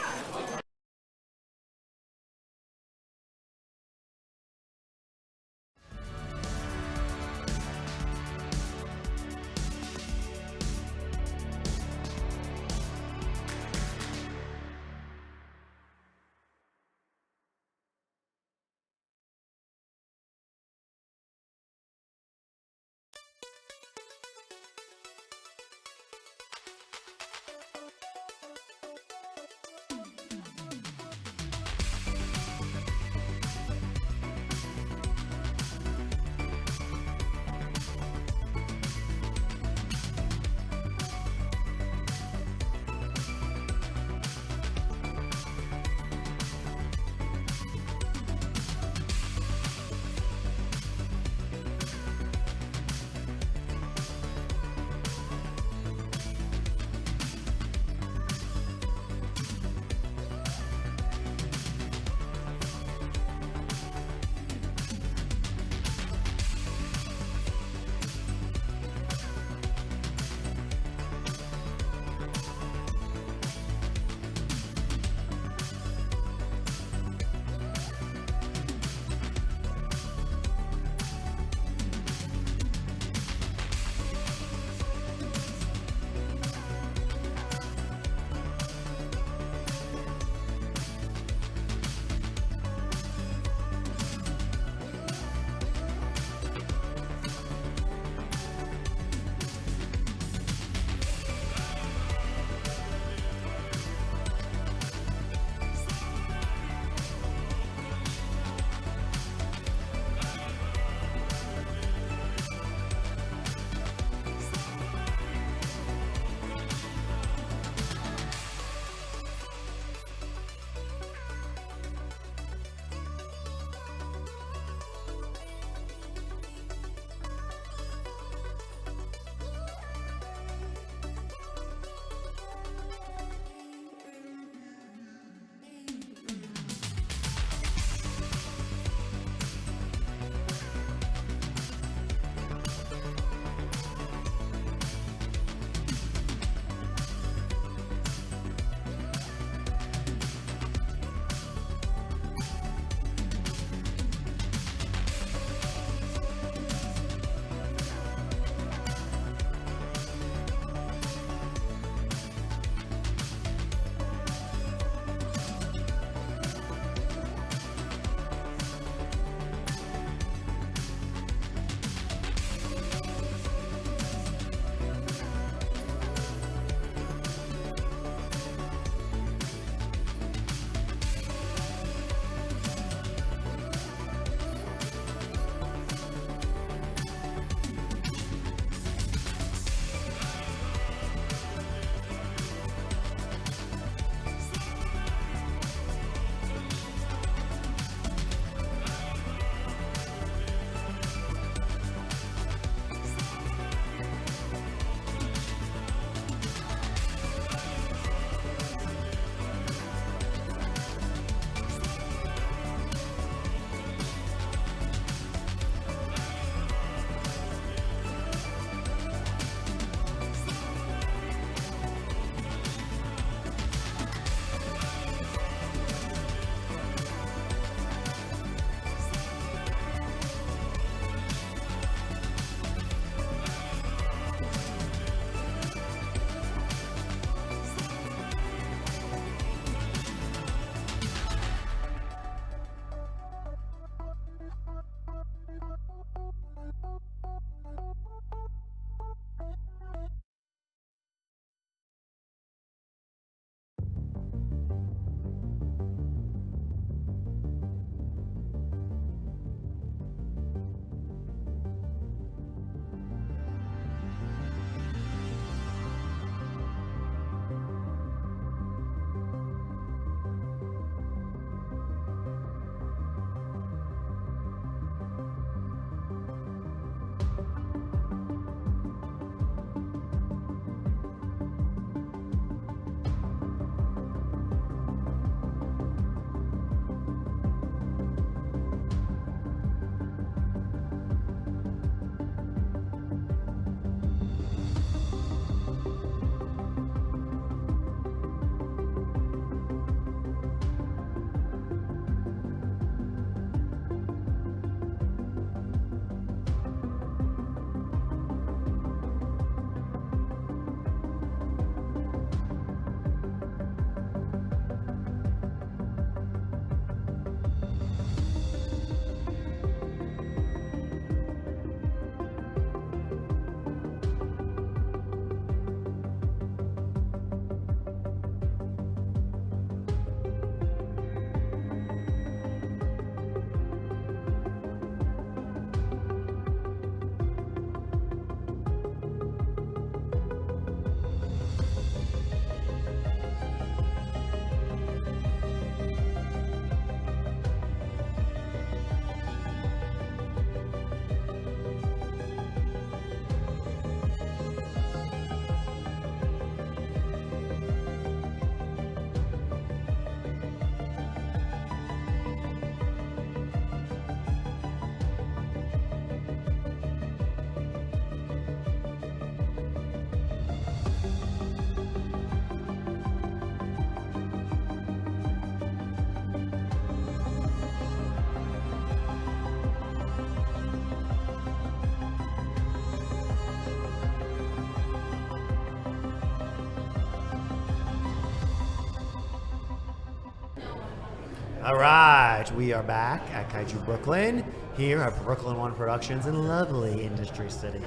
All right, we are back at KAIJU Brooklyn, here at bkONEproductions in lovely Industry City.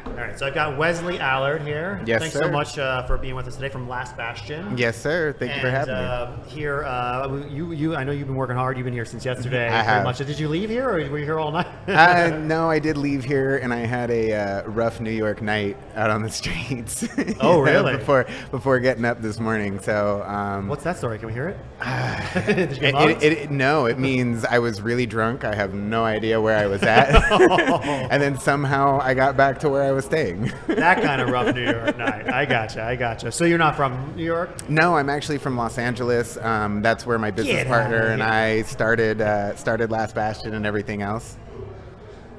All right, so I've got Wesley Allard here. Yes, Thanks sir. so much for being with us today from Last Bastion. Yes, sir. Thank you for having me. Here, I know you've been working hard. You've been here since yesterday. I have. Much. Did you leave here, or were you here all night? No, I did leave here, and I had a rough New York night out on the streets. Oh, really? before getting up this morning. So, what's that story? Can we hear it? Did you get mugged? No, it means I was really drunk. I have no idea where I was at, and then somehow I got back to where I was staying. That kind of rough New York night. I gotcha. So you're not from New York? No, I'm actually from Los Angeles. That's where my business Get partner outta and here. I started Last Bastion and everything else.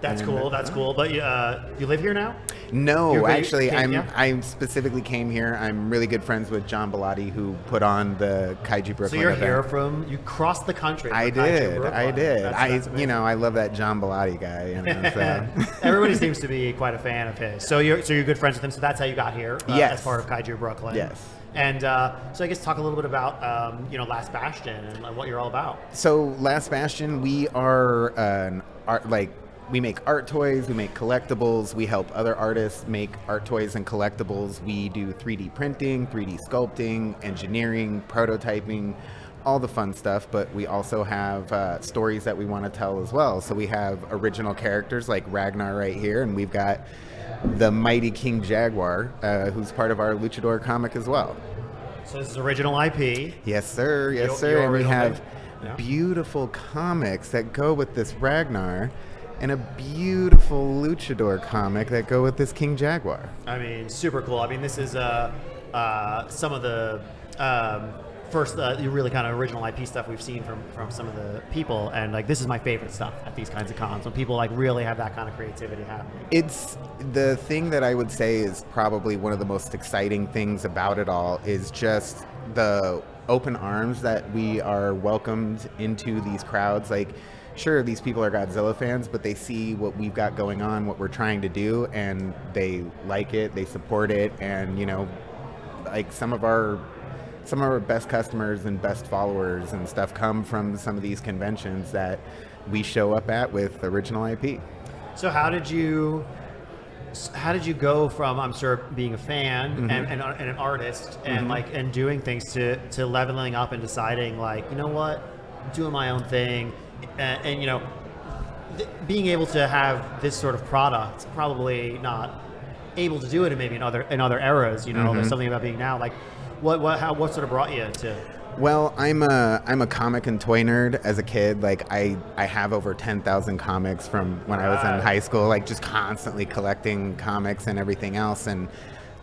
That's cool. That's cool. But you live here now? No, actually, I specifically came here. I'm really good friends with John Bellotti, who put on the KAIJU Brooklyn So you're event. here you crossed the country. I for KAIJU did. Brooklyn. That's amazing. I love that John Bellotti guy. So. Everybody seems to be quite a fan of his. So you're good friends with him. So that's how you got here. Yes. As part of KAIJU Brooklyn. Yes. And so I guess talk a little bit about Last Bastion and what you're all about. So Last Bastion, we are we make art toys, we make collectibles, we help other artists make art toys and collectibles. We do 3D printing, 3D sculpting, engineering, prototyping, all the fun stuff, but we also have stories that we want to tell as well. So we have original characters like Ragnar right here, and we've got the mighty King Jaguar, who's part of our Luchador comic as well. So this is original IP. Yes, sir. Yes, sir. Your And we original have thing? Yeah. beautiful comics that go with this Ragnar, and a beautiful Luchador comic that go with this King Jaguar. I mean, super cool. I mean, this is some of the first really kind of original IP stuff we've seen from some of the people, and like this is my favorite stuff at these kinds of cons when people like really have that kind of creativity happening. It's the thing that I would say is probably one of the most exciting things about it all is just the open arms that we are welcomed into these crowds. Like, sure, these people are Godzilla fans, but they see what we've got going on, what we're trying to do, and they like it, they support it, and like some of our best customers and best followers and stuff come from some of these conventions that we show up at with original IP. So how did you go from, I'm sure, being a fan and an artist and and doing things to leveling up and deciding like, you know what, doing my own thing, and being able to have this sort of product, probably not able to do it maybe in other eras, there's something about being now, like what sort of brought you to? Well, I'm a comic and toy nerd as a kid. Like I have over 10,000 comics from when I was in high school, like just constantly collecting comics and everything else. And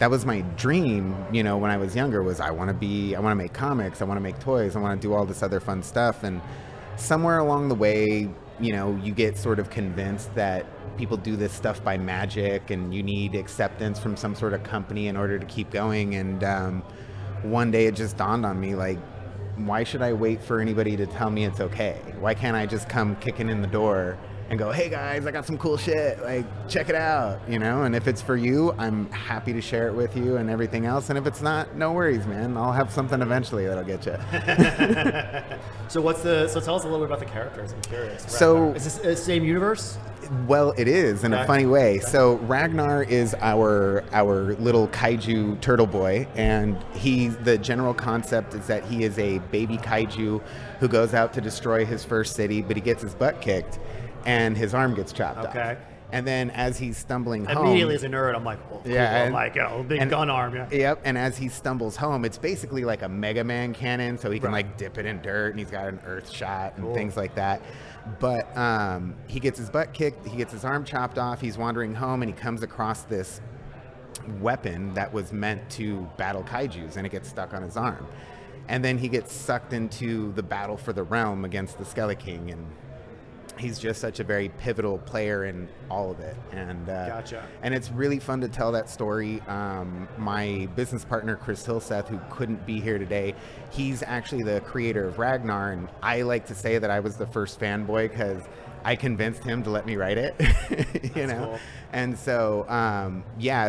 that was my dream, when I was younger, was I want to make comics, I want to make toys, I want to do all this other fun stuff. And somewhere along the way, you get sort of convinced that people do this stuff by magic and you need acceptance from some sort of company in order to keep going. And one day it just dawned on me, like, why should I wait for anybody to tell me it's okay? Why can't I just come kicking in the door and go, hey guys, I got some cool shit, like check it out, And if it's for you, I'm happy to share it with you and everything else. And if it's not, no worries, man. I'll have something eventually that'll get you. So tell us a little bit about the characters. I'm curious. So is this the same universe? Well, it is in a funny way. So Ragnar is our little kaiju turtle boy, and the general concept is that he is a baby kaiju who goes out to destroy his first city, but he gets his butt kicked and his arm gets chopped off. And then as he's stumbling home, immediately as a nerd, I'm like, oh, cool. I'm like, big gun arm. Yeah. Yep. And as he stumbles home, it's basically like a Mega Man cannon, so he can like dip it in dirt, and he's got an earth shot and things like that. But he gets his butt kicked, he gets his arm chopped off, he's wandering home, and he comes across this weapon that was meant to battle kaijus, and it gets stuck on his arm. And then he gets sucked into the battle for the realm against the Skelly King, and he's just such a very pivotal player in all of it. And Gotcha. And it's really fun to tell that story. My business partner, Chris Hilseth, who couldn't be here today, he's actually the creator of Ragnar, and I like to say that I was the first fanboy because I convinced him to let me write it. Cool. And so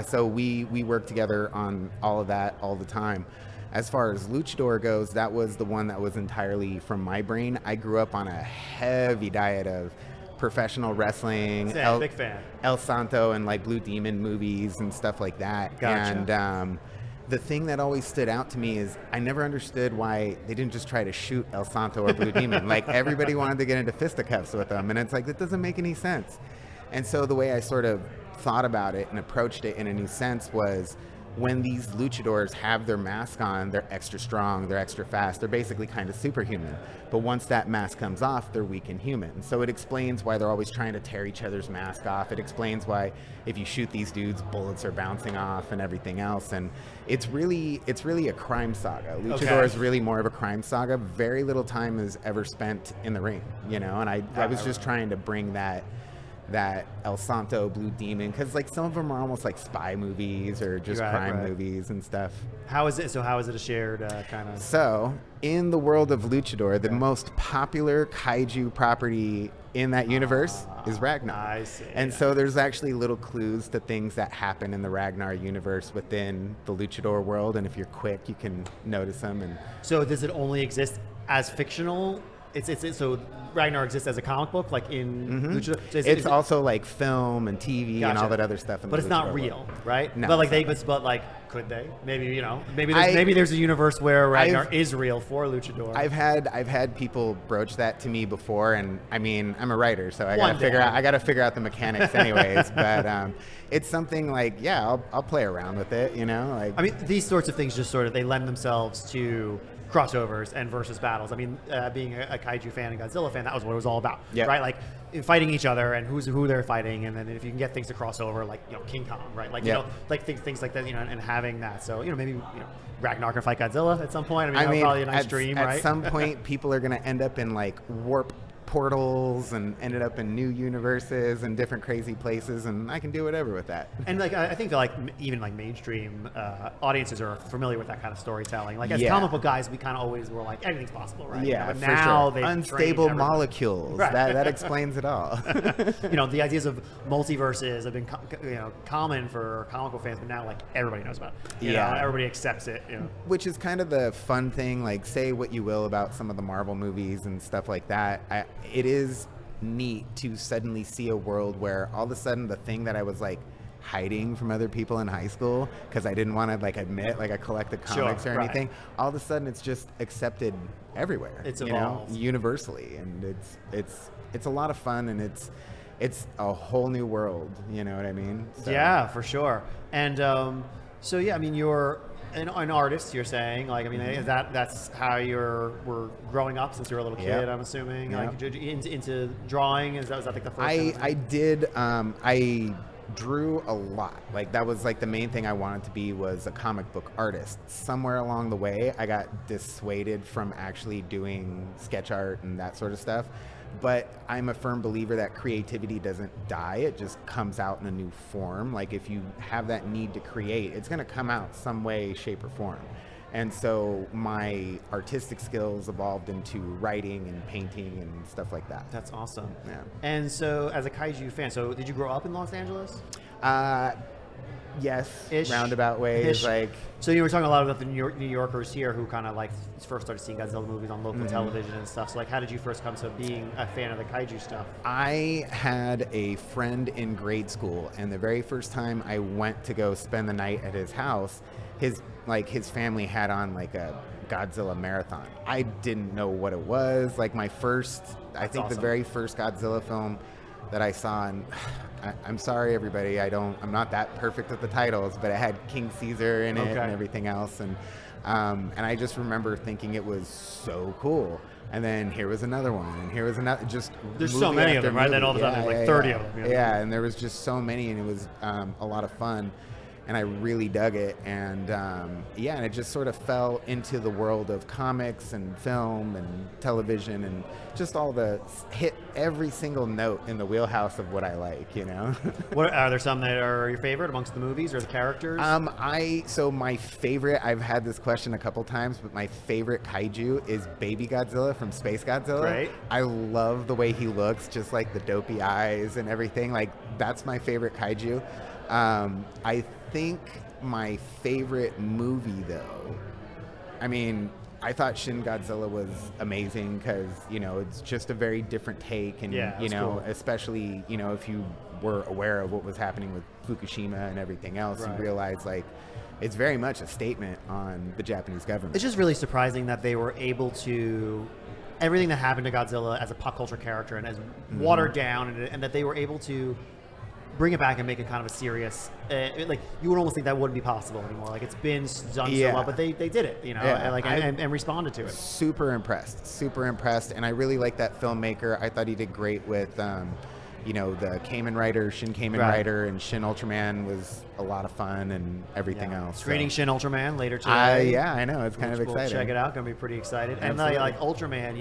so we work together on all of that all the time. As far as Luchador goes, that was the one that was entirely from my brain. I grew up on a heavy diet of professional wrestling, Big fan. El Santo and like Blue Demon movies and stuff like that. Gotcha. And the thing that always stood out to me is I never understood why they didn't just try to shoot El Santo or Blue Demon. Like everybody wanted to get into fisticuffs with them, and it's like that doesn't make any sense. And so the way I sort of thought about it and approached it in a new sense was, when these luchadors have their mask on, they're extra strong, they're extra fast, they're basically kind of superhuman. But once that mask comes off, they're weak and human. So it explains why they're always trying to tear each other's mask off. It explains why if you shoot these dudes, bullets are bouncing off and everything else. And it's really a crime saga. Luchador is really more of a crime saga. Very little time is ever spent in the ring, you know, and I was just trying to bring that El Santo, Blue Demon, because like some of them are almost like spy movies or just crime movies and stuff. How is it a shared kind of? So in the world of Luchador, the most popular kaiju property in that universe is Ragnar. I see. And so there's actually little clues to things that happen in the Ragnar universe within the Luchador world, and if you're quick, you can notice them. And so does it only exist as fictional? It's so Ragnar exists as a comic book, like in Luchador? So it's also like film and TV and all that other stuff. But it's not real, right? No. But like but like, could they? Maybe, you know, maybe there's a universe where Ragnar is real for Luchador. I've had people broach that to me before, and I mean, I'm a writer, so I gotta figure out the mechanics anyways. But it's something like, yeah, I'll play around with it, you know. Like, I mean, these sorts of things just sort of, they lend themselves to crossovers and versus battles. I mean, being a kaiju fan and Godzilla fan, that was what it was all about, right? Like fighting each other and who they're fighting, and then if you can get things to cross over, like, you know, King Kong, right? Like, you know, like things like that, you know, and having that. So, you know, maybe, you know, Ragnar can fight Godzilla at some point. I mean, probably a nice dream, right? At some point, people are going to end up in like warp portals and ended up in new universes and different crazy places, and I can do whatever with that. And like, I think that like even like mainstream audiences are familiar with that kind of storytelling. Like as comic book guys, we kind of always were like, anything's possible, right? Yeah, but for now sure. they've Unstable molecules. Right. That explains it all. You know, the ideas of multiverses have been common for comic book fans, but now like everybody knows about it. You know, everybody accepts it. You know? Which is kind of the fun thing. Like, say what you will about some of the Marvel movies and stuff like that. It is neat to suddenly see a world where all of a sudden the thing that I was like hiding from other people in high school because I didn't want to like admit like I collected comics or anything, all of a sudden it's just accepted everywhere. It's evolved, universally, and it's a lot of fun, and it's a whole new world. You know what I mean? So. Yeah, for sure. And so yeah, I mean, you're an artist, you're saying, like, I mean, that's how were growing up since you were a little kid, I'm assuming, like into drawing. Was that like the first thing? I did. I drew a lot. Like that was like the main thing I wanted to be, was a comic book artist. Somewhere along the way, I got dissuaded from actually doing sketch art and that sort of stuff. But I'm a firm believer that creativity doesn't die. It just comes out in a new form. Like if you have that need to create, it's going to come out some way, shape, or form. And so my artistic skills evolved into writing and painting and stuff like that. That's awesome. Yeah. And so as a kaiju fan, so did you grow up in Los Angeles? Yes, Ish. roundabout ways. Ish. Like, so you were talking a lot about the New Yorkers here who kind of like first started seeing Godzilla movies on local television and stuff. So like, how did you first come to being a fan of the kaiju stuff? I had a friend in grade school, and the very first time I went to go spend the night at his house, his family had on like a Godzilla marathon. I didn't know what it was. Like my first, I think the very first Godzilla film that I saw, and I'm sorry everybody, I'm not that perfect with the titles, but it had King Caesar in it and everything else, and I just remember thinking it was so cool. And then here was another one, and here was another. Just there's so many of them, right? Then all of a sudden, there's like 30 of them. Yeah, and there was just so many, and it was a lot of fun. And I really dug it, and and it just sort of fell into the world of comics and film and television, and just hit every single note in the wheelhouse of what I like, you know. What are there some that are your favorite amongst the movies or the characters? So my favorite, I've had this question a couple times, but my favorite kaiju is Baby Godzilla from Space Godzilla. Right. I love the way he looks, just like the dopey eyes and everything. Like that's my favorite kaiju. I think my favorite movie, though, I mean, I thought Shin Godzilla was amazing because, you know, it's just a very different take. And, Yeah, you know, cool. especially, you know, if you were aware of what was happening with Fukushima and everything else, Right. you realize, like, it's very much a statement on the Japanese government. It's just really surprising that they were able to, everything that happened to Godzilla as a pop culture character and as watered down, and that they were able to bring it back and make it kind of a serious, like you would almost think that wouldn't be possible anymore. Like it's been done so well, but they did it, you know, and responded to it. Super impressed, and I really like that filmmaker. I thought he did great with, you know, the Kamen Rider, Shin Kamen Rider, and Shin Ultraman was a lot of fun, and everything else. Screening Shin Ultraman later today. Yeah, I know, it's kind of exciting. We'll check it out. Gonna be pretty excited. Absolutely. And like Ultraman,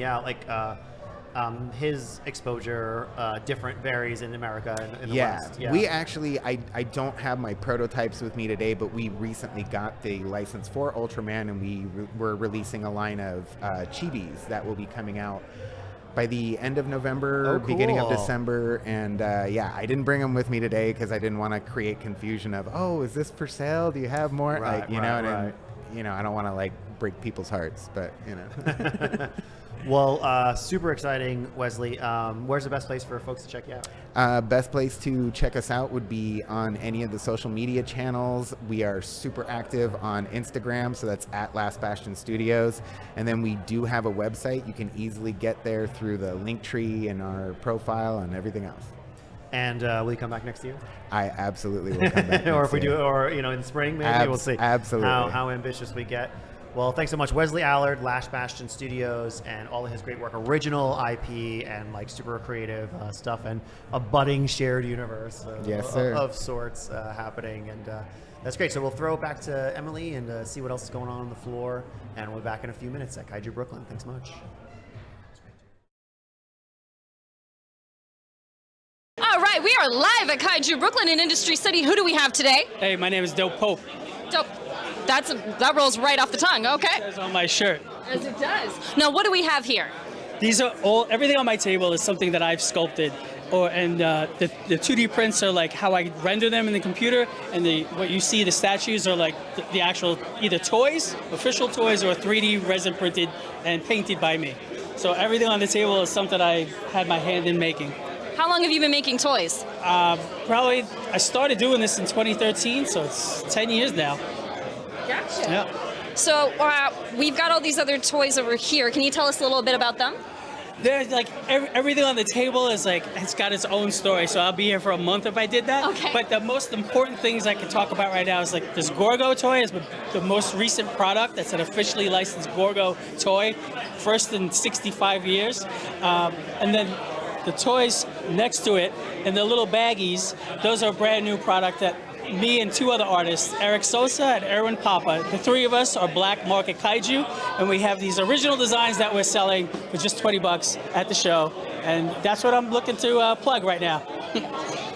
his exposure different varies in America and in the West. Yeah, we actually, I don't have my prototypes with me today, but we recently got the license for Ultraman, and we're releasing a line of chibis that will be coming out by the end of November, beginning of December. And I didn't bring them with me today because I didn't want to create confusion of, oh, is this for sale? Do you have more? Right, like, you know, and you know, I don't want to like break people's hearts, but you know. Well, super exciting, Wesley. Where's the best place for folks to check you out? Best place to check us out would be on any of the social media channels. We are super active on Instagram, so that's at Last Bastion Studios. And then we do have a website. You can easily get there through the link tree and our profile and everything else. And will you come back next year? I absolutely will come back. Or if we year. do, or you know, in spring maybe, we'll see. Absolutely. How ambitious we get. Well, thanks so much, Wesley Allard, Last Bastion Studios, and all of his great work, original IP and like super creative stuff, and a budding shared universe of sorts happening, and that's great. So we'll throw it back to Emily and see what else is going on the floor, and we'll be back in a few minutes at Kaiju Brooklyn. Thanks much. All right, we are live at Kaiju Brooklyn in Industry City. Who do we have today? Hey, my name is Dope Pope. Dope. That rolls right off the tongue. Okay. It says on my shirt. As it does. Now, what do we have here? These are everything on my table is something that I've sculpted, the 2D prints are like how I render them in the computer, and what you see, the statues are like the actual either toys, official toys, or 3D resin printed and painted by me. So everything on the table is something I had my hand in making. How long have you been making toys? Probably, I started doing this in 2013, so it's 10 years now. Gotcha. Yeah. So we've got all these other toys over here. Can you tell us a little bit about them? There's like everything on the table is like, it's got its own story. So I'll be here for a month if I did that. Okay. But the most important things I can talk about right now is like this Gorgo toy is the most recent product that's an officially licensed Gorgo toy, first in 65 years. And then the toys next to it and the little baggies, those are a brand new product that me and two other artists, Eric Sosa and Erwin Papa, the three of us are Black Market Kaiju, and we have these original designs that we're selling for just $20 at the show, and that's what I'm looking to plug right now.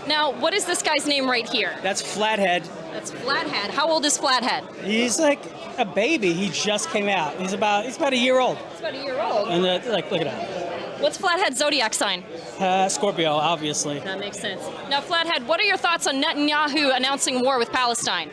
Now, what is this guy's name right here? That's Flathead. That's Flathead. How old is Flathead? He's like a baby. He just came out. He's about a year old. He's about a year old. And look at that. What's Flathead's zodiac sign? Scorpio, obviously. That makes sense. Now, Flathead, what are your thoughts on Netanyahu announcing war with Palestine?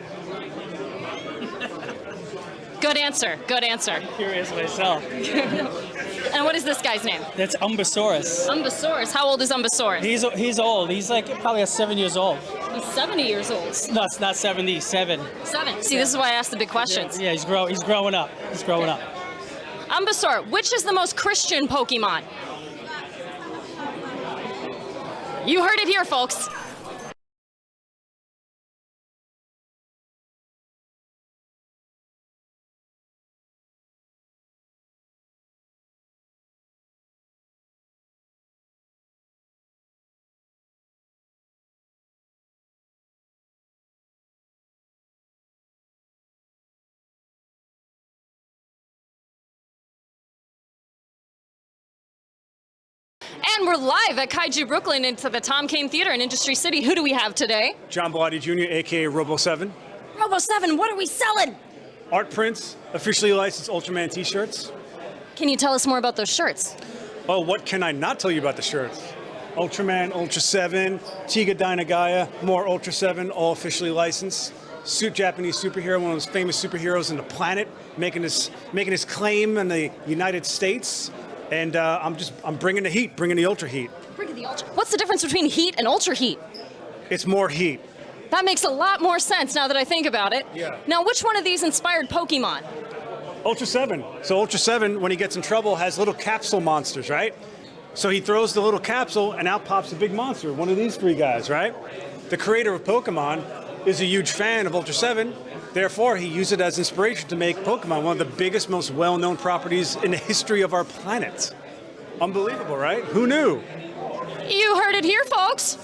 Good answer. Good answer. I'm curious myself. And what is this guy's name? That's Umbasaurus. Umbasaurus. How old is Umbasaurus? He's old. He's like probably 7 years old. He's 70 years old. No, it's not 70. 7. 7. See, this is why I asked the big questions. Yeah, he's growing up. He's growing up. Umbasaur, which is the most Christian Pokemon? You heard it here, folks. And we're live at Kaiju Brooklyn into the Tom Kane Theater in Industry City. Who do we have today? John Bloody Jr., aka Robo 7. Robo 7, what are we selling? Art prints, officially licensed Ultraman t-shirts. Can you tell us more about those shirts? Oh, what can I not tell you about the shirts? Ultraman, Ultra 7, Tiga Dynagaya, more Ultra 7, all officially licensed. Japanese superhero, one of those famous superheroes on the planet, making his claim in the United States. And I'm bringing the heat, bringing the ultra heat. Bringing the ultra. What's the difference between heat and ultra heat? It's more heat. That makes a lot more sense now that I think about it. Yeah. Now, which one of these inspired Pokemon? Ultra 7. So Ultra 7, when he gets in trouble, has little capsule monsters, right? So he throws the little capsule, and out pops a big monster, one of these three guys, right? The creator of Pokemon is a huge fan of Ultra 7. Therefore, he used it as inspiration to make Pokemon one of the biggest, most well-known properties in the history of our planet. Unbelievable, right? Who knew? You heard it here, folks.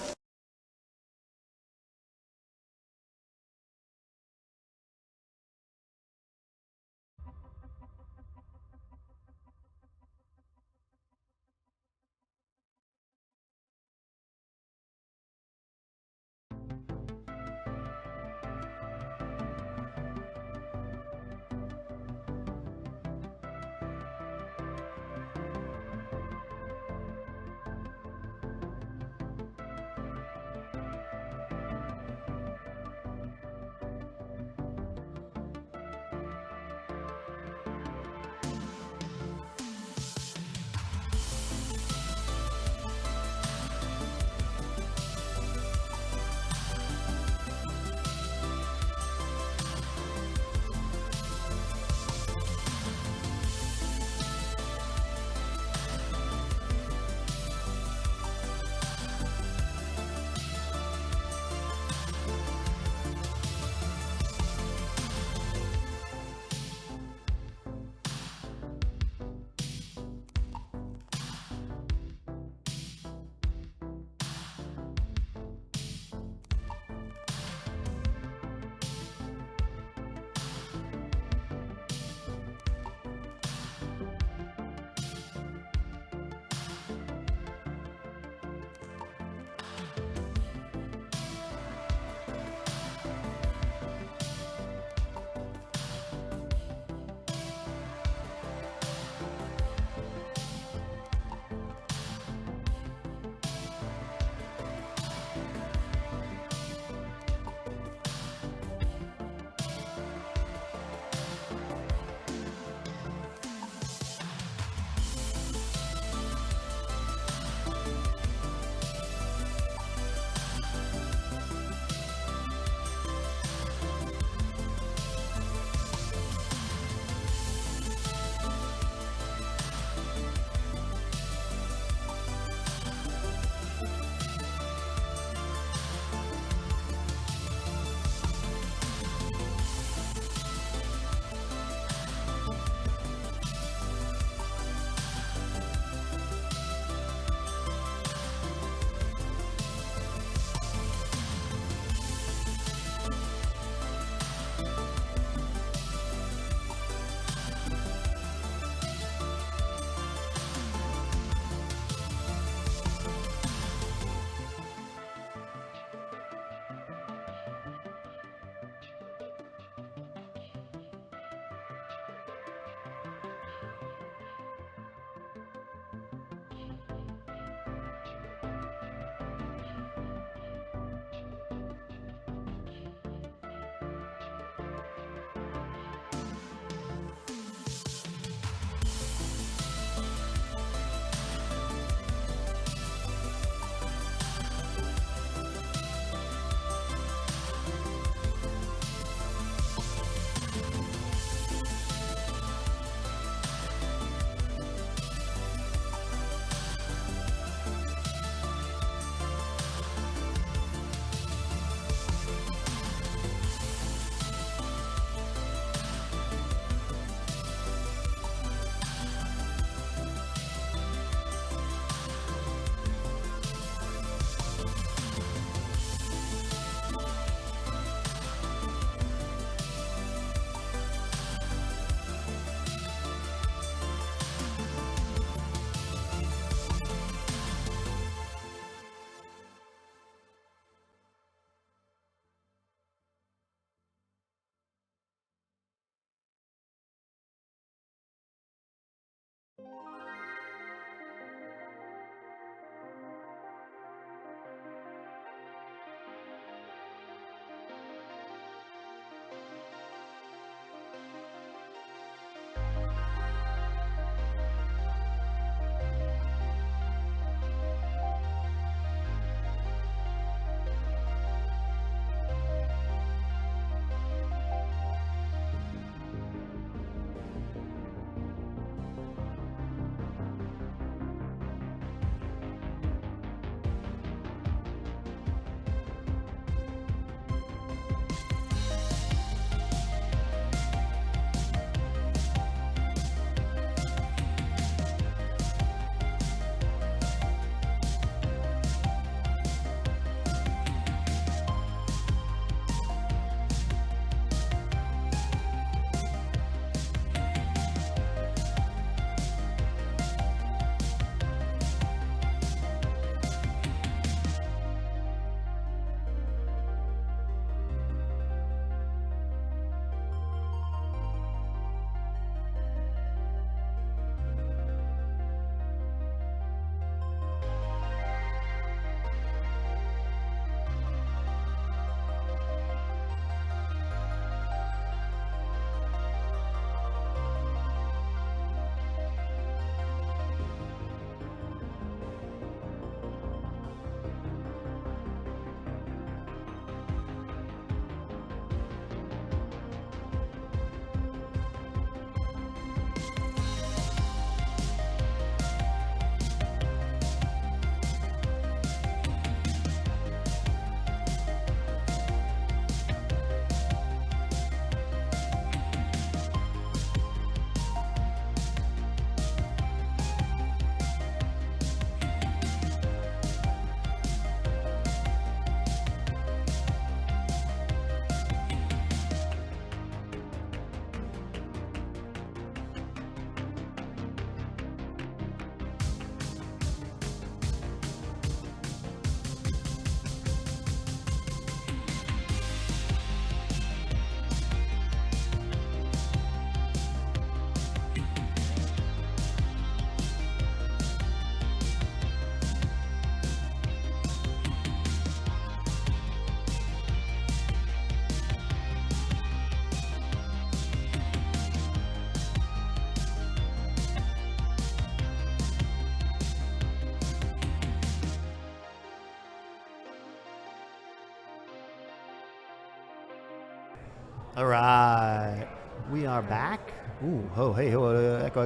All right. We are back. Ooh, oh, hey, echo.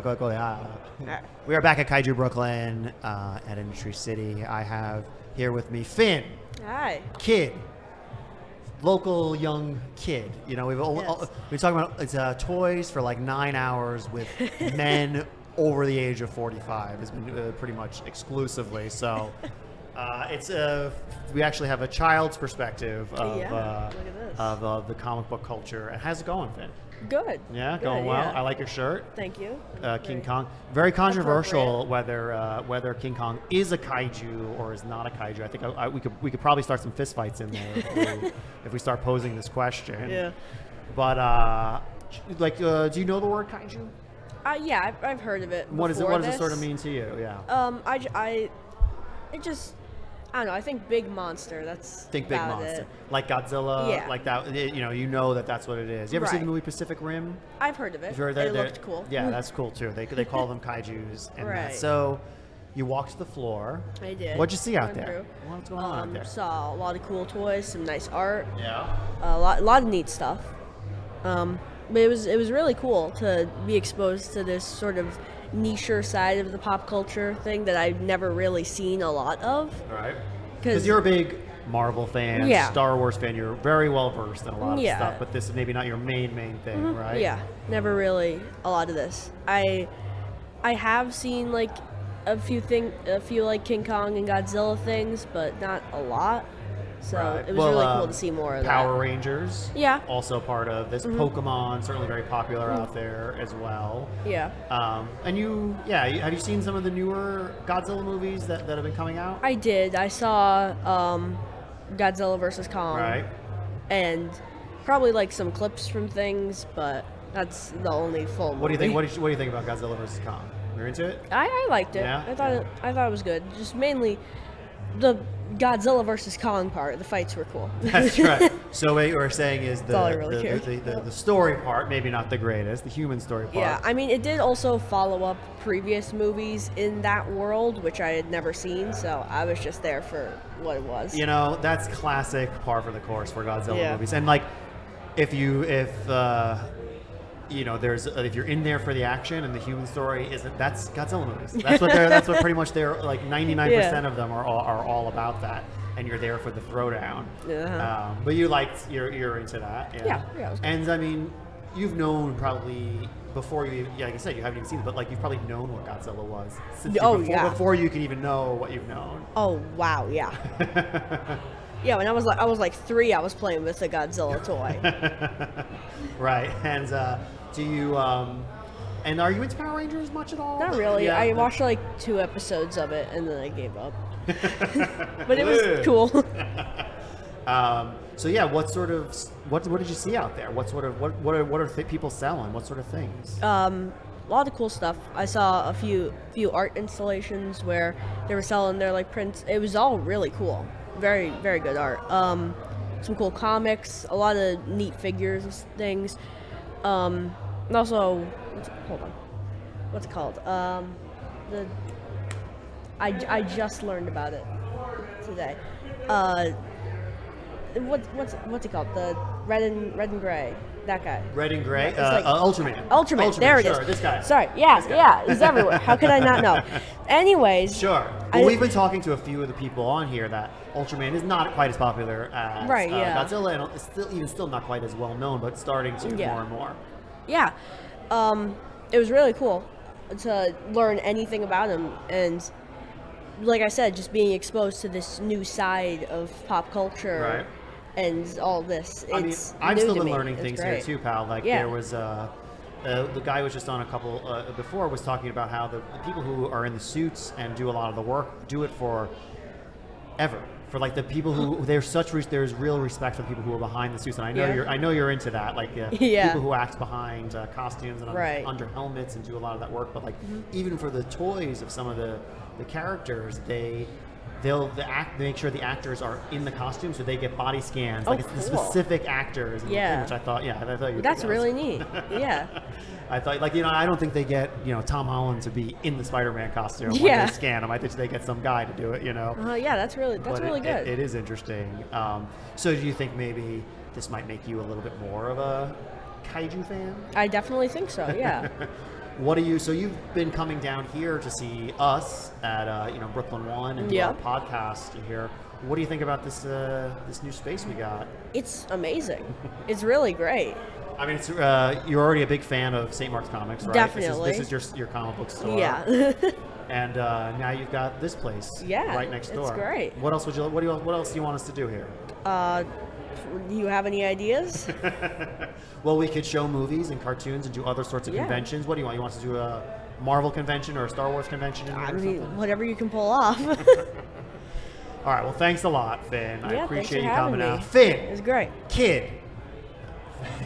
We are back at Kaiju Brooklyn at Industry City. I have here with me Finn. Hi. Kid. Local young kid. You know, we've been talking about toys for like 9 hours with men over the age of 45. It's been pretty much exclusively. So we actually have a child's perspective of the comic book culture. How's it going, Finn? Good. Yeah, Good, going well. yeah. I like your shirt. Thank you. King Kong. Very controversial whether King Kong is a kaiju or is not a kaiju. I think we could probably start some fistfights in there if we start posing this question. Yeah. But do you know the word kaiju? Yeah, I've heard of it. What does before it this. sort of mean to you? Yeah. I don't know. I think big monster. Think big about monster, it. like Godzilla, Yeah. like that. You know that's what it is. You ever seen the Right. movie Pacific Rim? I've heard of it. It looked cool. Yeah, that's cool too. They call them kaijus. And Right. So you walked the floor. I did. What'd you see out Went there? through. What's going on out there? Saw a lot of cool toys, some nice art. Yeah. A lot of neat stuff. But it was really cool to be exposed to this sort of nicher side of the pop culture thing that I've never really seen a lot of. Right. Because you're a big Marvel fan, Yeah. Star Wars fan. You're very well versed in a lot of Yeah. stuff, but this is maybe not your main thing, right? Yeah, never really a lot of this. I have seen like a few like King Kong and Godzilla things, but not a lot. So Right. it was really cool to see more of Power that. Rangers. Yeah. Also part of this. Mhm. Pokemon, certainly very popular out there as well. Yeah. And have you seen some of the newer Godzilla movies that have been coming out? I did. I saw Godzilla vs. Kong. Right. And probably like some clips from things, but that's the only full movie. What do you think? What do you think about Godzilla vs. Kong? You're into it? I liked it. Yeah? I thought it was good. Just mainly the Godzilla versus Kong part. The fights were cool. That's right. So what you're saying is That's all I really cared. the story part, maybe not the greatest, the human story part. Yeah, I mean, it did also follow up previous movies in that world, which I had never seen, so I was just there for what it was. You know, that's classic par for the course for Godzilla Yeah. movies. And like, if you're in there for the action and the human story isn't, that's Godzilla movies. That's what pretty much they're like 99% of them are all about that. And you're there for the throwdown. Uh-huh. But you're into that. Yeah, it was And I mean, you've known probably before like I said, you haven't even seen it, but like you've probably known what Godzilla was before you can even know what you've known. Oh wow, yeah. Yeah, when I was like 3, I was playing with a Godzilla toy. Right. And do you and are you into Power Rangers much at all? Not really. Yeah, I watched like 2 episodes of it and then I gave up. But it was cool. So yeah, what did you see out there? What are people selling? What sort of things? A lot of cool stuff. I saw a few art installations where they were selling their like prints. It was all really cool. Very, very good art. Some cool comics, a lot of neat figures and things. And also, what's it called? I just learned about it today. What's it called? The red and gray. That guy. Red and gray. It's like- Ultraman. Ultraman. There it is. Sure, this guy. Sorry. Yeah. It's everywhere. How could I not know? Anyways. Sure. Well, we've been talking to a few of the people on here that Ultraman is not quite as popular as Godzilla, and it's still not quite as well known, but starting to more and more. Yeah. It was really cool to learn anything about him, and like I said, just being exposed to this new side of pop culture. Right. And all this. I mean, I've new still to been me. learning It's things great. here too, pal. Like there was the guy was just on a couple before was talking about how the people who are in the suits and do a lot of the work do it for like the people who there's real respect for the people who are behind the suits, and I know you're into that, like people who act behind costumes and under helmets and do a lot of that work. But like even for the toys of some of the characters, they'll make sure the actors are in the costume, so they get body scans, like it's the specific actors. And the thing, which I thought you. That's really neat. Yeah. I thought, like, I don't think they get, Tom Holland to be in the Spider-Man costume when Yeah. they scan him. I think they get some guy to do it, Yeah, that's really But good. It is interesting. So do you think maybe this might make you a little bit more of a kaiju fan? I definitely think so. Yeah. So you've been coming down here to see us at, BrooklynONE and do Yeah. our podcast here. What do you think about this new space we got? It's amazing. It's really great. I mean, it's, you're already a big fan of St. Mark's Comics, right? Definitely. This is your comic book store. Yeah. And now you've got this place right next door. It's great. What else what else do you want us to do here? Do you have any ideas? Well, we could show movies and cartoons and do other sorts of Yeah. conventions. What do you want? You want us to do a Marvel convention or a Star Wars convention in here I or mean, something? whatever you can pull off. All right. Well, thanks a lot, Finn. Yeah, I thanks appreciate for you having coming me. out. Finn. It was great. Kid.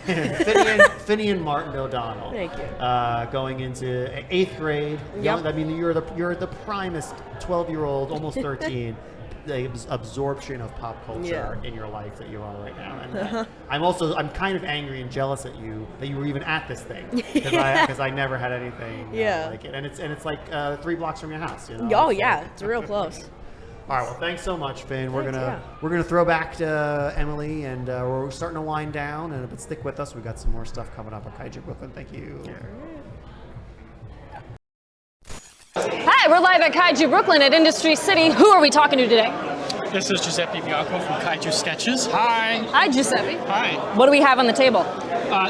Finian Martin O'Donnell. Thank you. Going into 8th grade. Yep. I mean, you're the primest 12-year-old, almost 13. The absorption of pop culture in your life that you are right now. And I'm kind of angry and jealous at you that you were even at this thing because I never had anything like it. And it's like 3 blocks from your house. Oh yeah, it's real close. All right. Well, thanks so much, Finn. Thanks, We're gonna throw back to Emily, and we're starting to wind down. But stick with us. We got some more stuff coming up at KAIJU Brooklyn. Thank you. Hi, we're live at KAIJU Brooklyn at Industry City. Who are we talking to today? This is Jeppie Bano from KAIJU Sketches. Hi. Hi, Giuseppe. Hi. What do we have on the table?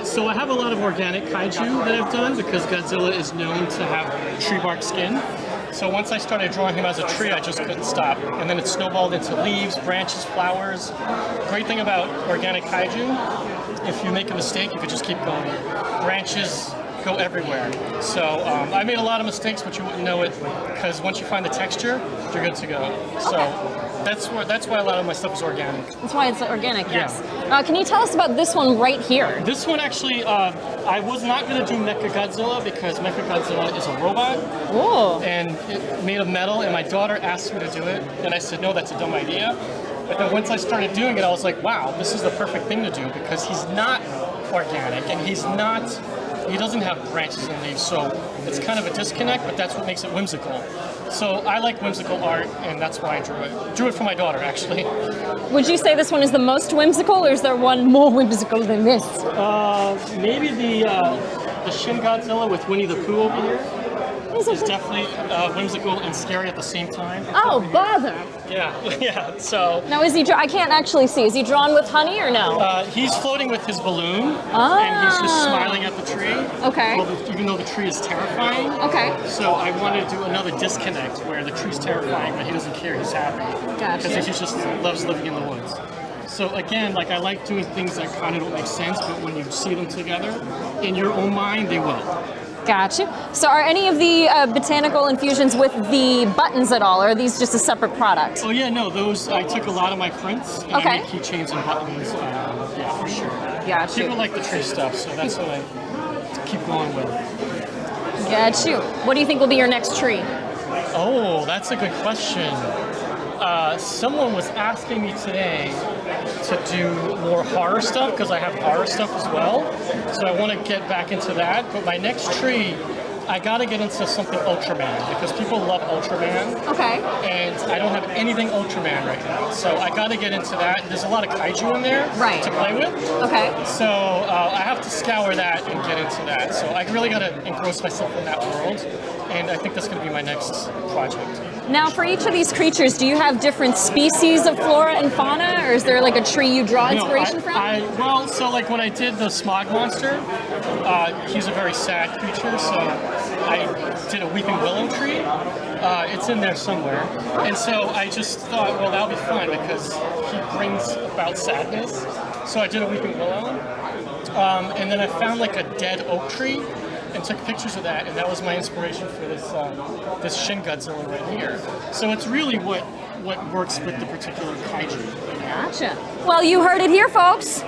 So I have a lot of organic kaiju that I've done because Godzilla is known to have tree bark skin. So once I started drawing him as a tree, I just couldn't stop. And then it snowballed into leaves, branches, flowers. Great thing about organic kaiju, if you make a mistake, you could just keep going. Branches go everywhere. So I made a lot of mistakes, but you wouldn't know it because once you find the texture, you're good to go. So that's why a lot of my stuff is organic. That's why it's organic, yes. Yeah. Can you tell us about this one right here? This one actually, I was not going to do Mechagodzilla because Mechagodzilla is a robot. Whoa. And it made of metal, and my daughter asked me to do it, and I said, no, that's a dumb idea. But then once I started doing it, I was like, wow, this is the perfect thing to do because he's not organic, and he doesn't have branches and leaves, so it's kind of a disconnect, but that's what makes it whimsical. So I like whimsical art, and that's why I drew it. Drew it for my daughter, actually. Would you say this one is the most whimsical, or is there one more whimsical than this? Maybe the Shin Godzilla with Winnie the Pooh over here. Is definitely whimsical and scary at the same time. Oh, bother. Yeah. So Now, is he? I can't actually see. Is he drawn with honey or no? he's floating with his balloon, and he's just smiling at the tree. Okay. Even though the tree is terrifying. Okay. So I wanted to do another disconnect where the tree's terrifying, but he doesn't care. He's happy. Gotcha. Because he just loves living in the woods. So again, like I like doing things that kind of don't make sense, but when you see them together, in your own mind, they will. Gotcha. So are any of the botanical infusions with the buttons at all, or are these just a separate product? Oh yeah, no, those, I took a lot of my prints and Okay. I made keychains and buttons, yeah, for sure. Gotcha. People like the tree stuff, so that's what I keep going with. Got you. What do you think will be your next tree? Oh, that's a good question. Someone was asking me today to do more horror stuff because I have horror stuff as well. So I want to get back into that. But my next tree, I got to get into something Ultraman because people love Ultraman. Okay. And I don't have anything Ultraman right now. So I got to get into that. There's a lot of kaiju in there to play with. Okay. So I have to scour that and get into that. So I really got to engross myself in that world. And I think that's going to be my next project. Now, for each of these creatures, do you have different species of flora and fauna, or is there like a tree you draw inspiration from? Well, so like when I did the smog monster, he's a very sad creature, so I did a weeping willow tree. It's in there somewhere. And so I just thought, well, that'll be fun because he brings about sadness. So I did a weeping willow. And then I found like a dead oak tree and took pictures of that, and that was my inspiration for this Shin Godzilla right here. So it's really what works with the particular kaiju. Gotcha. Well, you heard it here, folks.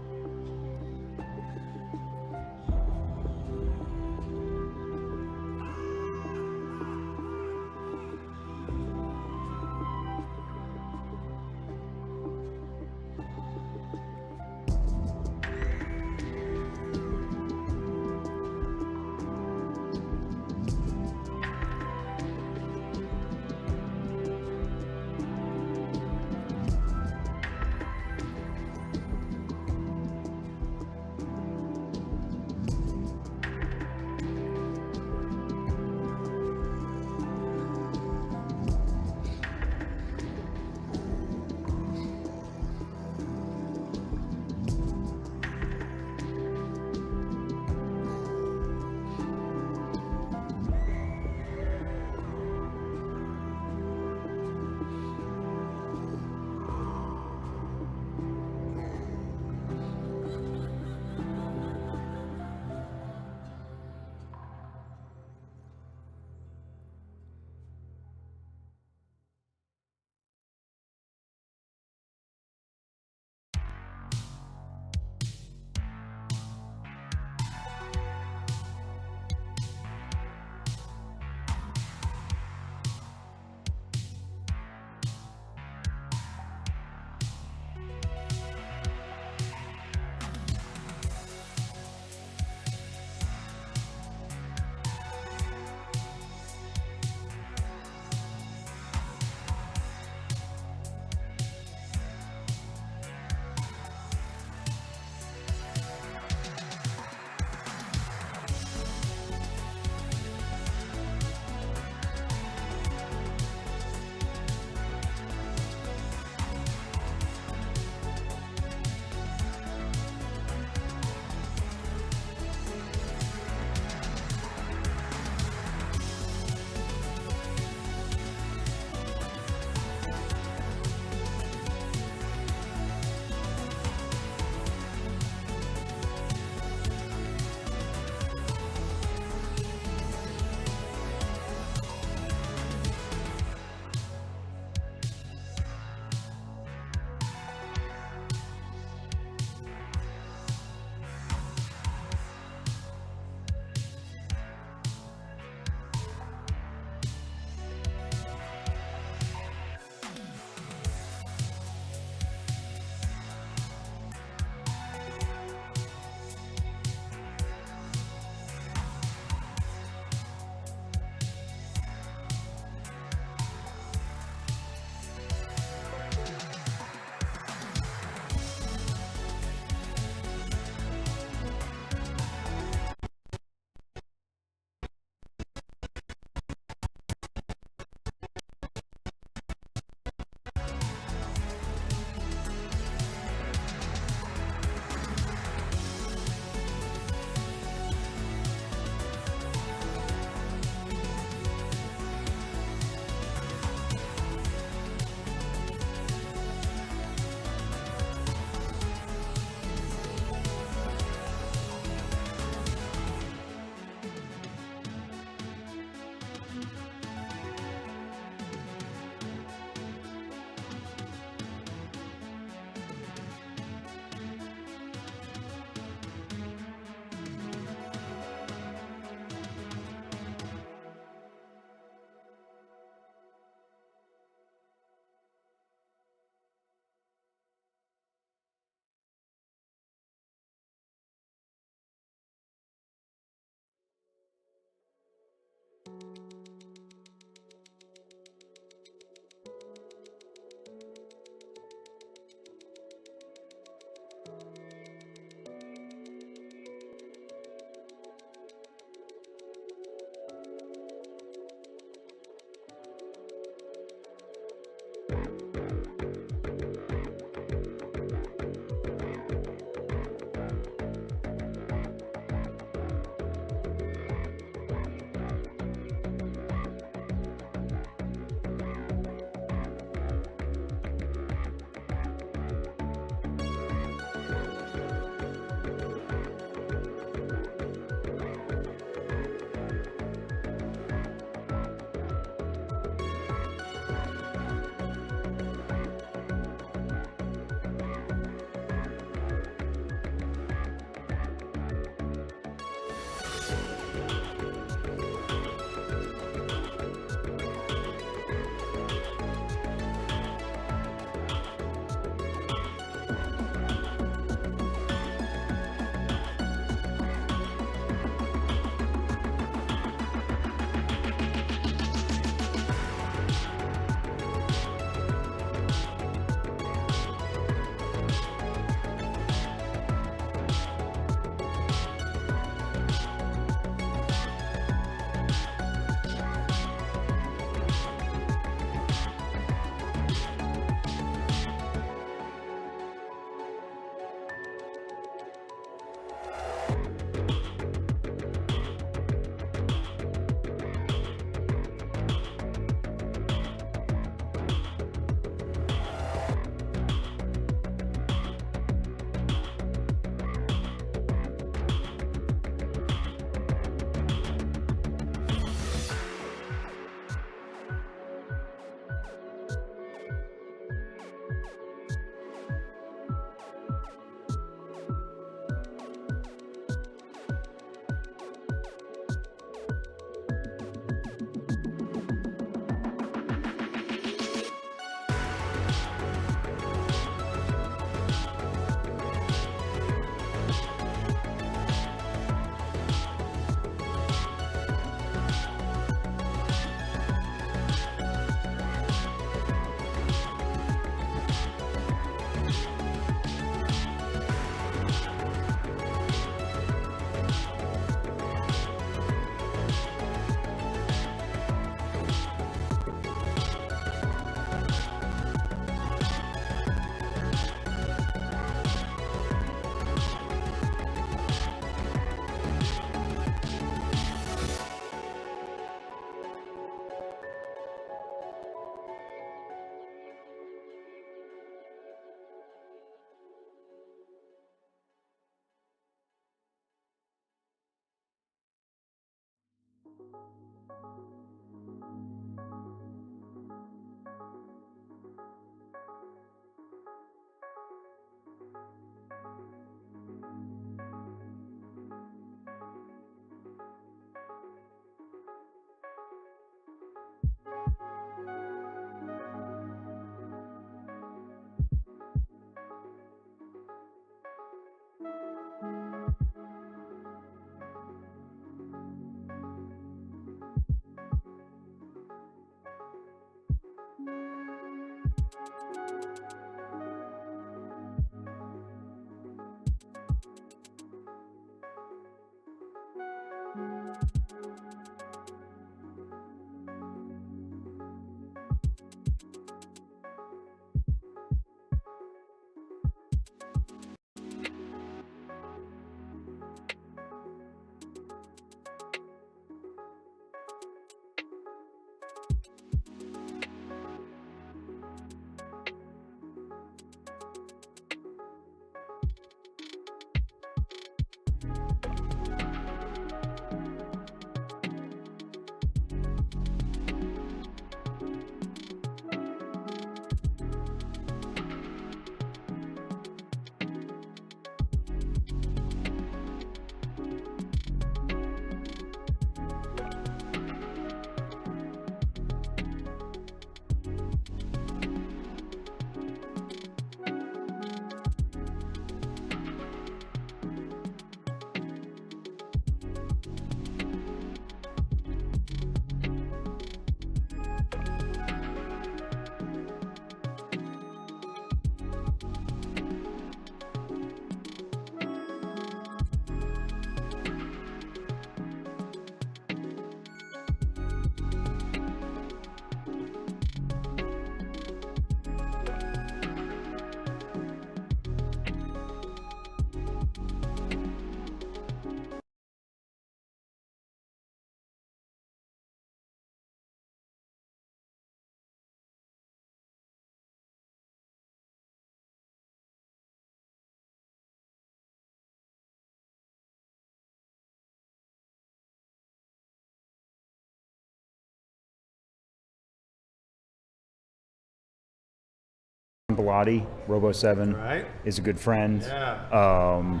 Bellotti, Robo 7, Right. is a good friend. Yeah.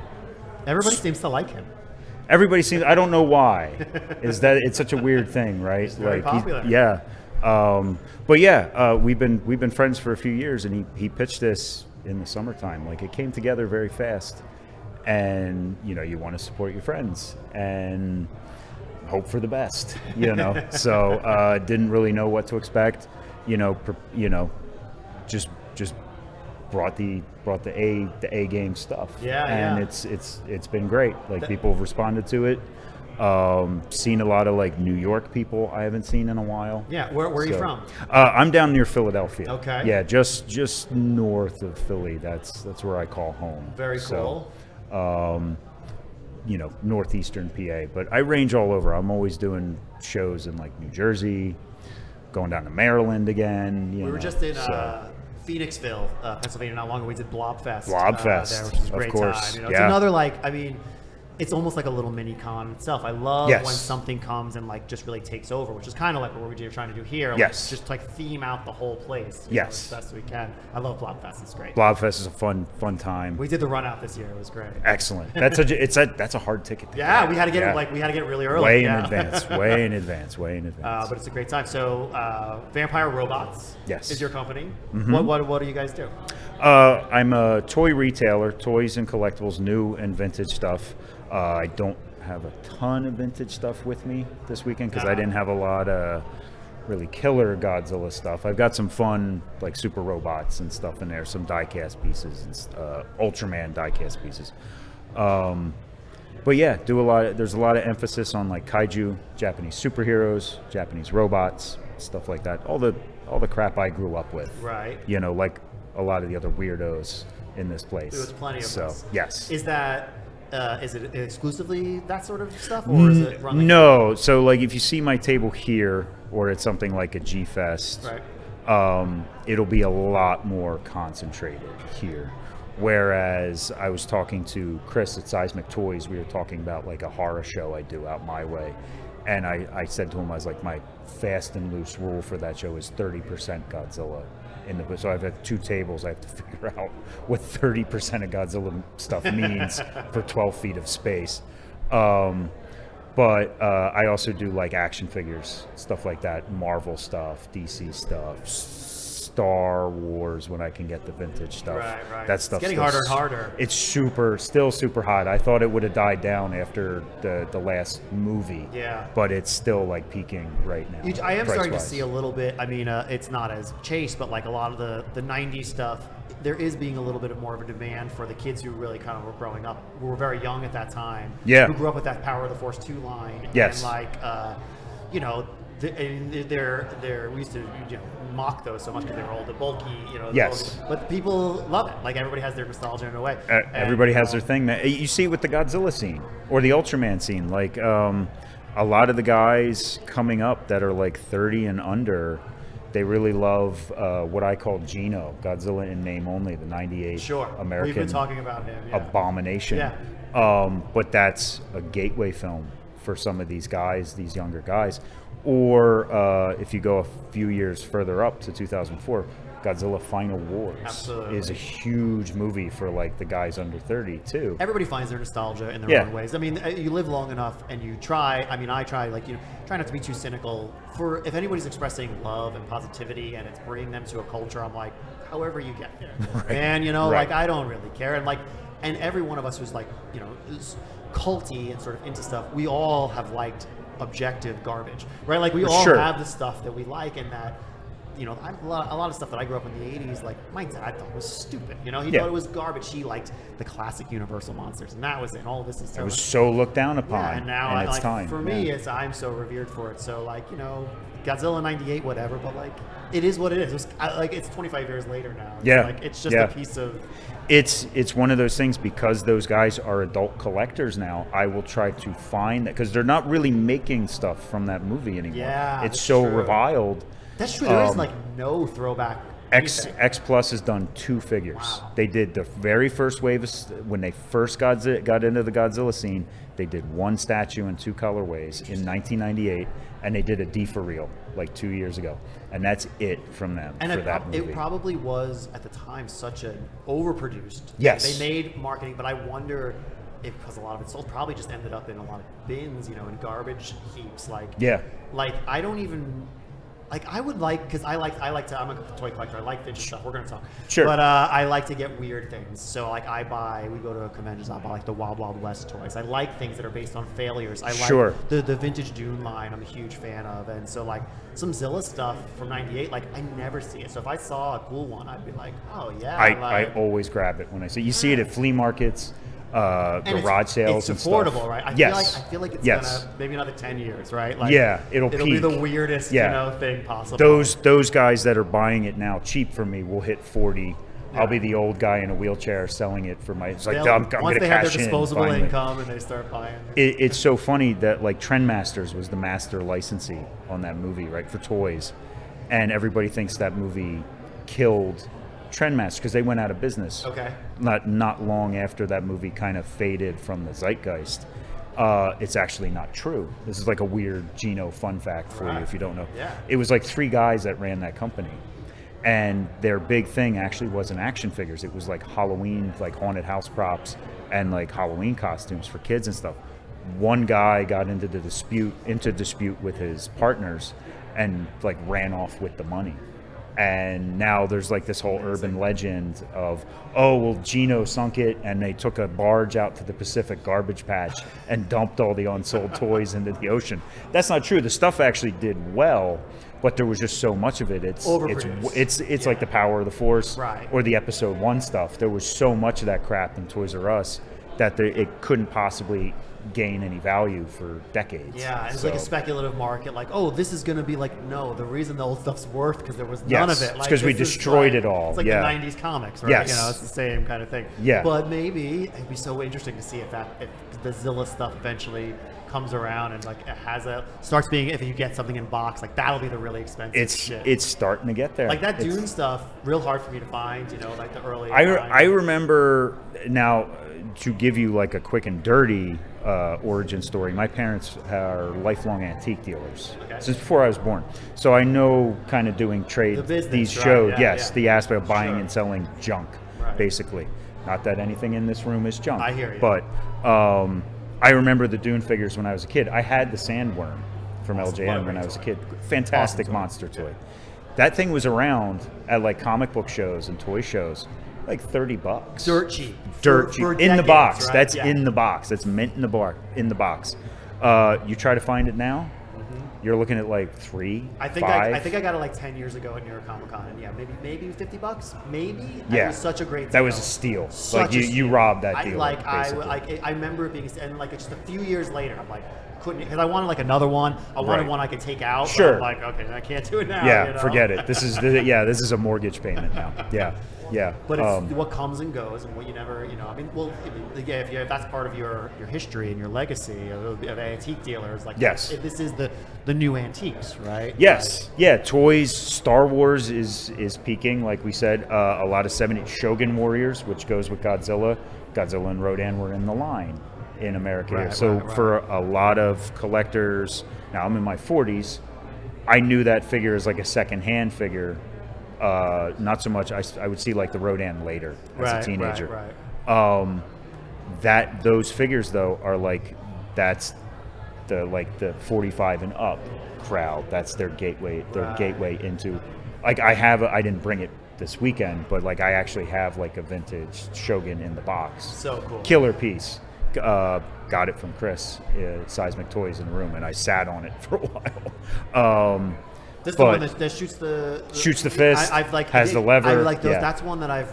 Everybody seems to like him. Everybody seems. I don't know why. Is that it's such a weird thing, right? He's very popular. Yeah. But yeah, we've been friends for a few years, and he pitched this in the summertime. Like it came together very fast, and you want to support your friends and hope for the best, So didn't really know what to expect, just brought the A game stuff. Yeah, and yeah. it's been great. Like people have responded to it. Seen a lot of like New York people I haven't seen in a while. Yeah, where are you from? I'm down near Philadelphia. Okay. Yeah, just north of Philly. That's where I call home. Very cool. So, northeastern PA. But I range all over. I'm always doing shows in like New Jersey, going down to Maryland again. We were just in Phoenixville, Pennsylvania, not long ago. We did Blobfest. Blobfest, there, which was a great of course. time. It's another it's almost like a little mini con itself. I love when something comes and just really takes over, which is kind of like what we're trying to do here. Yes. Just theme out the whole place. Yes. As best we can. I love Blobfest. It's great. Blobfest is a fun time. We did the run out this year. It was great. Excellent. That's a hard ticket to get. We had to get it we had to get it really early. Way in advance. But it's a great time. So Vampire Robots is your company. Mm-hmm. What do you guys do? I'm a toy retailer, toys and collectibles, new and vintage stuff. I don't have a ton of vintage stuff with me this weekend because I didn't have a lot of really killer Godzilla stuff. I've got some fun like super robots and stuff in there, some die-cast pieces, and Ultraman die-cast pieces. But yeah, there's a lot of emphasis on like kaiju, Japanese superheroes, Japanese robots, stuff like that. All the crap I grew up with. Right. Like a lot of the other weirdos in this place. There's plenty of us. Yes. Is it exclusively that sort of stuff, or is it run No. So like if you see my table here, or it's something like a G-Fest, right. It'll be a lot more concentrated here. Whereas I was talking to Chris at Seismic Toys, we were talking about like a horror show I do out my way. And I said to him, I was like, my fast and loose rule for that show is 30% Godzilla in the. So I've had 2 tables. I have to figure out what 30% of Godzilla stuff means for 12 feet of space. But I also do like action figures, stuff like that, Marvel stuff, DC stuff, Star Wars when I can get the vintage stuff. Right. That stuff's getting harder and harder. It's still super hot. I thought it would have died down after the last movie. Yeah. But it's still like peaking right now. I am starting to price-wise. see a little bit. I mean, it's not as chase, but like a lot of the 90s stuff, there is being a little bit more of a demand for the kids who really kind of were growing up, who were very young at that time. Yeah. Who grew up with that Power of the Force 2 line. Yes. And like, we used to mock those so much because they were old and bulky. Yes. But people love it. Like everybody has their nostalgia in a way. Everybody has their thing. That you see with the Godzilla scene or the Ultraman scene. Like a lot of the guys coming up that are like 30 and under, they really love what I call Gino, Godzilla in name only, the 98 American We've been talking about him. Yeah. abomination. Yeah. But that's a gateway film for some of these guys, these younger guys. Or if you go a few years further up to 2004, Godzilla Final Wars is a huge movie for like the guys under 30 too. Everybody finds their nostalgia in their own ways. I mean, you live long enough and you try. I mean, I try, like, try not to be too cynical. For if anybody's expressing love and positivity and it's bringing them to a culture, I'm like, however you get there. Right. And, Right. like, I don't really care. And every one of us who's like, is culty and sort of into stuff, we all have liked objective garbage, right? Like we all have the stuff that we like, and that a lot of stuff that I grew up in the 80s, like my dad thought was stupid. He thought it was garbage. He liked the classic Universal monsters, and that was it. And all of this is so. It was so looked down upon. Yeah, and now it's time. For me, I'm so revered for it. So Godzilla '98, whatever. But like, it is what it is. It's 25 years later now. It's just a piece of. It's one of those things, because those guys are adult collectors now. I will try to find that, because they're not really making stuff from that movie anymore. Yeah, it's so true. Reviled. That's true. There is like no throwback. X Plus has done 2 figures. Wow. They did the very first wave when they first got into the Godzilla scene. They did 1 statue in 2 colorways in 1998, and they did a D for real like 2 years ago, and that's it from them for that movie. It probably was at the time such an overproduced. Yes, they made marketing, but I wonder if, because a lot of it sold, probably just ended up in a lot of bins, in garbage heaps. Like I don't even. Like I would like, because I'm a toy collector. I like vintage stuff. We're gonna talk. Sure. But I like to get weird things. So like we go to conventions. I buy like the Wild Wild West toys. I like things that are based on failures. I like the vintage Dune line. I'm a huge fan of. And so like some Zilla stuff from '98, like I never see it. So if I saw a cool one, I'd be like, oh yeah. I always grab it when I see. You see it at flea markets. Garage sales and stuff. It's affordable, right? I feel like it's gonna maybe another 10 years, right? Like, it'll be the weirdest thing possible. Those guys that are buying it now cheap for me will hit 40. I'll be the old guy in a wheelchair selling it for my. It's like I'm once gonna they have cash their in disposable finally. income and they start buying. It's so funny that like Trendmasters was the master licensee on that movie, right, for toys, and everybody thinks that movie killed Trendmasters because they went out of business. Okay. Not long after that movie kind of faded from the zeitgeist. It's actually not true. This is like a weird Gino fun fact for you if you don't know. Yeah. It was like 3 guys that ran that company, and their big thing actually wasn't action figures. It was like Halloween, like haunted house props and like Halloween costumes for kids and stuff. One guy got into dispute with his partners and like ran off with the money. And now there's like this whole urban legend of, Gino sunk it and they took a barge out to the Pacific garbage patch and dumped all the unsold toys into the ocean. That's not true. The stuff actually did well, but there was just so much of it. It's like the Power of the Force or the Episode 1 stuff. There was so much of that crap in Toys R Us that it couldn't possibly gain any value for decades. Yeah, and it's like a speculative market, like, this is going to be like, no, the reason the old stuff's worth because there was none of it. It's because we destroyed it all. It's like the 90s comics, right? Yes. It's the same kind of thing. Yeah. But maybe it'd be so interesting to see if the Zilla stuff eventually comes around and like it starts being, if you get something in box, like that'll be the really expensive shit. It's starting to get there. Like that Dune stuff, real hard for me to find, like the early. I remember now, to give you like a quick and dirty, origin story. My parents are lifelong antique dealers since before I was born, so I know kind of doing trade. These shows, the aspect of buying and selling junk, basically. Not that anything in this room is junk. I hear you. But I remember the Dune figures when I was a kid. I had the Sandworm from LJN when I was a kid. Fantastic monster toy. That thing was around at like comic book shows and toy shows, like $30. Dirt cheap. Dirt cheap. For In the decades, box. right? That's Yeah. in the box. That's mint in the box. You try to find it now, you're looking at like $3, I think $5. I think I got it like 10 years ago at New York Comic Con, and yeah, maybe $50, maybe. Yeah, it was such a great deal. That was a steal. Such Like a you steal. robbed that deal. I remember it being, and like just a few years later, I'm like, couldn't, because I wanted like another one. I wanted one I could take out. Sure. But I'm like, okay, I can't do it now. Yeah, you know? forget it. This is this is a mortgage payment now. Yeah. But it's what comes and goes, and what you never, I mean, well, if that's part of your history and your legacy of antique dealers, like yes, this is the new antiques, right? Yes, yeah. Toys, Star Wars is peaking, like we said. A lot of 70s Shogun Warriors, which goes with Godzilla. Godzilla and Rodan were in the line in America. Right, so right. for a lot of collectors, now I'm in my 40s. I knew that figure as like a second-hand figure. Not so much. I would see like the Rodan later as a teenager. Right. Those figures though are like that's the 45 and up crowd. That's their gateway. Their gateway into like I didn't bring it this weekend, but like I actually have like a vintage Shogun in the box. So cool. Killer piece. Got it from Chris, Seismic Toys in the room, and I sat on it for a while. This is the one that shoots the fist. I've like has the lever. I like those. Yeah. That's one that I've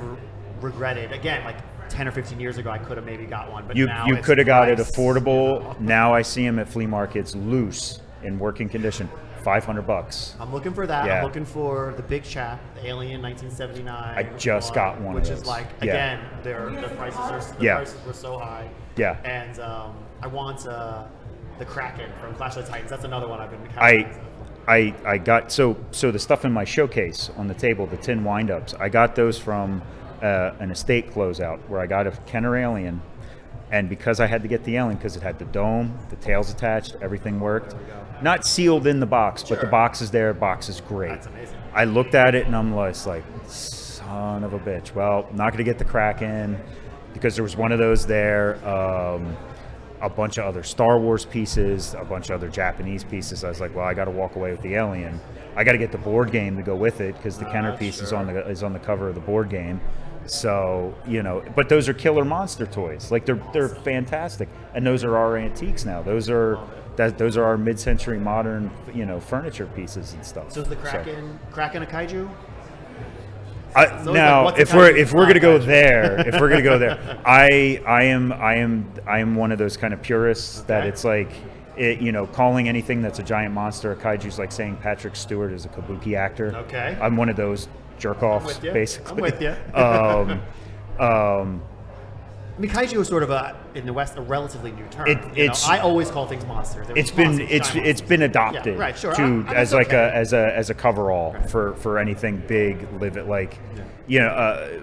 regretted. Again, like 10 or 15 years ago, I could have maybe got one, but You now could have got it priced. affordable. Now I see them at flea markets loose in working condition, $500. I'm looking for that. Yeah. I'm looking for the big chap, the Alien 1979. I just got one which of is those. like Yeah. again, the prices were so high. Yeah. And I want the Kraken from Clash of the Titans. That's another one I've been counting. I got so the stuff in my showcase on the table, the tin wind-ups, I got those from an estate closeout where I got a Kenner Alien, and because I had to get the Alien because it had the dome, the tails attached, everything worked. Not sealed in the box, but the box is there. Box is great. That's amazing. I looked at it and I'm like, son of a bitch. Well, not going to get the Kraken because there was one of those there. A bunch of other Star Wars pieces, a bunch of other Japanese pieces. I was like, well, I got to walk away with the Alien. I got to get the board game to go with it because the Kenner piece is on the cover of the board game. So but those are killer monster toys. Like they're fantastic, and those are our antiques now. Those are our mid-century modern furniture pieces and stuff. So is the Kraken a kaiju? Now, if we're gonna go there, I am one of those kind of purists that it's like, calling anything that's a giant monster a kaiju is like saying Patrick Stewart is a kabuki actor. Okay. I'm one of those jerk-offs, basically. I'm with you. I mean, kaiju is sort of in the West a relatively new term. I always call things monsters. It's been adopted as a coverall for anything big. Live it like,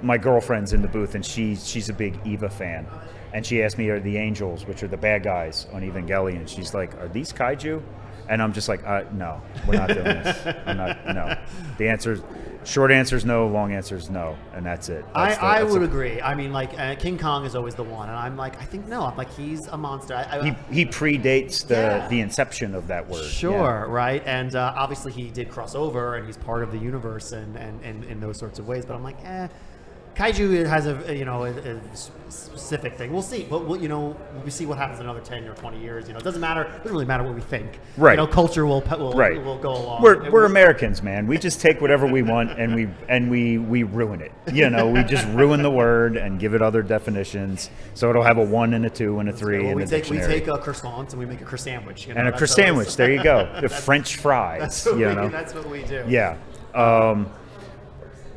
my girlfriend's in the booth and she's a big Eva fan, and she asked me, "Are the angels, which are the bad guys on Evangelion?" She's like, "Are these kaiju?" And I'm just like, "No, we're not doing this. I'm not. No." The short answer is no. Long answer is no, and that's it. I would agree. I mean, like King Kong is always the one, and I'm like, I think no. I'm like, he's a monster. He predates the inception of that word. Sure, right, and obviously he did cross over, and he's part of the universe, and in those sorts of ways. But I'm like, kaiju has a specific thing. We'll see, but we'll see what happens in another 10 or 20 years. It doesn't matter. It doesn't really matter what we think. Right. Culture will go along. We're Americans, man. We just take whatever we want and we ruin it. We just ruin the word and give it other definitions. So it'll have a 1 and a 2 and a 3 in the dictionary. We take a croissant and we make a croissant sandwich. And a croissant sandwich. There you go. The French fries. That's what we do. Yeah.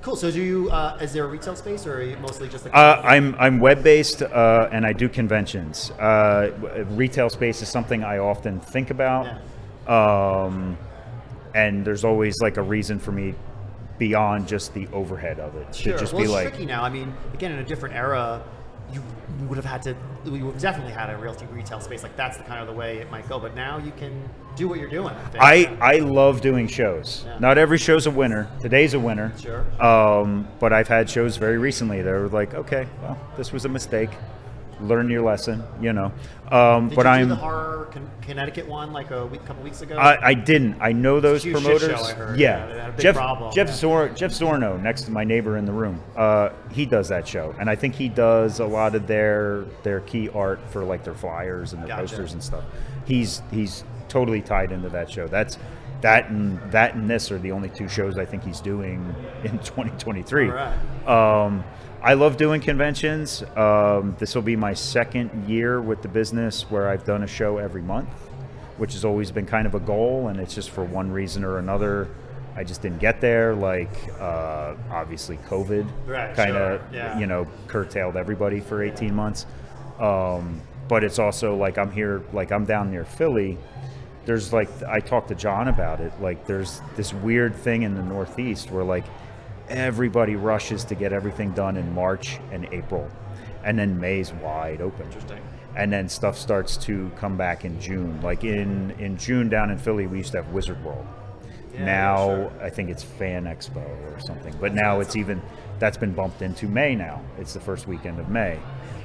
Cool. So do you? Is there a retail space, or are you mostly just? I'm web based, and I do conventions. Retail space is something I often think about, and there's always like a reason for me beyond just the overhead of it. Sure. To just well, be it's like, tricky now. I mean, again, in a different era, you would have had to, we would have definitely had a realty retail space. Like that's the kind of the way it might go. But now you can do what you're doing. I think. I love doing shows. Yeah. Not every show's a winner. Today's a winner. Sure. But I've had shows very recently that were like, okay, well, this was a mistake. Learn your lesson, you know. Did but you I'm do the horror Connecticut one like a couple weeks ago? I didn't. I know those It's a huge shit promoters. show, I heard. Yeah, They had a big Jeff problem. Jeff Zorno, next to my neighbor in the room. He does that show, and I think he does a lot of their key art for like their flyers and their posters and stuff. He's totally tied into that show. That and this are the only two shows I think he's doing in 2023. All right. I love doing conventions. This will be my second year with the business where I've done a show every month, which has always been kind of a goal, and it's just for one reason or another, I just didn't get there. Like, obviously COVID kind of, curtailed everybody for 18 months. But it's also like I'm down near Philly. There's like, I talked to John about it. Like there's this weird thing in the Northeast where like, everybody rushes to get everything done in March and April, and then May's wide open. Interesting. And then stuff starts to come back in June. Like in June down in Philly, we used to have Wizard World. Now I think it's Fan Expo or something. But now that's been bumped into May now. It's the first weekend of May.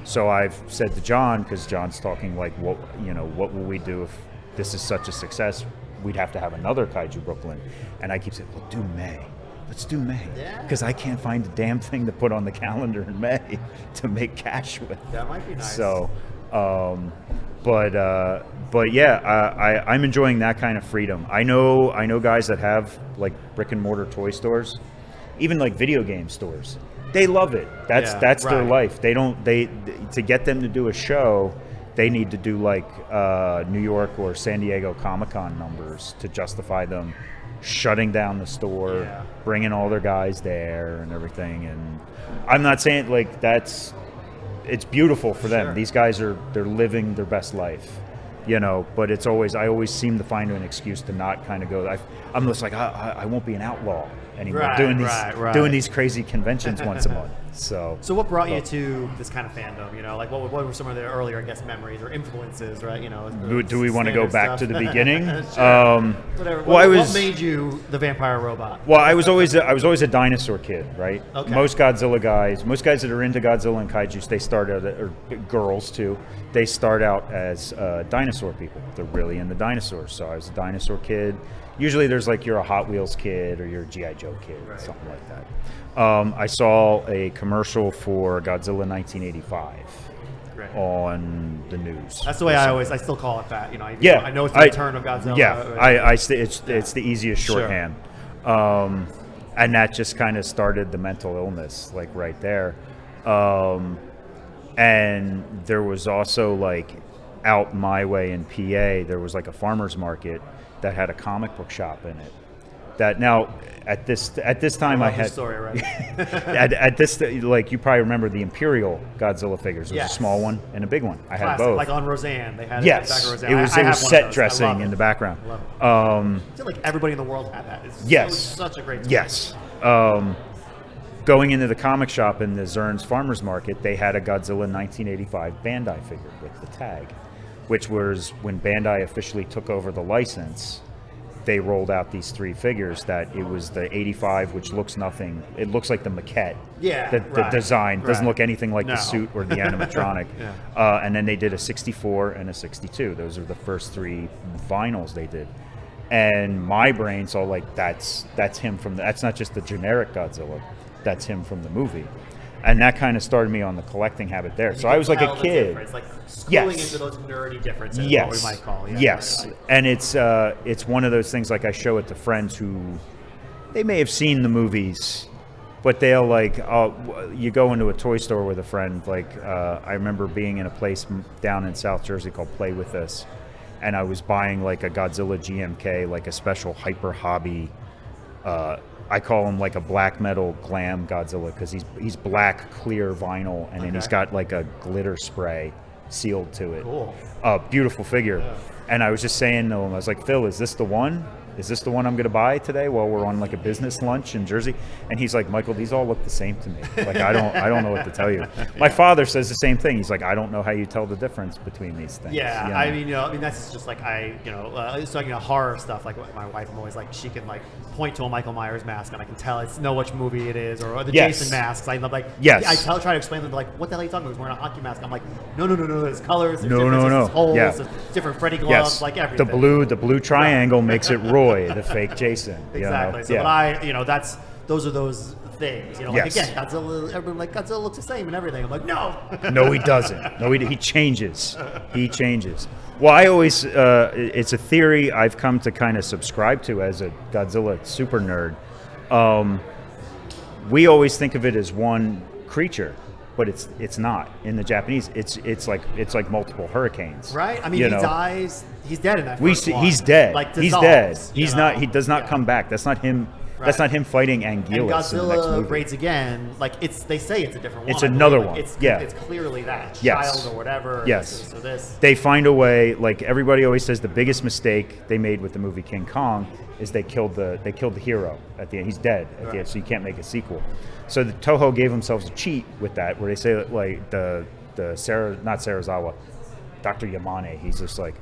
So I've said to John, because John's talking like, what will we do if this is such a success? We'd have to have another Kaiju Brooklyn. And I keep saying, well, do May. Let's do May, because I can't find a damn thing to put on the calendar in May to make cash with. That might be nice. So, but yeah, I'm enjoying that kind of freedom. I know guys that have like brick and mortar toy stores, even like video game stores. They love it. That's their life. They to get them to do a show, they need to do like New York or San Diego Comic-Con numbers to justify them shutting down the store, bringing all their guys there and everything. And I'm not saying like it's beautiful for them. These guys they're living their best life, but I always seem to find an excuse to not kind of go. I'm just like, I won't be an outlaw anymore doing these crazy conventions once a month. So what brought you to this kind of fandom? Like what were some of the earlier, I guess, memories or influences, right? Do we want to go back to the beginning? Whatever. What made you the vampire robot? Well, I was always a dinosaur kid, right? Okay. Most guys that are into Godzilla and kaiju, they start out, or girls too, they start out as dinosaur people. They're really into dinosaurs. So I was a dinosaur kid. Usually there's like you're a Hot Wheels kid or you're a G.I. Joe kid, something like that. I saw a commercial for Godzilla 1985 on the news. That's the way I still call it that. I know it's the return of Godzilla. Yeah, it's the easiest shorthand. Sure. And that just kind of started the mental illness, like right there. And there was also like out my way in PA, there was like a farmer's market that had a comic book shop in it. That now at this time I had story, right? at this, like, you probably remember the Imperial Godzilla figures. There's a small one and a big one. I had both. Like on Roseanne, they had Roseanne. It was set dressing in the background. I feel like everybody in the world had that. It's such a great story. Yes. Going into the comic shop in the Zern's Farmers Market, they had a Godzilla 1985 Bandai figure with the tag, which was when Bandai officially took over the license. They rolled out these three figures that it was the 85, which looks nothing. It looks like the maquette. Yeah, the design doesn't look anything like the suit or the animatronic. And then they did a 64 and a 62. Those are the first three vinyls they did. And my brain saw like that's him from that's not just the generic Godzilla, that's him from the movie. And that kind of started me on the collecting habit there. So I was like a kid. Like schooling into those nerdy differences, what we might call. Yes. And it's one of those things, like I show it to friends who, they may have seen the movies, but they'll like, you go into a toy store with a friend. Like I remember being in a place down in South Jersey called Play With Us. And I was buying like a Godzilla GMK, like a special hyper hobby, I call him like a black metal glam Godzilla because he's black clear vinyl, and then he's got like a glitter spray sealed to it. Cool. Beautiful figure. Yeah. And I was just saying to him, I was like, Phil, is this the one? is this the one I'm going to buy today while we're on like a business lunch in Jersey? And he's like, Michael, these all look the same to me. Like, I don't know what to tell you. My father says the same thing. He's like, I don't know how you tell the difference between these things. Yeah, you know? I mean, that's just like it's like horror stuff. Like my wife, I'm always like, she can like point to a Michael Myers mask and I can know which movie it is, or the Jason masks. I'm like, I try to explain them, like, what the hell are you talking about? He's wearing a hockey mask. I'm like, no, there's colors, there's there's holes, there's different Freddy gloves, like everything. The blue triangle makes it Roy, the fake Jason. Exactly. So, but those are those things. Like again, Godzilla. Everyone like Godzilla looks the same and everything. I'm like, no. No, he doesn't. No, he changes. He changes. Well, I always, it's a theory I've come to kind of subscribe to as a Godzilla super nerd. We always think of it as one creature, but it's not. In the Japanese, it's like multiple hurricanes. Right. I mean, he dies. He's dead in that. He's dead. Like, he's dead. He's not. He does not come back. That's not him. Right. That's not him fighting Anguillus. And Godzilla raids again. Like they say it's a different one. It's another one. It's clearly that child or whatever. Yes. So this. They find a way. Like everybody always says, the biggest mistake they made with the movie King Kong is they killed the hero at the end. He's dead at the end, so you can't make a sequel. So the Toho gave themselves a cheat with that, where they say that, like not Serizawa, Dr. Yamane. He's just like,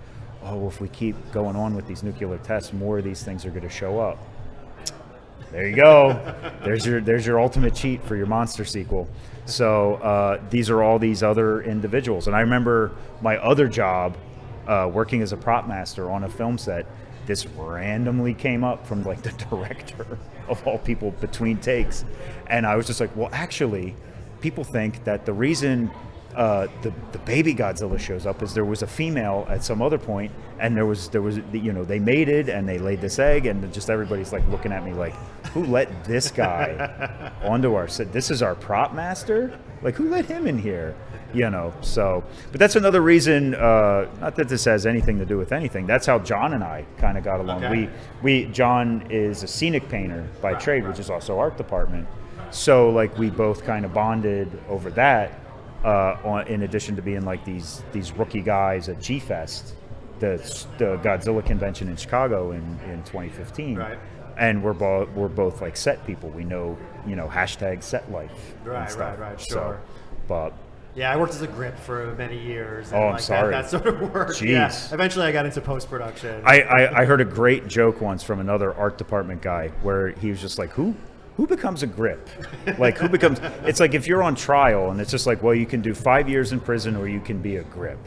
oh, if we keep going on with these nuclear tests, more of these things are going to show up. There you go. There's your ultimate cheat for your monster sequel. So these are all these other individuals. And I remember my other job, working as a prop master on a film set, this randomly came up from like the director of all people between takes. And I was just like, well, actually, people think that the reason the baby Godzilla shows up is there was a female at some other point, and there was they mated and they laid this egg, and just everybody's like looking at me like, who let this guy onto our set? This is our prop master? Like, who let him in here? So, but that's another reason, not that this has anything to do with anything, that's how John and I kind of got along. Okay. John is a scenic painter by trade, which is also art department. So like we both kind of bonded over that. In addition to being like these rookie guys at G-Fest, the Godzilla convention in Chicago in 2015, right? And we're both like set people. We know hashtag set life. Right, sure. So, but yeah, I worked as a grip for many years. And I'm sorry. That sort of work. Jeez. Yeah. Eventually, I got into post-production. I heard a great joke once from another art department guy where he was just like, Who becomes a grip? Like, who becomes... It's like if you're on trial and it's just like, well, you can do 5 years in prison or you can be a grip.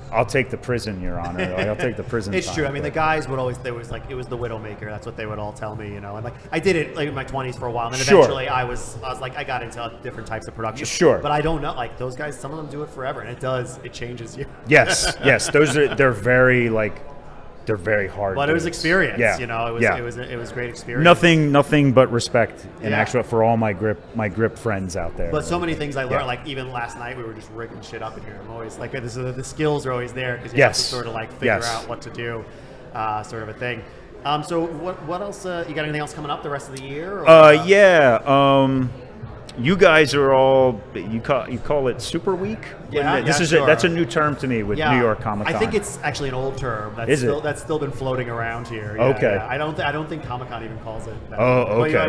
I'll take the prison, Your Honor. Like, I'll take the prison It's time, true. I mean, the guys would always... it was the Widowmaker. That's what they would all tell me, And like, I did it like in my 20s for a while. And then eventually I was like, I got into different types of production. Sure. But I don't know. Like, those guys, some of them do it forever. And it changes you. Yes. They're very like... They're very hard. But it was experience, yeah. It was great experience. Nothing but respect in actual for all my grip friends out there. But so many things I learned, like even last night we were just rigging shit up in here. I'm always like, the skills are always there because you have to sort of like figure out what to do, sort of a thing. So what else? You got anything else coming up the rest of the year? Or, you guys are all you call it Super Week. Yeah, that's a new term to me with New York Comic Con. I think it's actually an old term. That's still been floating around here. Okay. Yeah. I don't think Comic Con even calls it that. Oh, okay.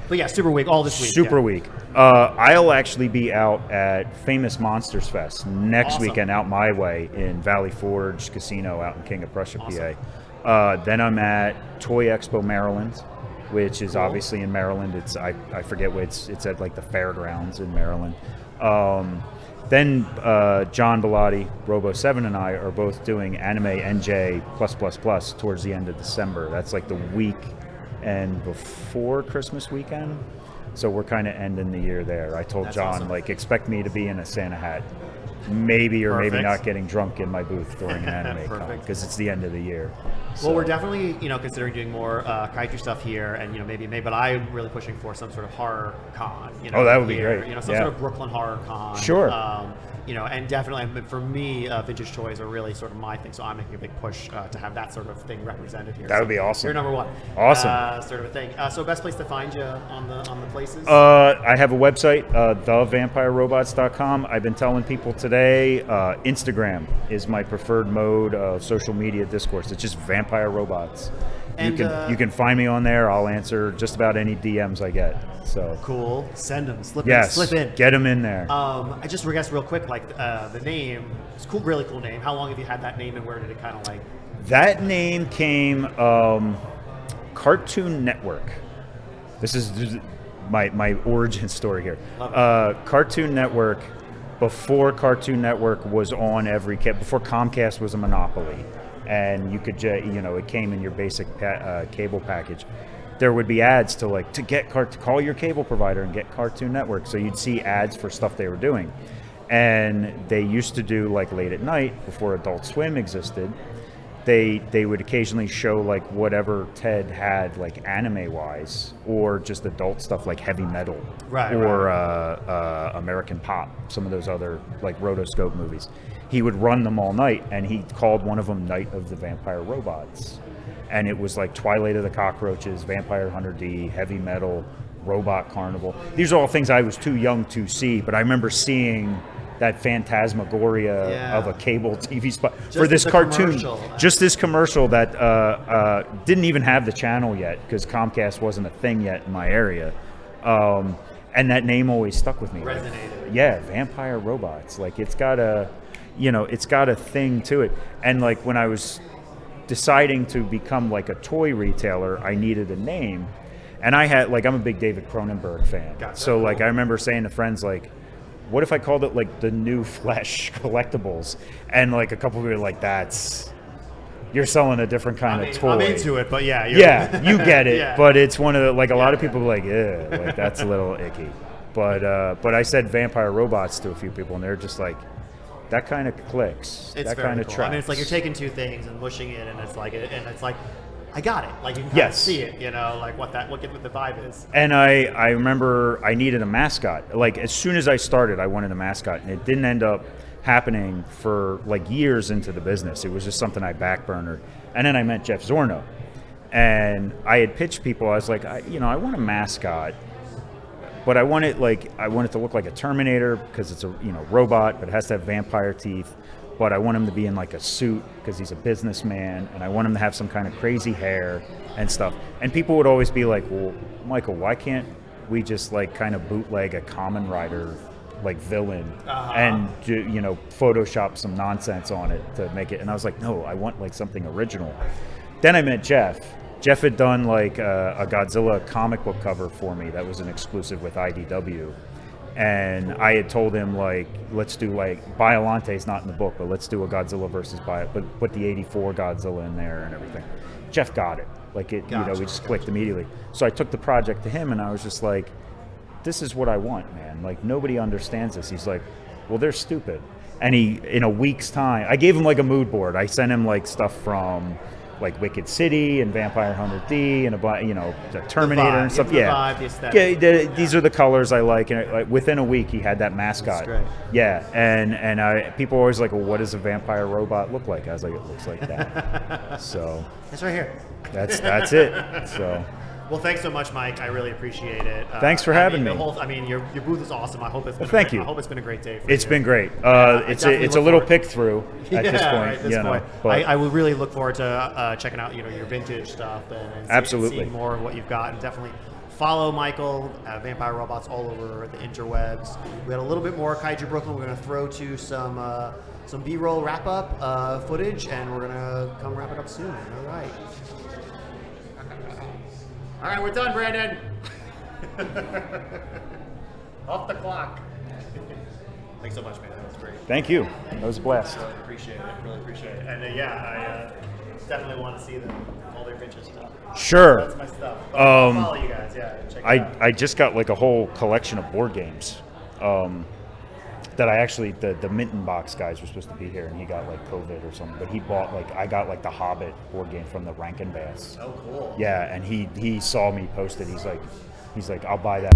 But yeah, Super Week all this week. Super Week. I'll actually be out at Famous Monsters Fest next weekend, out my way in Valley Forge Casino out in King of Prussia, PA. Then I'm at Toy Expo Maryland, which is obviously in Maryland. I forget what it's at, like the fairgrounds in Maryland. Then John Bellotti, Robo 7, and I are both doing Anime NJ+++ towards the end of December. That's like the week and before Christmas weekend. So we're kind of ending the year there. I told John, like, expect me to be in a Santa hat. Maybe or maybe not getting drunk in my booth during an anime con, because it's the end of the year. Well, we're definitely considering doing more kaiju stuff here, and maybe, but I'm really pushing for some sort of horror con. That would be great. Some sort of Brooklyn horror con. Sure. And definitely for me, vintage toys are really sort of my thing. So I'm making a big push to have that sort of thing represented here. That would be awesome. You're number one. Awesome. Sort of a thing. So best place to find you on the places? I have a website, thevampirerobots.com. I've been telling people today, Instagram is my preferred mode of social media discourse. It's just Vampire Robots. And, you can find me on there. I'll answer just about any DMs I get. So cool. Send them. Slip in. Get them in there. I just guess real quick, like the name. It's cool, really cool name. How long have you had that name, and where did it kind of like? That name came Cartoon Network. This is my origin story here. Cartoon Network. Before Cartoon Network was on before Comcast was a monopoly, and you could, it came in your basic cable package. There would be ads to call your cable provider and get Cartoon Network. So you'd see ads for stuff they were doing, and they used to do like late at night before Adult Swim existed. They would occasionally show like whatever Ted had like anime wise, or just adult stuff like heavy metal, or American Pop, some of those other like rotoscope movies. He would run them all night, and he called one of them Night of the Vampire Robots, and it was like Twilight of the Cockroaches, Vampire Hunter D, Heavy Metal, Robot Carnival. These are all things I was too young to see, but I remember seeing that phantasmagoria of a cable TV spot for this cartoon. Just this commercial that didn't even have the channel yet, because Comcast wasn't a thing yet in my area. And that name always stuck with me. Resonated. Like, Vampire Robots. Like it's got a thing to it. And like when I was deciding to become like a toy retailer, I needed a name. And I had I'm a big David Cronenberg fan. So like I remember saying to friends like, what if I called it like the New Flesh Collectibles? And like a couple of people were like, you're selling a different kind of toy. I'm into it, but yeah. You get it. But it's one of the, like a lot of people are like, like that's a little icky. But I said Vampire Robots to a few people, and they're just like, that kind of clicks. It's that very kind of cool. tracks. I mean, it's like you're taking two things and mushing it, and it's like I got it. Like you can kind of see it, like what the vibe is. And I remember I needed a mascot. Like as soon as I started, I wanted a mascot, and it didn't end up happening for like years into the business. It was just something I backburnered. And then I met Jeff Zorno, and I had pitched people. I was like, I want a mascot, but I want it to look like a Terminator because it's a robot, but it has to have vampire teeth. But I want him to be in like a suit because he's a businessman, and I want him to have some kind of crazy hair and stuff. And people would always be like, well, Michael, why can't we just like kind of bootleg a Kamen Rider like villain and Photoshop some nonsense on it to make it? And I was like, no, I want like something original. Then I met Jeff. Jeff had done like a Godzilla comic book cover for me that was an exclusive with IDW. And I had told him, like, let's do, like, Biolante's not in the book, but let's do a Godzilla versus Bio, but put the 84 Godzilla in there and everything. Jeff got it. Like, we just clicked immediately. So I took the project to him, and I was just like, this is what I want, man. Like, nobody understands this. He's like, well, they're stupid. And he, in a week's time, I gave him, like, a mood board. I sent him, like, stuff from, like, Wicked City and Vampire Hunter D and the Terminator and stuff. The aesthetic. These are the colors I like. And like within a week, he had that mascot. That's great. Yeah, and people are always like, well, what does a vampire robot look like? I was like, it looks like that. So it's right here. That's it. So. Well, thanks so much, Mike. I really appreciate it. Thanks for having me. Your booth is awesome. I hope it's been thank you. I hope it's been a great day for It's you. been great. It's a little pick through at this point. But I will really look forward to checking out your vintage stuff and seeing more of what you've got, and definitely follow Michael, Vampire Robots, all over the interwebs. We had a little bit more Kaiju Brooklyn. We're going to throw to some B-roll wrap-up footage, and we're going to come wrap it up soon. All right. All right, we're done, Brandon. Off the clock. Thanks so much, man. That was great. Thank you. That was a blast. Really appreciate it. Really appreciate it. And I definitely want to see all their vintage stuff. Sure. That's my stuff. I'll follow you guys. Yeah, check it out. I just got like a whole collection of board games. That I actually, the Minton Box guys were supposed to be here, and he got like COVID or something, but he bought I got like the Hobbit board game from the Rankin Bass. Oh, cool. Yeah, and he saw me post it. He's like, I'll buy that.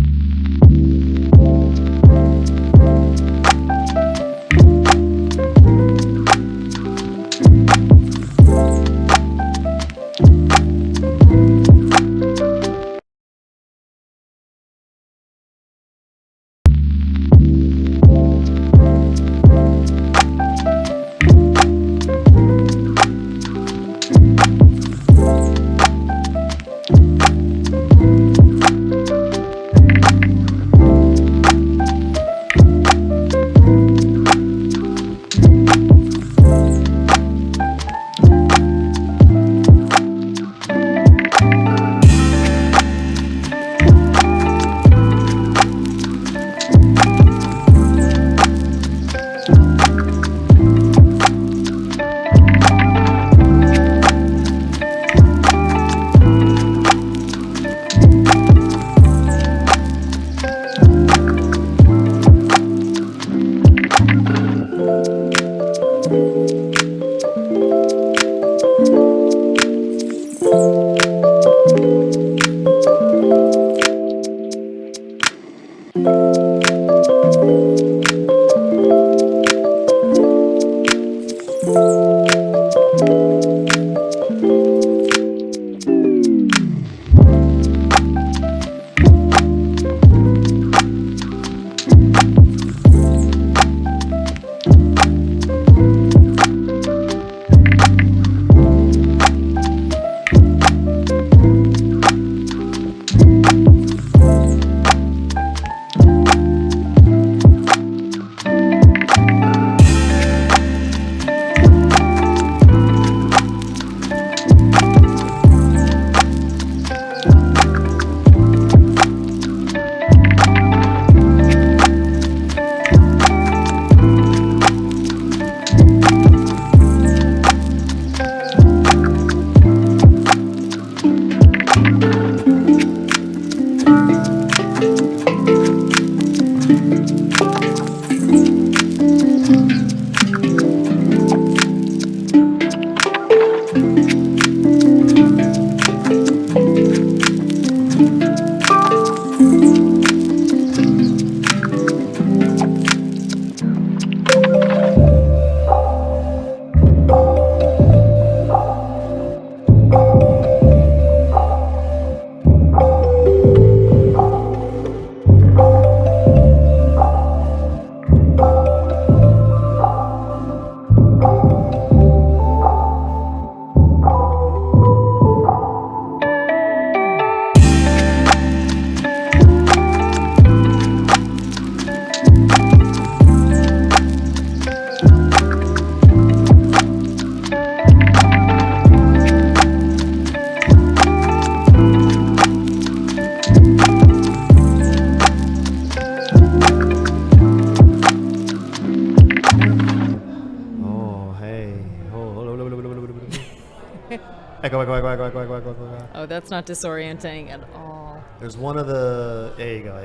Echo. Oh, that's not disorienting at all. There's one of the. There you go.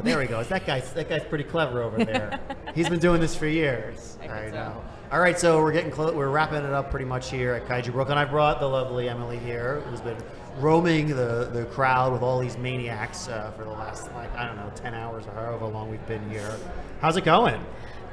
There we go. That guy's pretty clever over there. He's been doing this for years. I know. All right, so we're getting close. We're wrapping it up pretty much here at Kaiju Brooklyn. I brought the lovely Emily here, who's been roaming the crowd with all these maniacs for the last 10 hours or however long we've been here. How's it going?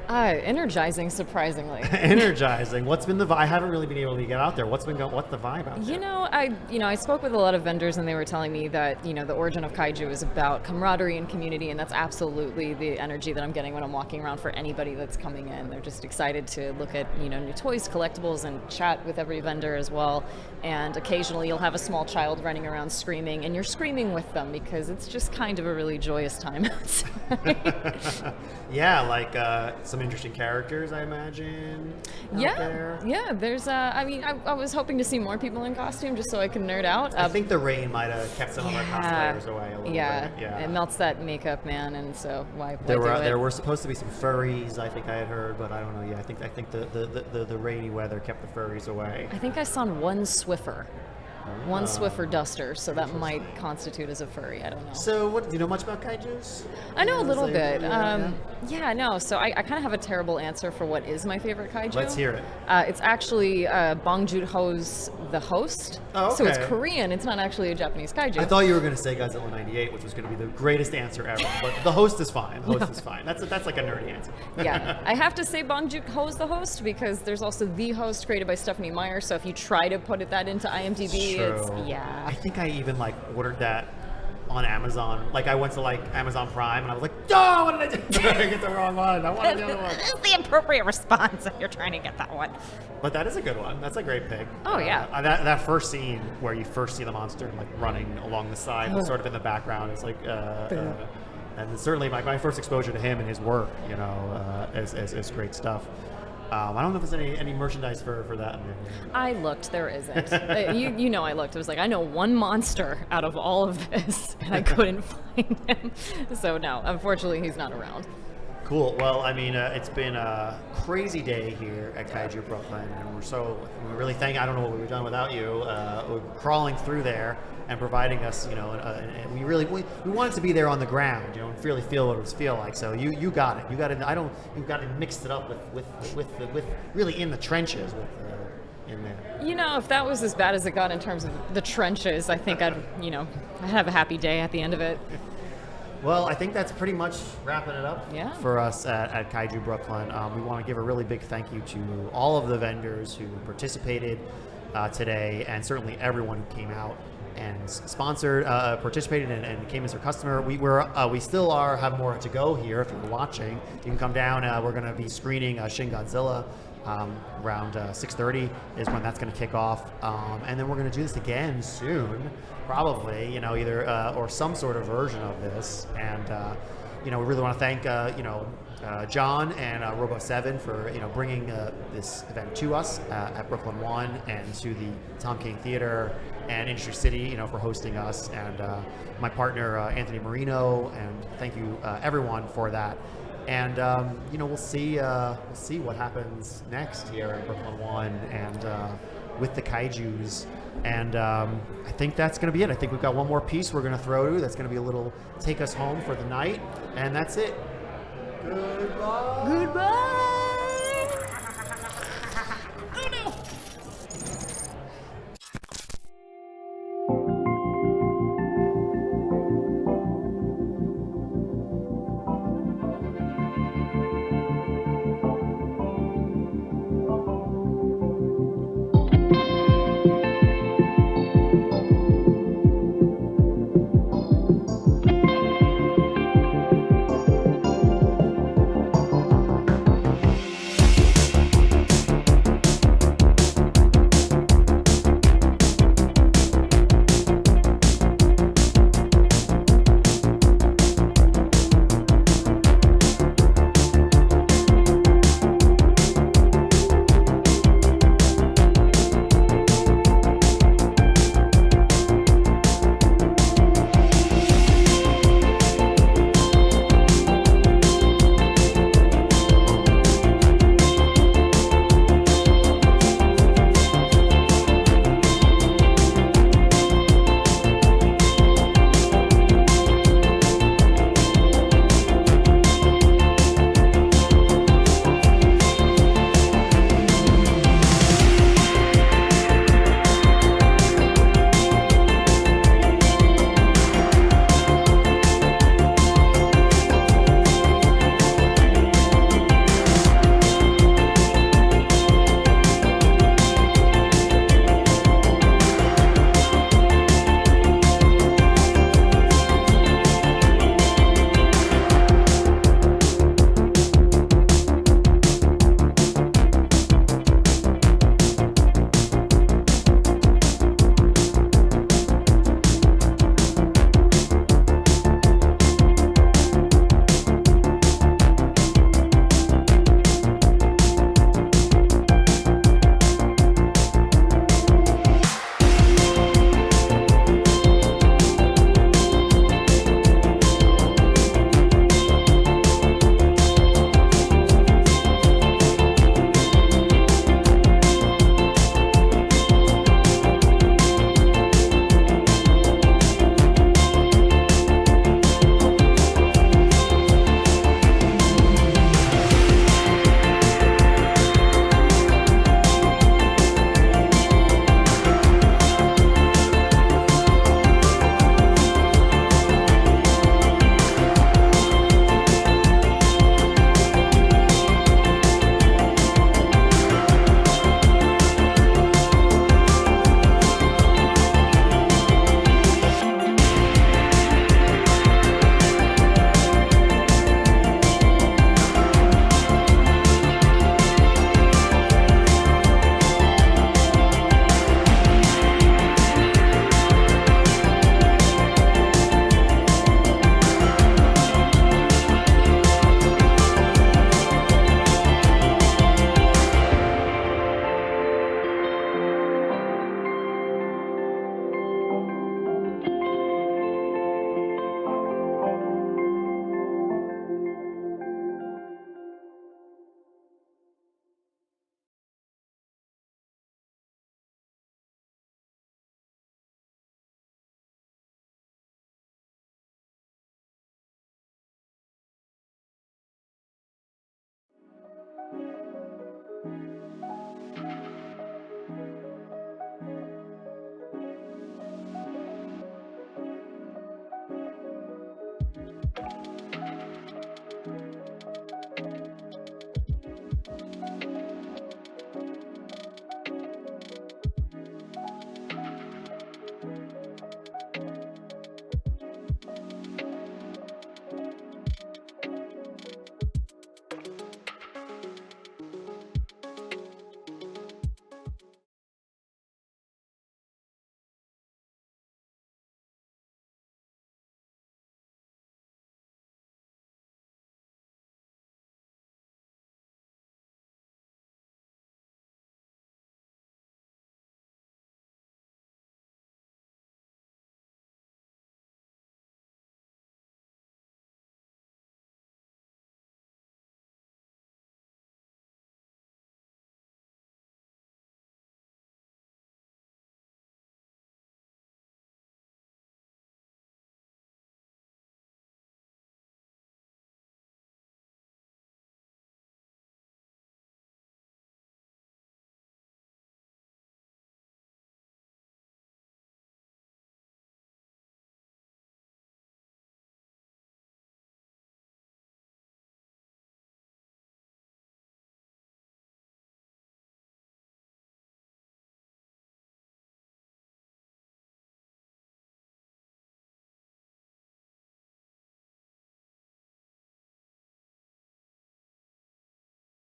Energizing, surprisingly. Energizing. What's been the vibe? I haven't really been able to get out there. What's the vibe out there? I spoke with a lot of vendors, and they were telling me that the origin of Kaiju is about camaraderie and community, and that's absolutely the energy that I'm getting when I'm walking around for anybody that's coming in. They're just excited to look at new toys, collectibles, and chat with every vendor as well. And occasionally you'll have a small child running around screaming, and you're screaming with them because it's just kind of a really joyous time outside. Yeah, like some interesting characters, I imagine. Yeah. There's. I was hoping to see more people in costume just so I could nerd out. I think the rain might have kept some of our cosplayers away a little bit. Yeah, it melts that makeup, man, and so why there were supposed to be some furries, I think I had heard, but I don't know. Yeah, I think the rainy weather kept the furries away. I think I saw one Swiffer. One Swiffer duster, so that might constitute as a furry. I don't know. So, do you know much about kaijus? I know a little bit. So I kind of have a terrible answer for what is my favorite kaiju. Let's hear it. It's actually Bong Joon-ho's The Host. Oh, okay. So it's Korean. It's not actually a Japanese kaiju. I thought you were going to say Godzilla 98, which was going to be the greatest answer ever. But The Host is fine. The Host is fine. That's like a nerdy answer. Yeah. I have to say Bong Joon-ho's The Host because there's also The Host created by Stephanie Meyer. So if you try to put that into IMDb, I think I even ordered that on Amazon. I went to Amazon Prime and I was like, oh, what did I do? Did I get the wrong one? I wanted the other one. This is the appropriate response if you're trying to get that one. But that is a good one. That's a great pick. Oh, yeah. That first scene where you first see the monster running along the side, sort of in the background, it's and certainly my first exposure to him and his work, is great stuff. I don't know if there's any merchandise for that. I looked. There isn't. I looked. It was I know one monster out of all of this, and I couldn't find him. So, no, unfortunately, he's not around. Cool. Well, it's been a crazy day here at Kaiju Brooklyn, and we really I don't know what we would have done without you. We're crawling through there and providing us, and we wanted to be there on the ground, and really feel what it was feel like. So you got it. You got it. You got it mixed it up with really in the trenches in there. If that was as bad as it got in terms of the trenches, I think I'd have a happy day at the end of it. Well, I think that's pretty much wrapping it up for us at Kaiju Brooklyn. We want to give a really big thank you to all of the vendors who participated today, and certainly everyone who came out and sponsored, participated, and came as a customer. We still have more to go here. If you're watching, you can come down. We're going to be screening Shin Godzilla. Around 6:30 is when that's going to kick off, and then we're going to do this again soon, probably, either or some sort of version of this. And we really want to thank John and Robo 7 for bringing this event to us at BrooklynONE, and to the Tom King Theater and Industry City, for hosting us, and my partner Anthony Marino, and thank you everyone for that. And we'll see what happens next here at BrooklynONE and with the kaijus. And I think that's going to be it. I think we've got one more piece we're going to throw to. That's going to be a little take us home for the night, and that's it. Goodbye. Goodbye.